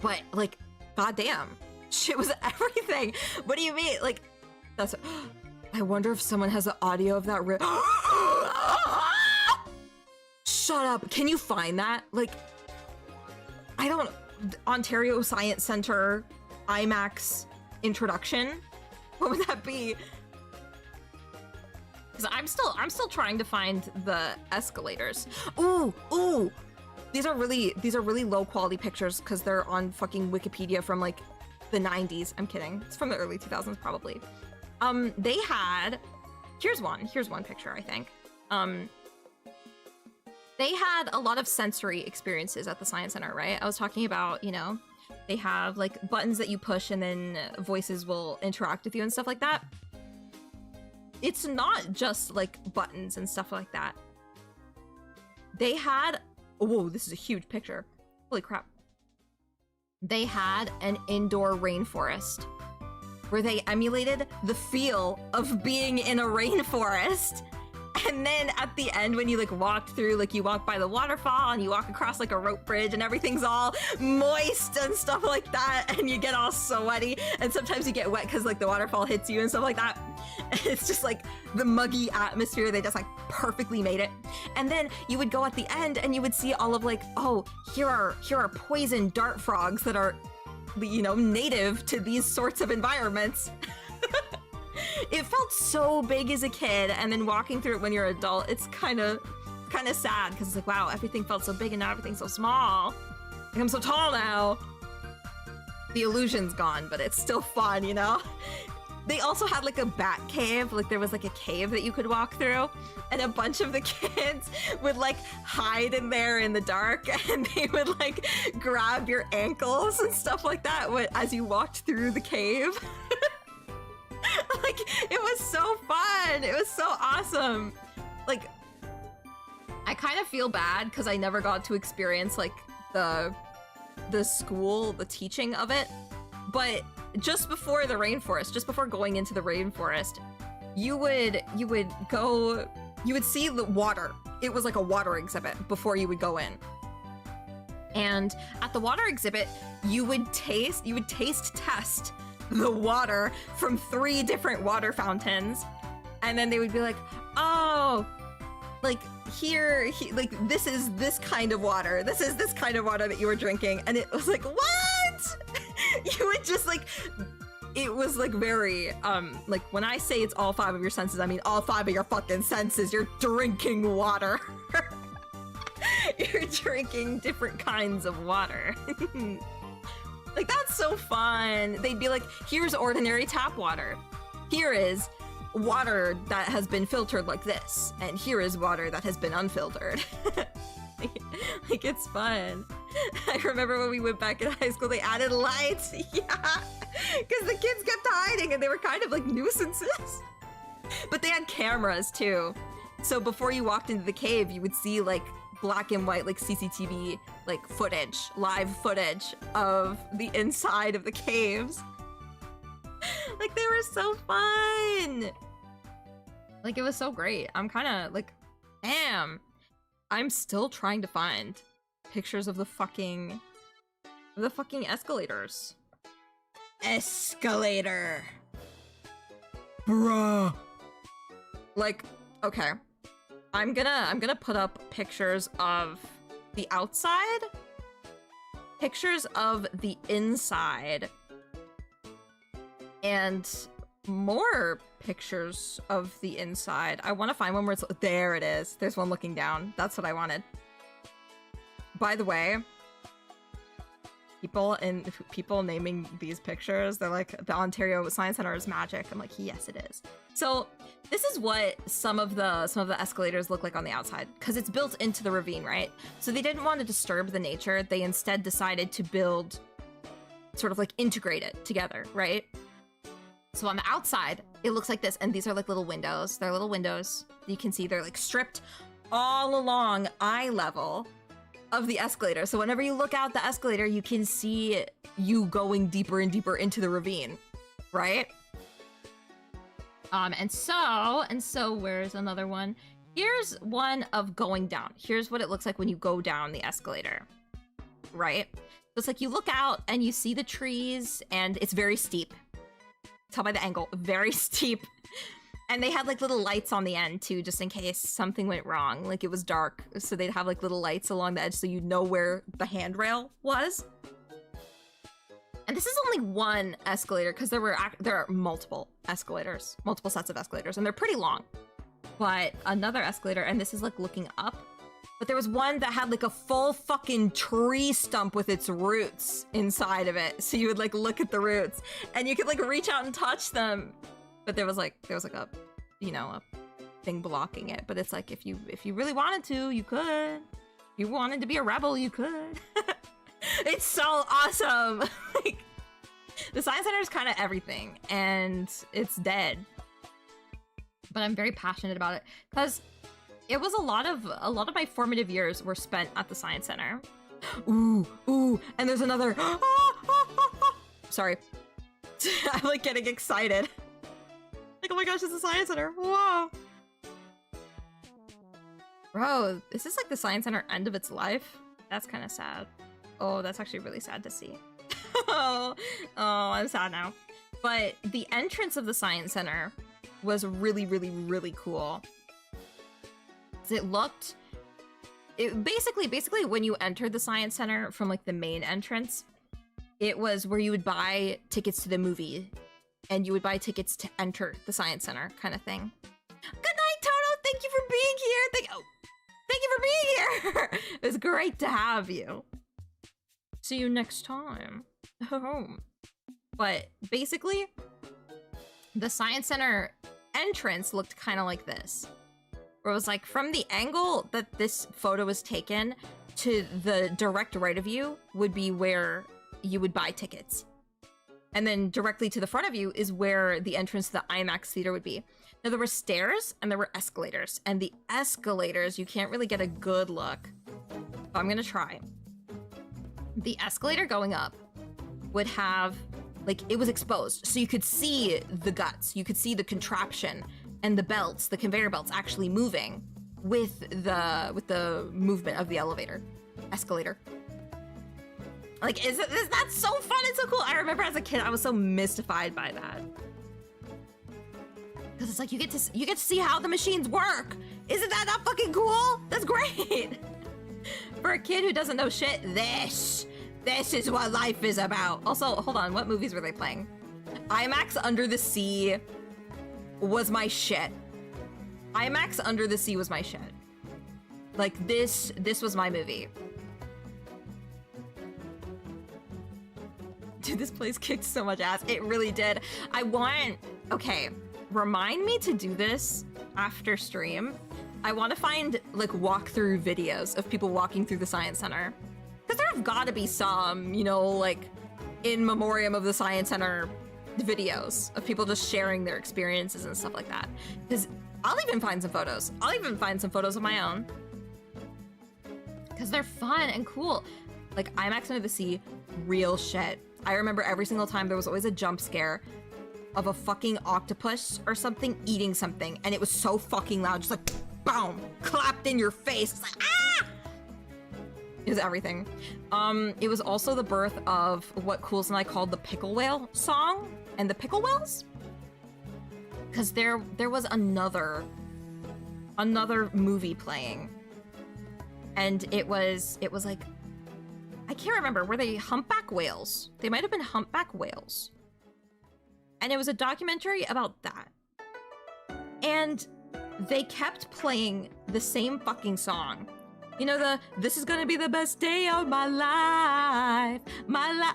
But like, goddamn, Shit was everything. What do you mean? Like, that's... I wonder if someone has the audio of that rip. Shut up. Can you find that? Like, I don't... Ontario Science Center IMAX introduction? What would that be? Because I'm still trying to find the escalators. Ooh! These are really low quality pictures because they're on fucking Wikipedia from like the 90s. I'm kidding. It's from the early 2000s probably. They had, here's one picture, I think. They had a lot of sensory experiences at the Science Center, right? I was talking about, you know, they have like buttons that you push and then voices will interact with you and stuff like that. It's not just like buttons and stuff like that. They had, whoa, this is a huge picture. Holy crap. They had an indoor rainforest where they emulated the feel of being in a rainforest. And then at the end, when you like walked through, like you walk by the waterfall and you walk across like a rope bridge and everything's all moist and stuff like that. And you get all sweaty and sometimes you get wet because like the waterfall hits you and stuff like that. It's just like the muggy atmosphere. They just like perfectly made it. And then you would go at the end and you would see all of like, oh, here are poison dart frogs that are, you know, native to these sorts of environments. It felt so big as a kid, and then walking through it when you're an adult, it's kind of sad because it's like, wow, everything felt so big and now everything's so small. Like, I'm so tall now. The illusion's gone, but it's still fun, you know? They also had like a bat cave, like there was like a cave that you could walk through, and a bunch of the kids would like hide in there in the dark, and they would like grab your ankles and stuff like that as you walked through the cave. Like, it was so fun. It was so awesome. Like, I kind of feel bad because I never got to experience like the school, the teaching of it. But just before the rainforest, just before going into the rainforest, you would see the water. It was like a water exhibit before you would go in. And at the water exhibit, you would taste test the water from 3 different water fountains, and then they would be like, oh, like like this is this kind of water, this is this kind of water that you were drinking. And it was like, what? You would just like, it was like very like when I say it's all 5 of your senses, I mean all 5 of your fucking senses. You're drinking water. You're drinking different kinds of water. Like, that's so fun. They'd be like, here's ordinary tap water. Here is water that has been filtered like this. And here is water that has been unfiltered. Like, it's fun. I remember when we went back in high school, they added lights. Yeah. Because the kids kept hiding and they were kind of like nuisances. But they had cameras too. So before you walked into the cave, you would see like black and white, like CCTV, like footage, live footage of the inside of the caves. Like, they were so fun. Like, it was so great. I'm kind of like, damn. I'm still trying to find pictures of the fucking escalators. Escalator. Bruh. Like, okay. I'm gonna put up pictures of the outside, pictures of the inside, and more pictures of the inside. I want to find one where it's, there it is. There's one looking down. That's what I wanted. By the way, people naming these pictures, they're like, the Ontario Science Center is magic. I'm like, yes, it is. So this is what some of the escalators look like on the outside, because it's built into the ravine, right? So they didn't want to disturb the nature. They instead decided to build, sort of like integrate it together, right? So on the outside, it looks like this, and these are like little windows. They're little windows. You can see they're like stripped all along eye level of the escalator. So whenever you look out the escalator, you can see you going deeper and deeper into the ravine, right? And so where's another one? Here's one of going down. Here's what it looks like when you go down the escalator, right? it's like you look out and you see the trees, and it's very steep. Tell by the angle, very steep. And they had like little lights on the end too, just in case something went wrong. Like it was dark, so they'd have like little lights along the edge so you'd know where the handrail was. And this is only one escalator because there are multiple escalators, multiple sets of escalators, and they're pretty long. But another escalator, and this is like looking up. But there was one that had like a full fucking tree stump with its roots inside of it. So you would like look at the roots and you could like reach out and touch them. But there was like a, you know, a thing blocking it. But it's like if you really wanted to, you could. If you wanted to be a rebel, you could. It's so awesome. Like the Science Center is kind of everything, and it's dead. But I'm very passionate about it because it was a lot of my formative years were spent at the Science Center. Ooh, and there's another. Sorry, I'm like getting excited. Like, oh my gosh, it's the Science Center. Whoa. Bro, is this like the Science Center end of its life? That's kind of sad. Oh, that's actually really sad to see. Oh, I'm sad now. But the entrance of the Science Center was really, really, really cool. It basically when you entered the Science Center from like the main entrance, it was where you would buy tickets to the movie. And you would buy tickets to enter the Science Center, kind of thing. Good night, Toto! Thank you for being here! Thank you for being here! It was great to have you. See you next time. But basically, the Science Center entrance looked kind of like this. Where it was like, from the angle that this photo was taken to the direct right of you would be where you would buy tickets. And then directly to the front of you is where the entrance to the IMAX theater would be. Now there were stairs and there were escalators. And the escalators, you can't really get a good look. But I'm gonna try. The escalator going up would have, like, it was exposed. So you could see the guts. You could see the contraption and the belts, the conveyor belts actually moving with the movement of the escalator. Like, that's so fun and so cool. I remember as a kid, I was so mystified by that. Because it's like, you get to see how the machines work. Isn't that not fucking cool? That's great. For a kid who doesn't know shit, this is what life is about. Also, hold on, what movies were they playing? IMAX Under the Sea was my shit. IMAX Under the Sea was my shit. Like, this was my movie. Dude, this place kicked so much ass. It really did. Okay, remind me to do this after stream. I want to find, like, walkthrough videos of people walking through the Science Center. Because there have got to be some, you know, like, in memoriam of the Science Center videos of people just sharing their experiences and stuff like that. Because I'll even find some photos. I'll even find some photos of my own. Because they're fun and cool. Like, IMAX Under the Sea, real shit. I remember every single time there was always a jump scare of a fucking octopus or something eating something, and it was so fucking loud, just like, boom, clapped in your face. It's like, ah! It was everything. It was also the birth of what Cools and I called the Pickle Whale song and the Pickle Whales. Because there was another movie playing, and it was like, I can't remember, were they humpback whales? They might have been humpback whales. And it was a documentary about that. And they kept playing the same fucking song. You know, this is gonna be the best day of my life. My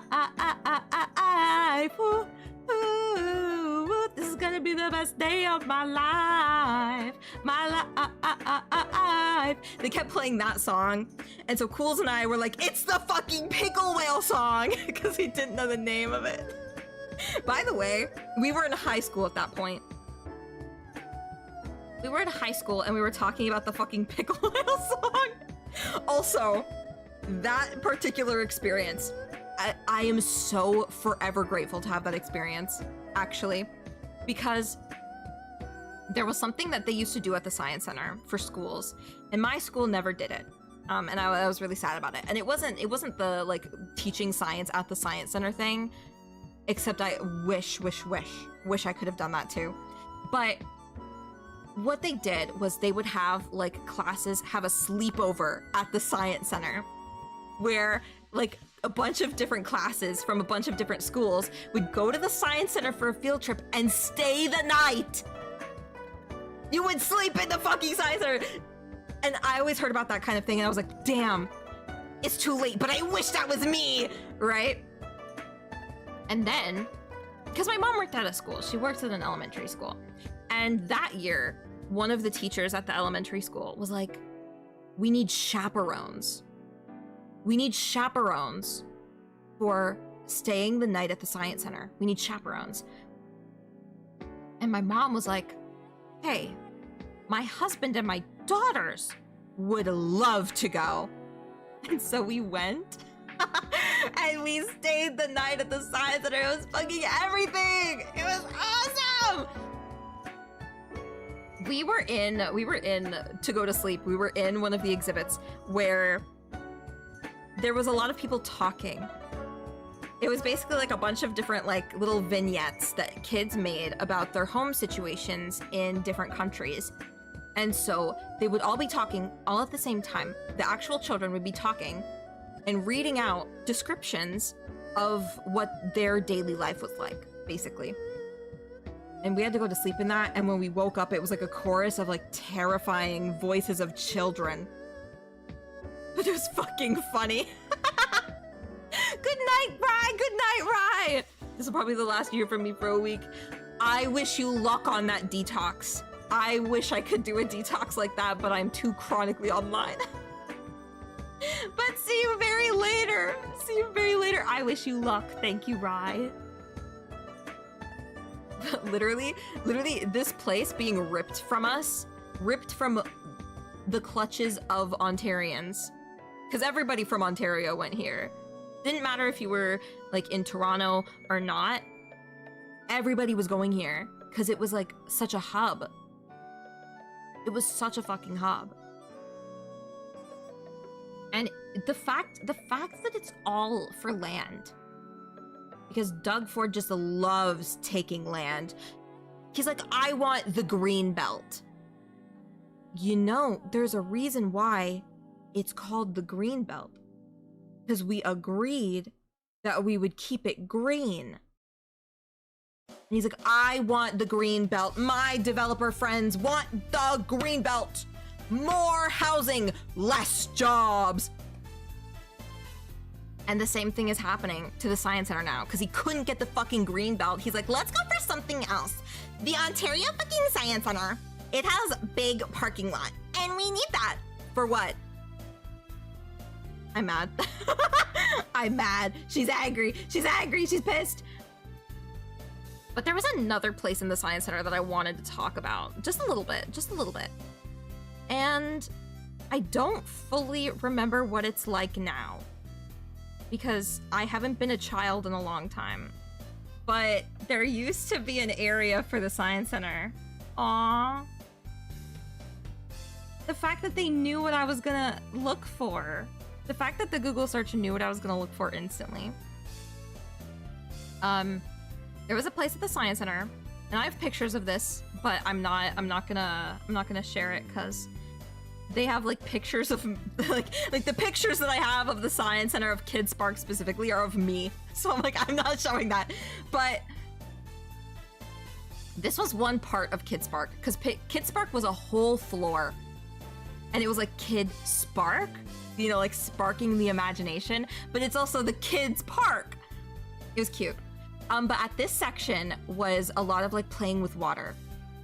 life. Ooh, ooh, ooh. This is gonna be the best day of my life. My life. They kept playing that song. And so Cools and I were like, it's the fucking Pickle Whale song! Because we didn't know the name of it. By the way, we were in high school at that point. We were in high school and we were talking about the fucking Pickle Whale song. Also, that particular experience, I am so forever grateful to have that experience, actually. Because there was something that they used to do at the Science Center for schools, and my school never did it. And I was really sad about it. And it wasn't the like teaching science at the science center thing, except I wish I could have done that too. But what they did was they would have like classes have a sleepover at the science center, where like a bunch of different classes from a bunch of different schools would go to the science center for a field trip and stay the night. You would sleep in the fucking science center. And I always heard about that kind of thing, and I was like, damn, it's too late, but I wish that was me, right? And then, because my mom worked at a school, she worked at an elementary school. And that year, one of the teachers at the elementary school was like, we need chaperones. We need chaperones for staying the night at the science center. We need chaperones. And my mom was like, hey, my husband and my daughters would love to go. And so we went and we stayed the night at the science center. It was fucking everything. It was awesome. We were in to go to sleep. We were in one of the exhibits where there was a lot of people talking. It was basically like a bunch of different like little vignettes that kids made about their home situations in different countries. And so they would all be talking all at the same time. The actual children would be talking and reading out descriptions of what their daily life was like, basically. And we had to go to sleep in that. And when we woke up, it was like a chorus of like terrifying voices of children. But it was fucking funny. Good night, Rye. Good night, Rye. This is probably the last year for me for a week. I wish you luck on that detox. I wish I could do a detox like that, but I'm too chronically online. But see you very later. See you very later. I wish you luck. Thank you, Rye. Literally, this place being ripped from us, ripped from the clutches of Ontarians. Because everybody from Ontario went here. Didn't matter if you were like in Toronto or not. Everybody was going here because it was like such a hub. It was such a fucking hub. And the fact that it's all for land. Because Doug Ford just loves taking land. He's like, I want the green belt. You know, there's a reason why it's called the green belt. Because we agreed that we would keep it green. And he's like, I want the green belt. My developer friends want the green belt. More housing, less jobs. And the same thing is happening to the Science Center now, because he couldn't get the fucking green belt. He's like, let's go for something else. The Ontario fucking Science Center. It has big parking lot, and we need that. For what? I'm mad. I'm mad. She's angry. She's angry. She's pissed. But there was another place in the Science Center that I wanted to talk about. Just a little bit. Just a little bit. And I don't fully remember what it's like now, because I haven't been a child in a long time. But there used to be an area for the Science Center. Aww. The fact that they knew what I was gonna look for. The fact that the Google search knew what I was gonna look for instantly. There was a place at the Science Center, and I have pictures of this, but I'm not gonna share it because they have like pictures of like the pictures that I have of the Science Center of Kid Spark specifically are of me. So I'm like, I'm not showing that. But this was one part of Kid Spark, because Kid Spark was a whole floor, and it was like Kid Spark, you know, like sparking the imagination, but it's also the kids' park. It was cute. But at this section was a lot of like playing with water.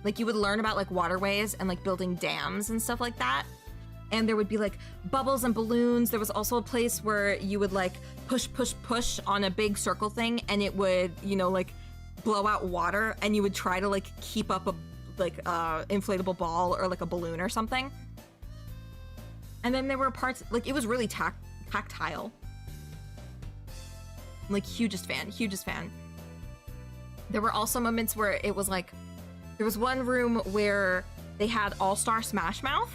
Like you would learn about like waterways and like building dams and stuff like that. And there would be like bubbles and balloons. There was also a place where you would like push on a big circle thing, and it would, you know, like blow out water, and you would try to like keep up a like inflatable ball or like a balloon or something. And then there were parts, like it was really tactile. Like hugest fan. There were also moments where it was like, there was one room where they had All-Star Smash Mouth,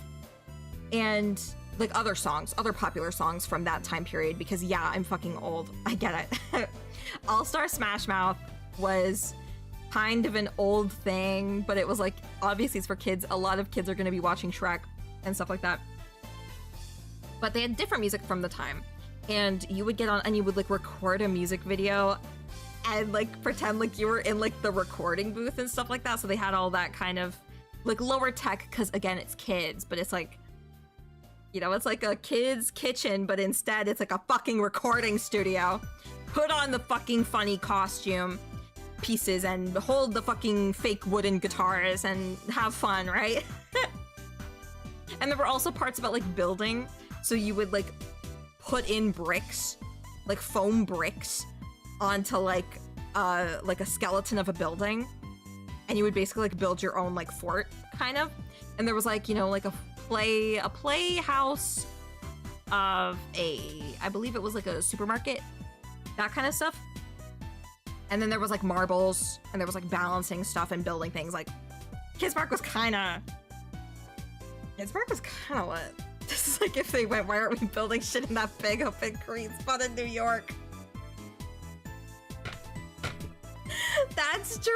and like other songs, other popular songs from that time period, because yeah, I'm fucking old. I get it. All-Star Smash Mouth was kind of an old thing, but it was like, obviously it's for kids. A lot of kids are going to be watching Shrek and stuff like that. But they had different music from the time. And you would get on and you would like record a music video and like pretend like you were in like the recording booth and stuff like that. So they had all that kind of like lower tech, because again, it's kids, but it's like, you know, it's like a kid's kitchen, but instead it's like a fucking recording studio. Put on the fucking funny costume pieces and hold the fucking fake wooden guitars and have fun, right? And there were also parts about like building. So you would like put in bricks, like foam bricks, onto like a skeleton of a building. And you would basically like build your own like fort, kind of. And there was like, you know, like a playhouse of I believe it was like a supermarket, that kind of stuff. And then there was like marbles, and there was like balancing stuff and building things. Like Kids Park was kind of lit. This is like if they went, why aren't we building shit in that big open green spot in New York? That's true!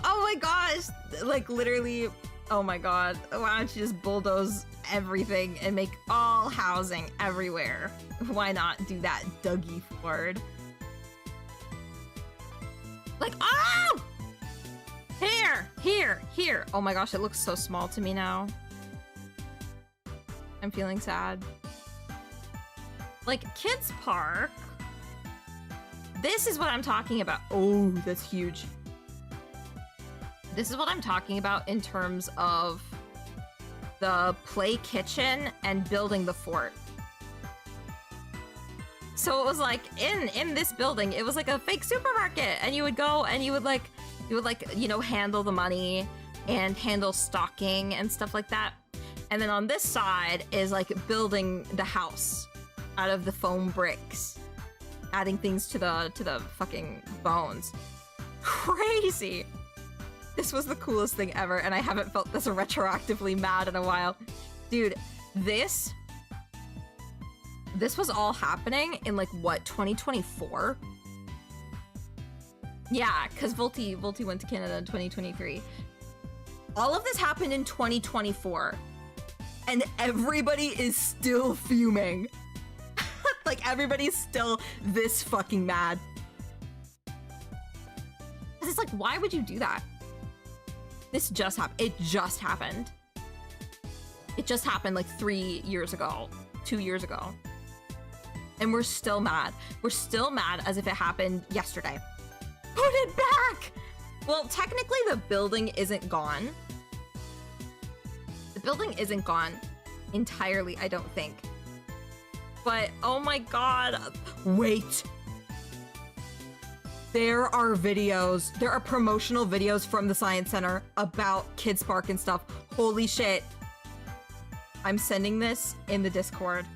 Oh my gosh! Like literally, oh my god. Why don't you just bulldoze everything and make all housing everywhere? Why not do that, Dougie Ford? Like, oh! Here! Oh my gosh, it looks so small to me now. I'm feeling sad. Like, Kids Park. This is what I'm talking about. Oh, that's huge. This is what I'm talking about in terms of the play kitchen and building the fort. So it was like in this building, it was like a fake supermarket, and you would go and you would like, you know, handle the money and handle stocking and stuff like that. And then on this side is like building the house out of the foam bricks, adding things to the fucking bones. Crazy. This was the coolest thing ever, and I haven't felt this retroactively mad in a while. Dude, this was all happening in like what, 2024? Yeah, because Volty went to Canada in 2023. All of this happened in 2024, and everybody is still fuming. Like, everybody's still this fucking mad. It's like, why would you do that? This just happened. It just happened. It just happened like 3 years ago, 2 years ago. And we're still mad. We're still mad as if it happened yesterday. Put it back! Well, technically the building isn't gone. The building isn't gone entirely, I don't think. But, oh my god. Wait. There are videos. There are promotional videos from the Science Center about Kids Park and stuff. Holy shit. I'm sending this in the Discord.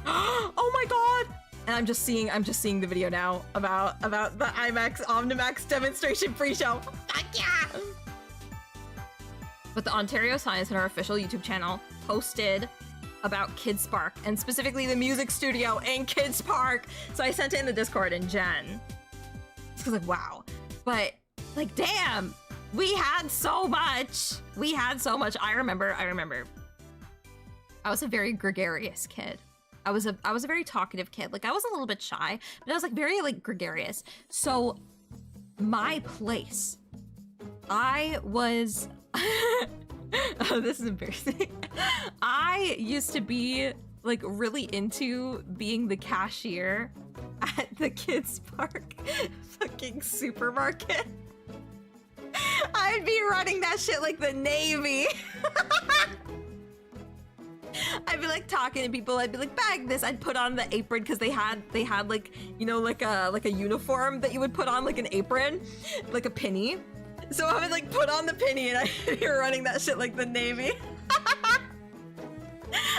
Oh my god! And I'm just seeing the video now about the IMAX Omnimax demonstration pre-show. Fuck yeah! But the Ontario Science Center official YouTube channel posted about Kids Park, and specifically the music studio in Kids Park. So I sent it in the Discord, and Jen, it's like, wow. But like, damn, we had so much. I remember. I was a very gregarious kid. I was a very talkative kid. Like, I was a little bit shy, but I was like very like gregarious. So my place, I was oh, this is embarrassing. I used to be like really into being the cashier at the Kids Park fucking supermarket. I'd be running that shit like the Navy. I'd be like talking to people. I'd be like, bag this. I'd put on the apron because they had like, you know, like a uniform that you would put on, like an apron, like a pinny. So I would like put on the pinny and I'd be running that shit like the Navy.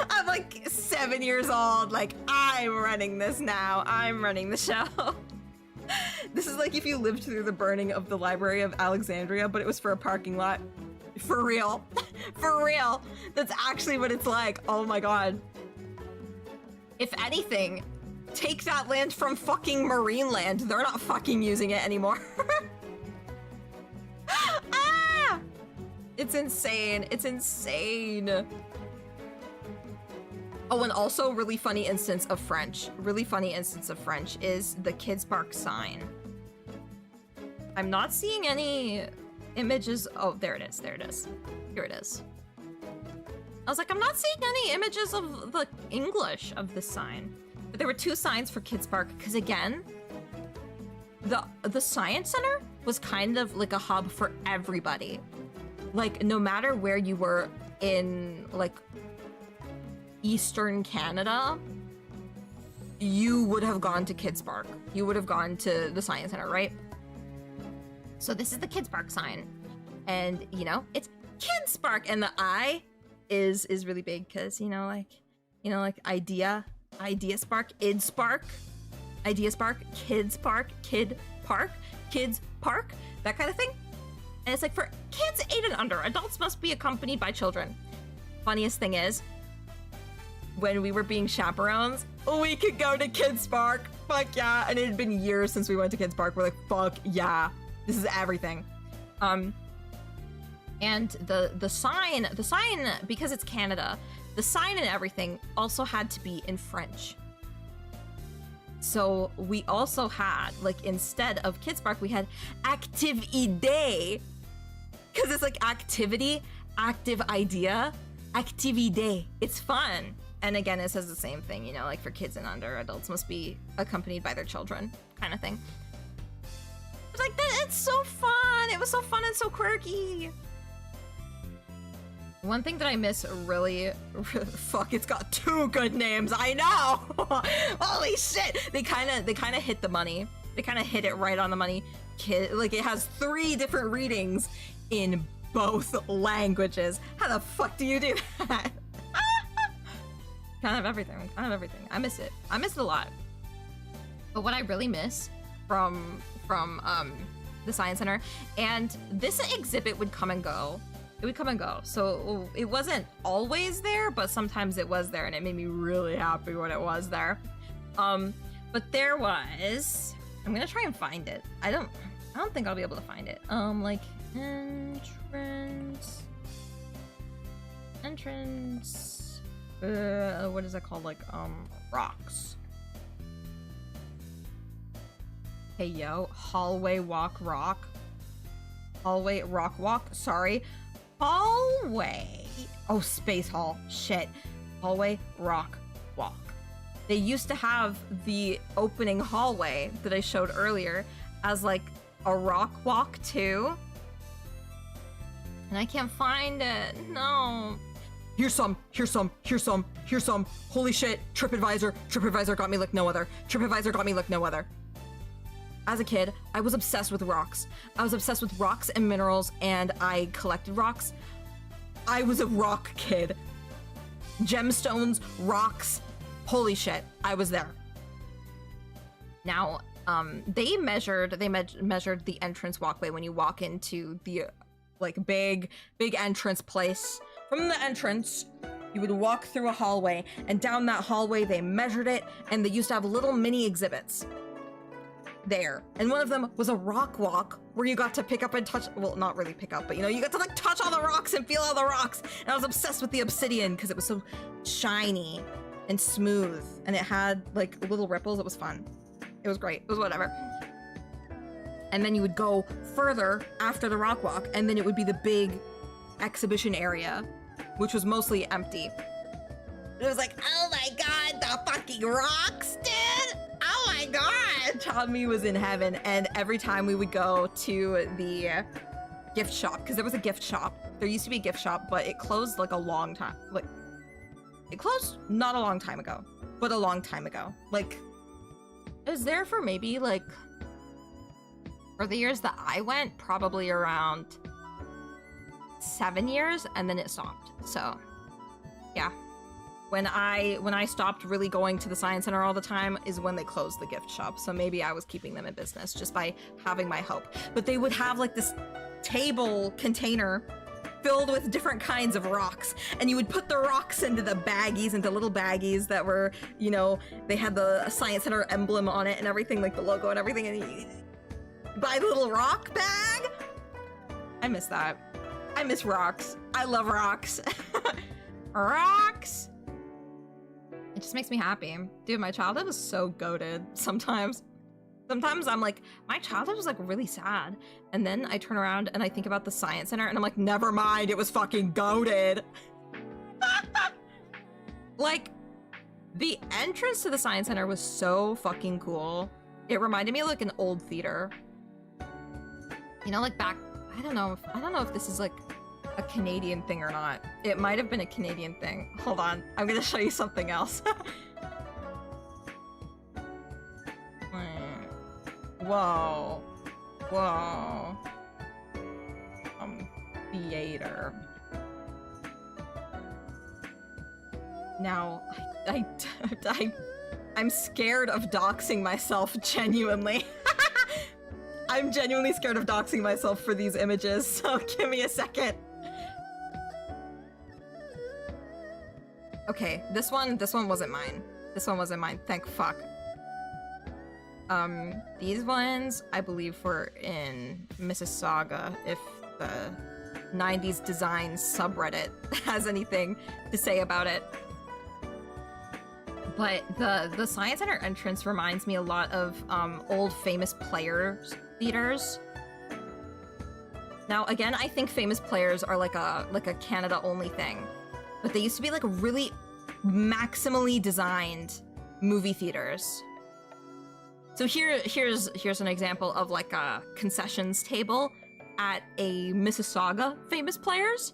I'm like 7 years old. Like, I'm running this now. I'm running the show. This is like if you lived through the burning of the Library of Alexandria, but it was for a parking lot. For real. For real. That's actually what it's like. Oh my god. If anything, take that land from fucking Marine Land. They're not fucking using it anymore. Ah! It's insane. It's insane. Oh, and also really funny instance of French. Really funny instance of French is the Kids Park sign. I'm not seeing any images. Oh, there it is. There it is. Here it is. I was like, I'm not seeing any images of the English of this sign. But there were 2 signs for Kids Park because again, the Science Center was kind of like a hub for everybody. Like no matter where you were in like Eastern Canada, you would have gone to Kids Park. You would have gone to the Science Center, right? So this is the Kids Park sign. And, you know, it's Kids Park. And the I is really big because, like Idea Spark, id Spark, Idea Spark, Kids Park, Kid Park, Kids Park, that kind of thing. And it's like for kids 8 and under, adults must be accompanied by children. Funniest thing is, when we were being chaperones, we could go to Kids Park. Fuck yeah. And it had been years since we went to Kids Park. We're like, fuck yeah. This is everything. And the sign, because it's Canada, the sign and everything also had to be in French. So we also had, like, instead of Kids Park, we had Activité. Because it's like activity, active idea, Activité. It's fun. And again, it says the same thing, like for kids and under, adults must be accompanied by their children, kind of thing. It's like, it's so fun. It was so fun and so quirky. One thing that I miss really, fuck, it's got 2 good names. I know. Holy shit. They kind of hit the money. They kind of hit it right on the money. Like it has 3 different readings in both languages. How the fuck do you do that? Kind of everything. I miss it. I miss it a lot. But what I really miss from the Science Center, and this exhibit would come and go. It would come and go. So it wasn't always there, but sometimes it was there, and it made me really happy when it was there. But there was. I'm gonna try and find it. I don't think I'll be able to find it. Like entrance. What is that called? Like, rocks. Hey, yo. Hallway walk rock. Hallway rock walk. Sorry. Hallway. Oh, space hall. Shit. Hallway rock walk. They used to have the opening hallway that I showed earlier as like a rock walk too. And I can't find it. No. Here's some. Holy shit. TripAdvisor got me like no other. As a kid, I was obsessed with rocks. I was obsessed with rocks and minerals, and I collected rocks. I was a rock kid. Gemstones, rocks. Holy shit. I was there. Now, they measured the entrance walkway when you walk into the like big entrance place. From the entrance, you would walk through a hallway, and down that hallway they measured it, and they used to have little mini exhibits there. And one of them was a rock walk where you got to pick up and touch, well, not really pick up, but you got to like touch all the rocks and feel all the rocks. And I was obsessed with the obsidian because it was so shiny and smooth, and it had like little ripples. It was fun. It was great. It was whatever. And then you would go further after the rock walk, and then it would be the big exhibition area, which was mostly empty. It was like, oh my god, the fucking rocks, dude! Oh my god! Tommy was in heaven, and every time we would go to the gift shop, because there was a gift shop. There used to be a gift shop, but it closed like a long time. Like, it closed not a long time ago, but a long time ago. Like, it was there for maybe like, for the years that I went, probably around 7 years, and then it stopped. So yeah, when I stopped really going to the Science Center all the time is when they closed the gift shop. So maybe I was keeping them in business just by having my hope. But they would have like this table container filled with different kinds of rocks, and you would put the rocks into the baggies, into little baggies that were, you know, they had the Science Center emblem on it and everything, like the logo and everything, and you buy the little rock bag. I miss that. I miss rocks. I love rocks. Rocks! It just makes me happy. Dude, my childhood was so goated sometimes. Sometimes I'm like, my childhood was like really sad. And then I turn around and I think about the Science Center and I'm like, never mind, it was fucking goated. Like, the entrance to the Science Center was so fucking cool. It reminded me of like an old theater. You know, like back, I don't know if this is like a Canadian thing or not. It might have been a Canadian thing. Hold on, I'm gonna show you something else. Whoa. Whoa. Theater. Now, I'm scared of doxing myself, genuinely. I'm genuinely scared of doxing myself for these images, so give me a second. Okay, this one wasn't mine. This one wasn't mine, thank fuck. These ones, I believe, were in Mississauga, if the 90s design subreddit has anything to say about it. But the Science Center entrance reminds me a lot of old Famous Players theaters. Now, again, I think Famous Players are like a Canada-only thing, but they used to be like really maximally designed movie theaters. So here's an example of like a concessions table at a Mississauga Famous Players.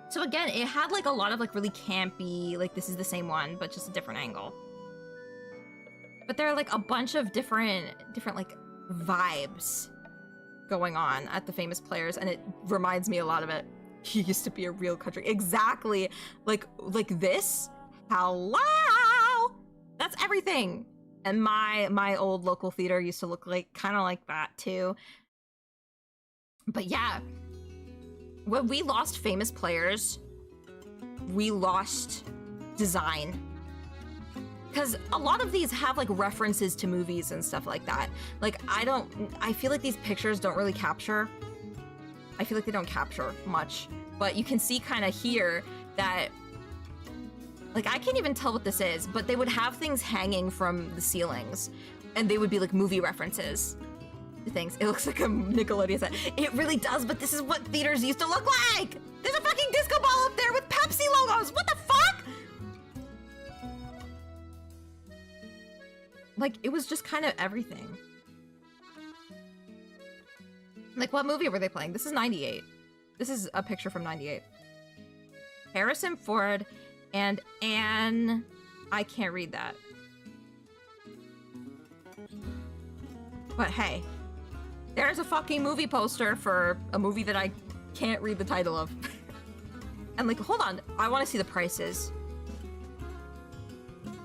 So again, it had like a lot of like really campy, like this is the same one, but just a different angle. But there are like a bunch of different like vibes going on at the Famous Players, and it reminds me a lot of it. He used to be a real country. Exactly. Like this. Hello! That's everything. And my old local theater used to look like kind of like that too. But yeah, when we lost Famous Players, we lost design. Because a lot of these have like references to movies and stuff like that. Like I feel like these pictures don't really capture. I feel like they don't capture much, but you can see kind of here that, like, I can't even tell what this is, but they would have things hanging from the ceilings, and they would be like movie references to things. It looks like a Nickelodeon set. It really does, but this is what theaters used to look like! There's a fucking disco ball up there with Pepsi logos! What the fuck?! Like, it was just kind of everything. Like, what movie were they playing? This is 98. This is a picture from 98. Harrison Ford and Anne... I can't read that. But hey, there's a fucking movie poster for a movie that I can't read the title of. And like, hold on, I want to see the prices.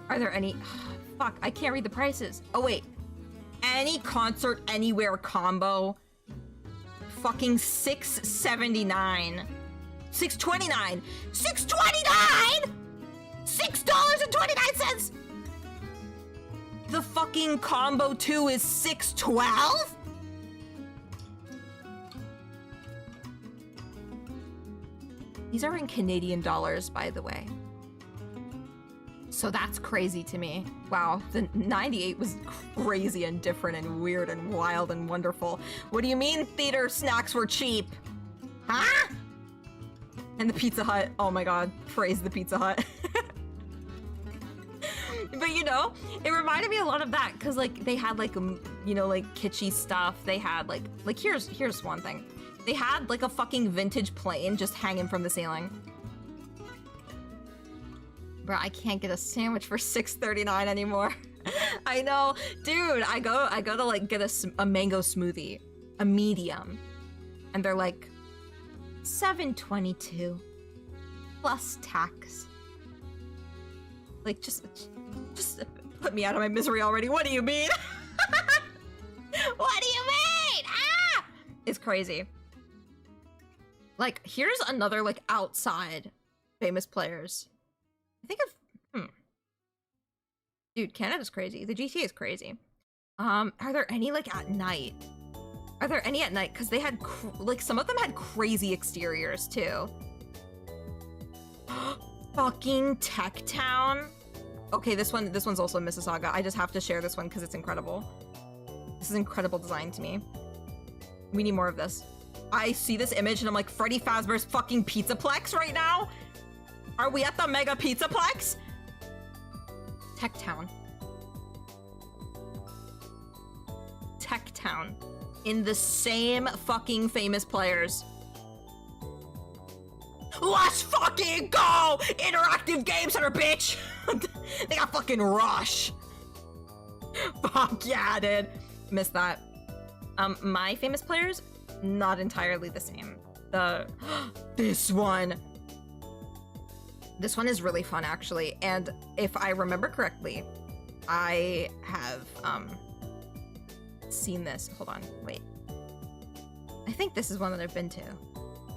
Are there any... Fuck, I can't read the prices. Oh wait, any concert anywhere combo, fucking $6.79, $6.29, $6.29, $6.29. The fucking combo 2 is $6.12. These are in Canadian dollars, by the way. So that's crazy to me. Wow, the 98 was crazy and different and weird and wild and wonderful. What do you mean theater snacks were cheap? Huh? And the Pizza Hut, oh my god, praise the Pizza Hut. But you know, it reminded me a lot of that, because like they had like, you know, like kitschy stuff. They had like here's one thing. They had like a fucking vintage plane just hanging from the ceiling. Bro, I can't get a sandwich for $6.39 anymore. I know, dude. I go to like get a mango smoothie, a medium, and they're like $7.22 plus tax. Like just put me out of my misery already. What do you mean? What do you mean? Ah! It's crazy. Like, here's another, like, outside famous players. I think of, Dude, Canada's crazy. The GTA is crazy. Are there any, like, at night? Are there any at night? Because they had, like, some of them had crazy exteriors, too. Fucking Tech Town. Okay, this one's also Mississauga. I just have to share this one because it's incredible. This is incredible design to me. We need more of this. I see this image and I'm like, Freddy Fazbear's fucking Pizzaplex right now? Are we at the Mega Pizzaplex? Tech Town. Tech Town. In the same fucking famous players. Let's fucking go! Interactive Game Center, bitch! They got fucking Rush. Fuck yeah, dude. Missed that. My famous players, not entirely the same. This one is really fun, actually. And if I remember correctly, I have, seen this. Hold on, wait. I think this is one that I've been to.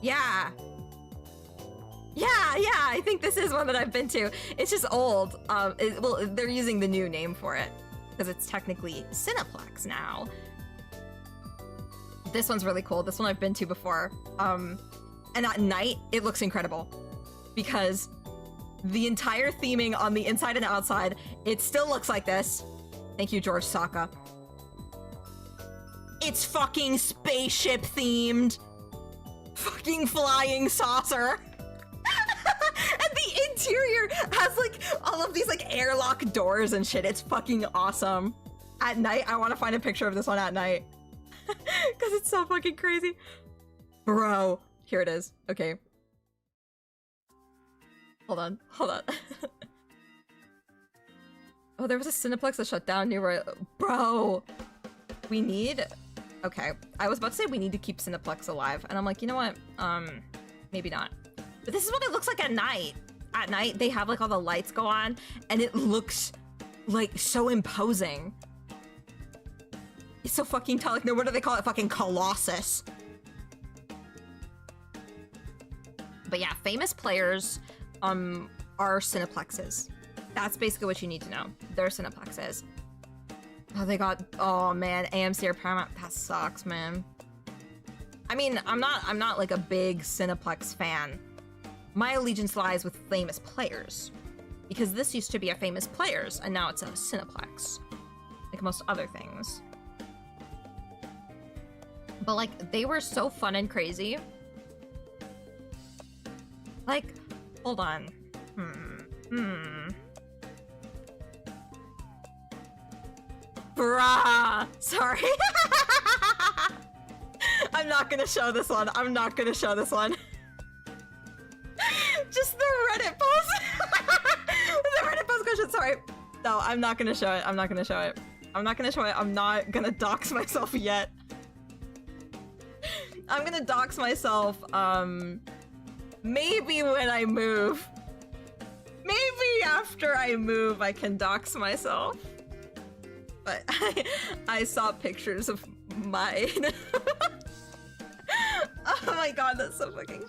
Yeah, I think this is one that I've been to. It's just old. Well, they're using the new name for it because it's technically Cineplex now. This one's really cool. This one I've been to before. And at night, it looks incredible because the entire theming on the inside and outside, it still looks like this. Thank you, George Saka. It's fucking spaceship themed. Fucking flying saucer. And the interior has like all of these like airlock doors and shit. It's fucking awesome. At night, I want to find a picture of this one at night. Because it's so fucking crazy. Bro, here it is. Okay. Hold on. Oh, there was a Cineplex that shut down near where... Bro! We need... Okay, I was about to say we need to keep Cineplex alive, and I'm like, you know what? Maybe not. But this is what it looks like at night. At night, they have like all the lights go on, and it looks like so imposing. It's so fucking tall. Like, no, what do they call it? Fucking Colossus. But yeah, famous players are Cineplexes. That's basically what you need to know. They're Cineplexes. Oh, they got, oh man, AMC or Paramount. That sucks, man. I mean, I'm not like a big Cineplex fan. My allegiance lies with famous players, because this used to be a famous players, and now it's a Cineplex, like most other things. But like, they were so fun and crazy. Like, hold on. Bruh! Sorry. I'm not gonna show this one. Just the Reddit post. The Reddit post question, sorry. No, I'm not gonna show it. I'm not gonna dox myself yet. I'm gonna dox myself, maybe when I move. Maybe after I move, I can dox myself. But I saw pictures of mine. Oh my god, that's so fucking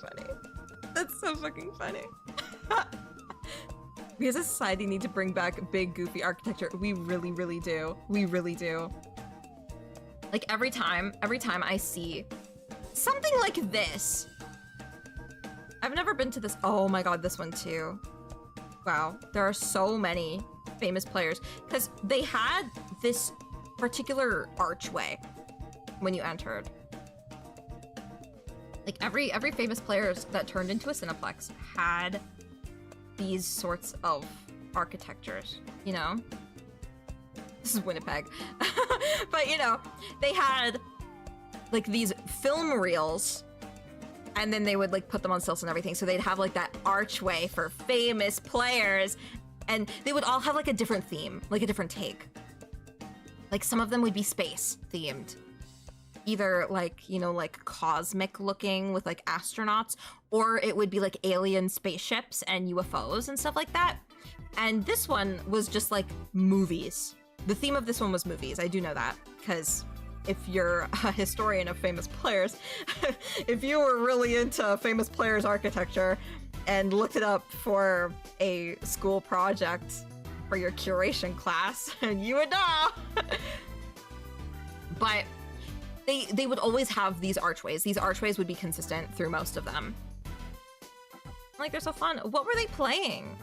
funny. We as a society need to bring back big, goofy architecture. We really, really do. Like, every time I see something like this. I've never been to this. Oh my god, this one too. Wow, there are so many famous players because they had this particular archway when you entered. Like, every famous players that turned into a Cineplex had these sorts of architectures, you know? This is Winnipeg. But, you know, they had like these film reels, and then they would like put them on stilts and everything, so they'd have like that archway for famous players, and they would all have like a different theme, like a different take. Like, some of them would be space themed, either like, you know, like cosmic looking with like astronauts, or it would be like alien spaceships and UFOs and stuff like that. And this one was just like movies. The theme of this one was movies. I do know that, because if you're a historian of famous players, if you were really into famous players architecture and looked it up for a school project for your curation class, you would know. But they would always have these archways. These archways would be consistent through most of them. Like, they're so fun. What were they playing?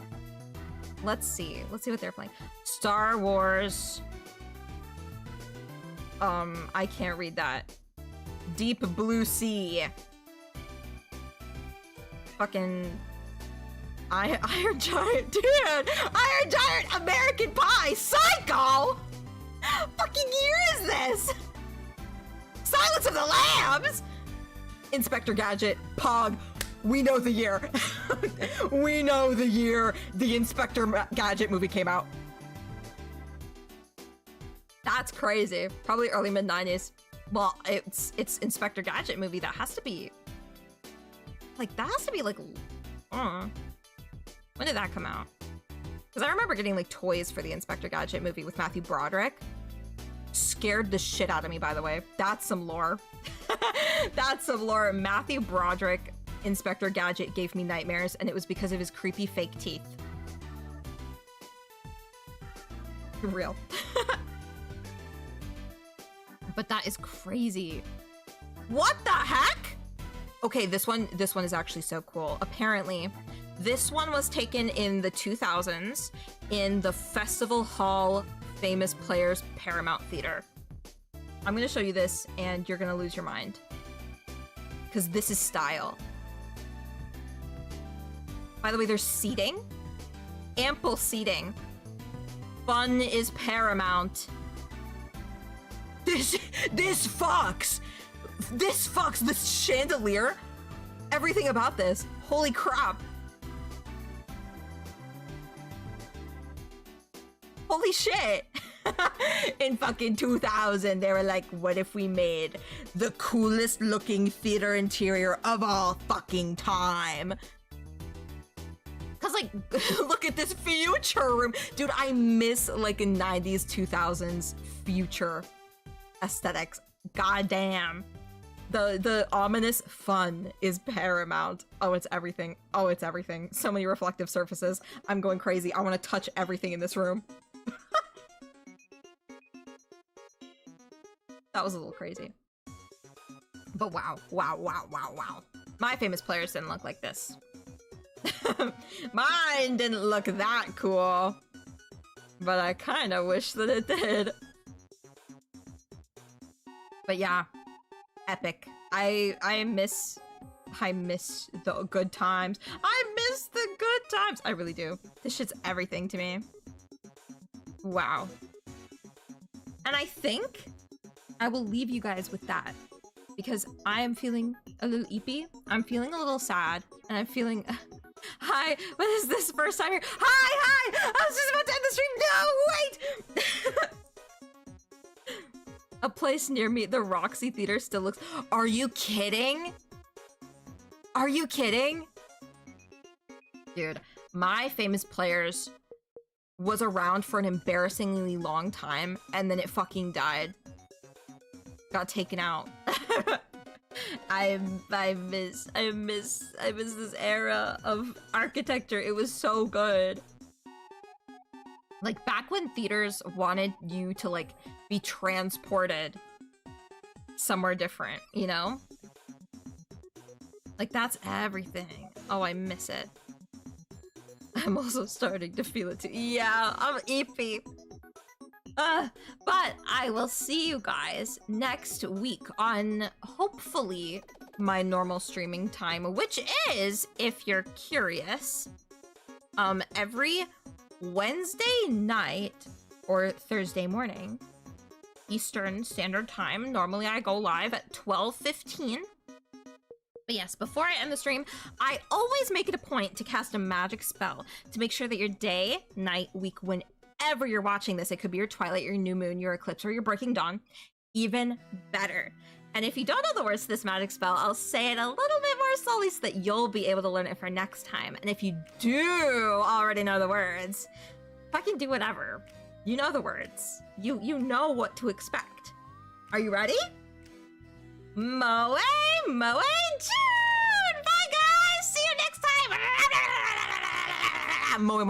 Let's see. Let's see what they're playing. Star Wars. I can't read that. Deep Blue Sea. Fucking Iron Giant, dude! Iron Giant American Pie! Psycho! Fucking year is this? Silence of the Lambs! Inspector Gadget, Pog, we know the year. We know the year the Inspector Gadget movie came out. That's crazy. Probably early mid-90s. Well, it's Inspector Gadget movie. That has to be... Like, that has to be, like... When did that come out? Because I remember getting, like, toys for the Inspector Gadget movie with Matthew Broderick. Scared the shit out of me, by the way. That's some lore. That's some lore. Matthew Broderick, Inspector Gadget, gave me nightmares, and it was because of his creepy fake teeth. Real. But that is crazy. What the heck? Okay, this one is actually so cool. Apparently, this one was taken in the 2000s in the Festival Hall Famous Players Paramount Theater. I'm gonna show you this and you're gonna lose your mind. Because this is style. By the way, there's seating. Ample seating. Fun is paramount. This fucks! This fucks! This chandelier! Everything about this. Holy crap. Holy shit! In fucking 2000, they were like, what if we made the coolest looking theater interior of all fucking time? Cause like, look at this future room. Dude, I miss like a 90s, 2000s future aesthetics. Goddamn. The ominous fun is paramount. Oh, it's everything. Oh, it's everything. So many reflective surfaces. I'm going crazy. I want to touch everything in this room. That was a little crazy. But wow. Wow, wow, wow, wow. My famous players didn't look like this. Mine didn't look that cool. But I kind of wish that it did. But yeah. Epic. I miss the good times. I miss the good times. I really do. This shit's everything to me. Wow. And I think I will leave you guys with that because I am feeling a little eepy. I'm feeling a little sad and I'm feeling hi, what is this first time here? Hi! I was just about to end the stream. No, wait! A place near me, the Roxy Theater still looks... Are you kidding? Are you kidding? Dude, my famous players was around for an embarrassingly long time, and then it fucking died. Got taken out. I miss this era of architecture. It was so good. Like, back when theaters wanted you to, like, be transported somewhere different, you know? Like, that's everything. Oh, I miss it. I'm also starting to feel it too. Yeah, I'm eepy. But I will see you guys next week on, hopefully, my normal streaming time, which is, if you're curious, every Wednesday night or Thursday morning, Eastern Standard Time. Normally I go live at 12:15. But yes, before I end the stream, I always make it a point to cast a magic spell to make sure that your day, night, week, whenever you're watching this, it could be your twilight, your new moon, your eclipse, or your breaking dawn, even better. And if you don't know the words to this magic spell, I'll say it a little bit more slowly so that you'll be able to learn it for next time. And if you do already know the words, fucking do whatever. You know the words. You know what to expect. Are you ready? Moe mowing June. Bye, guys. See you next time. Mowing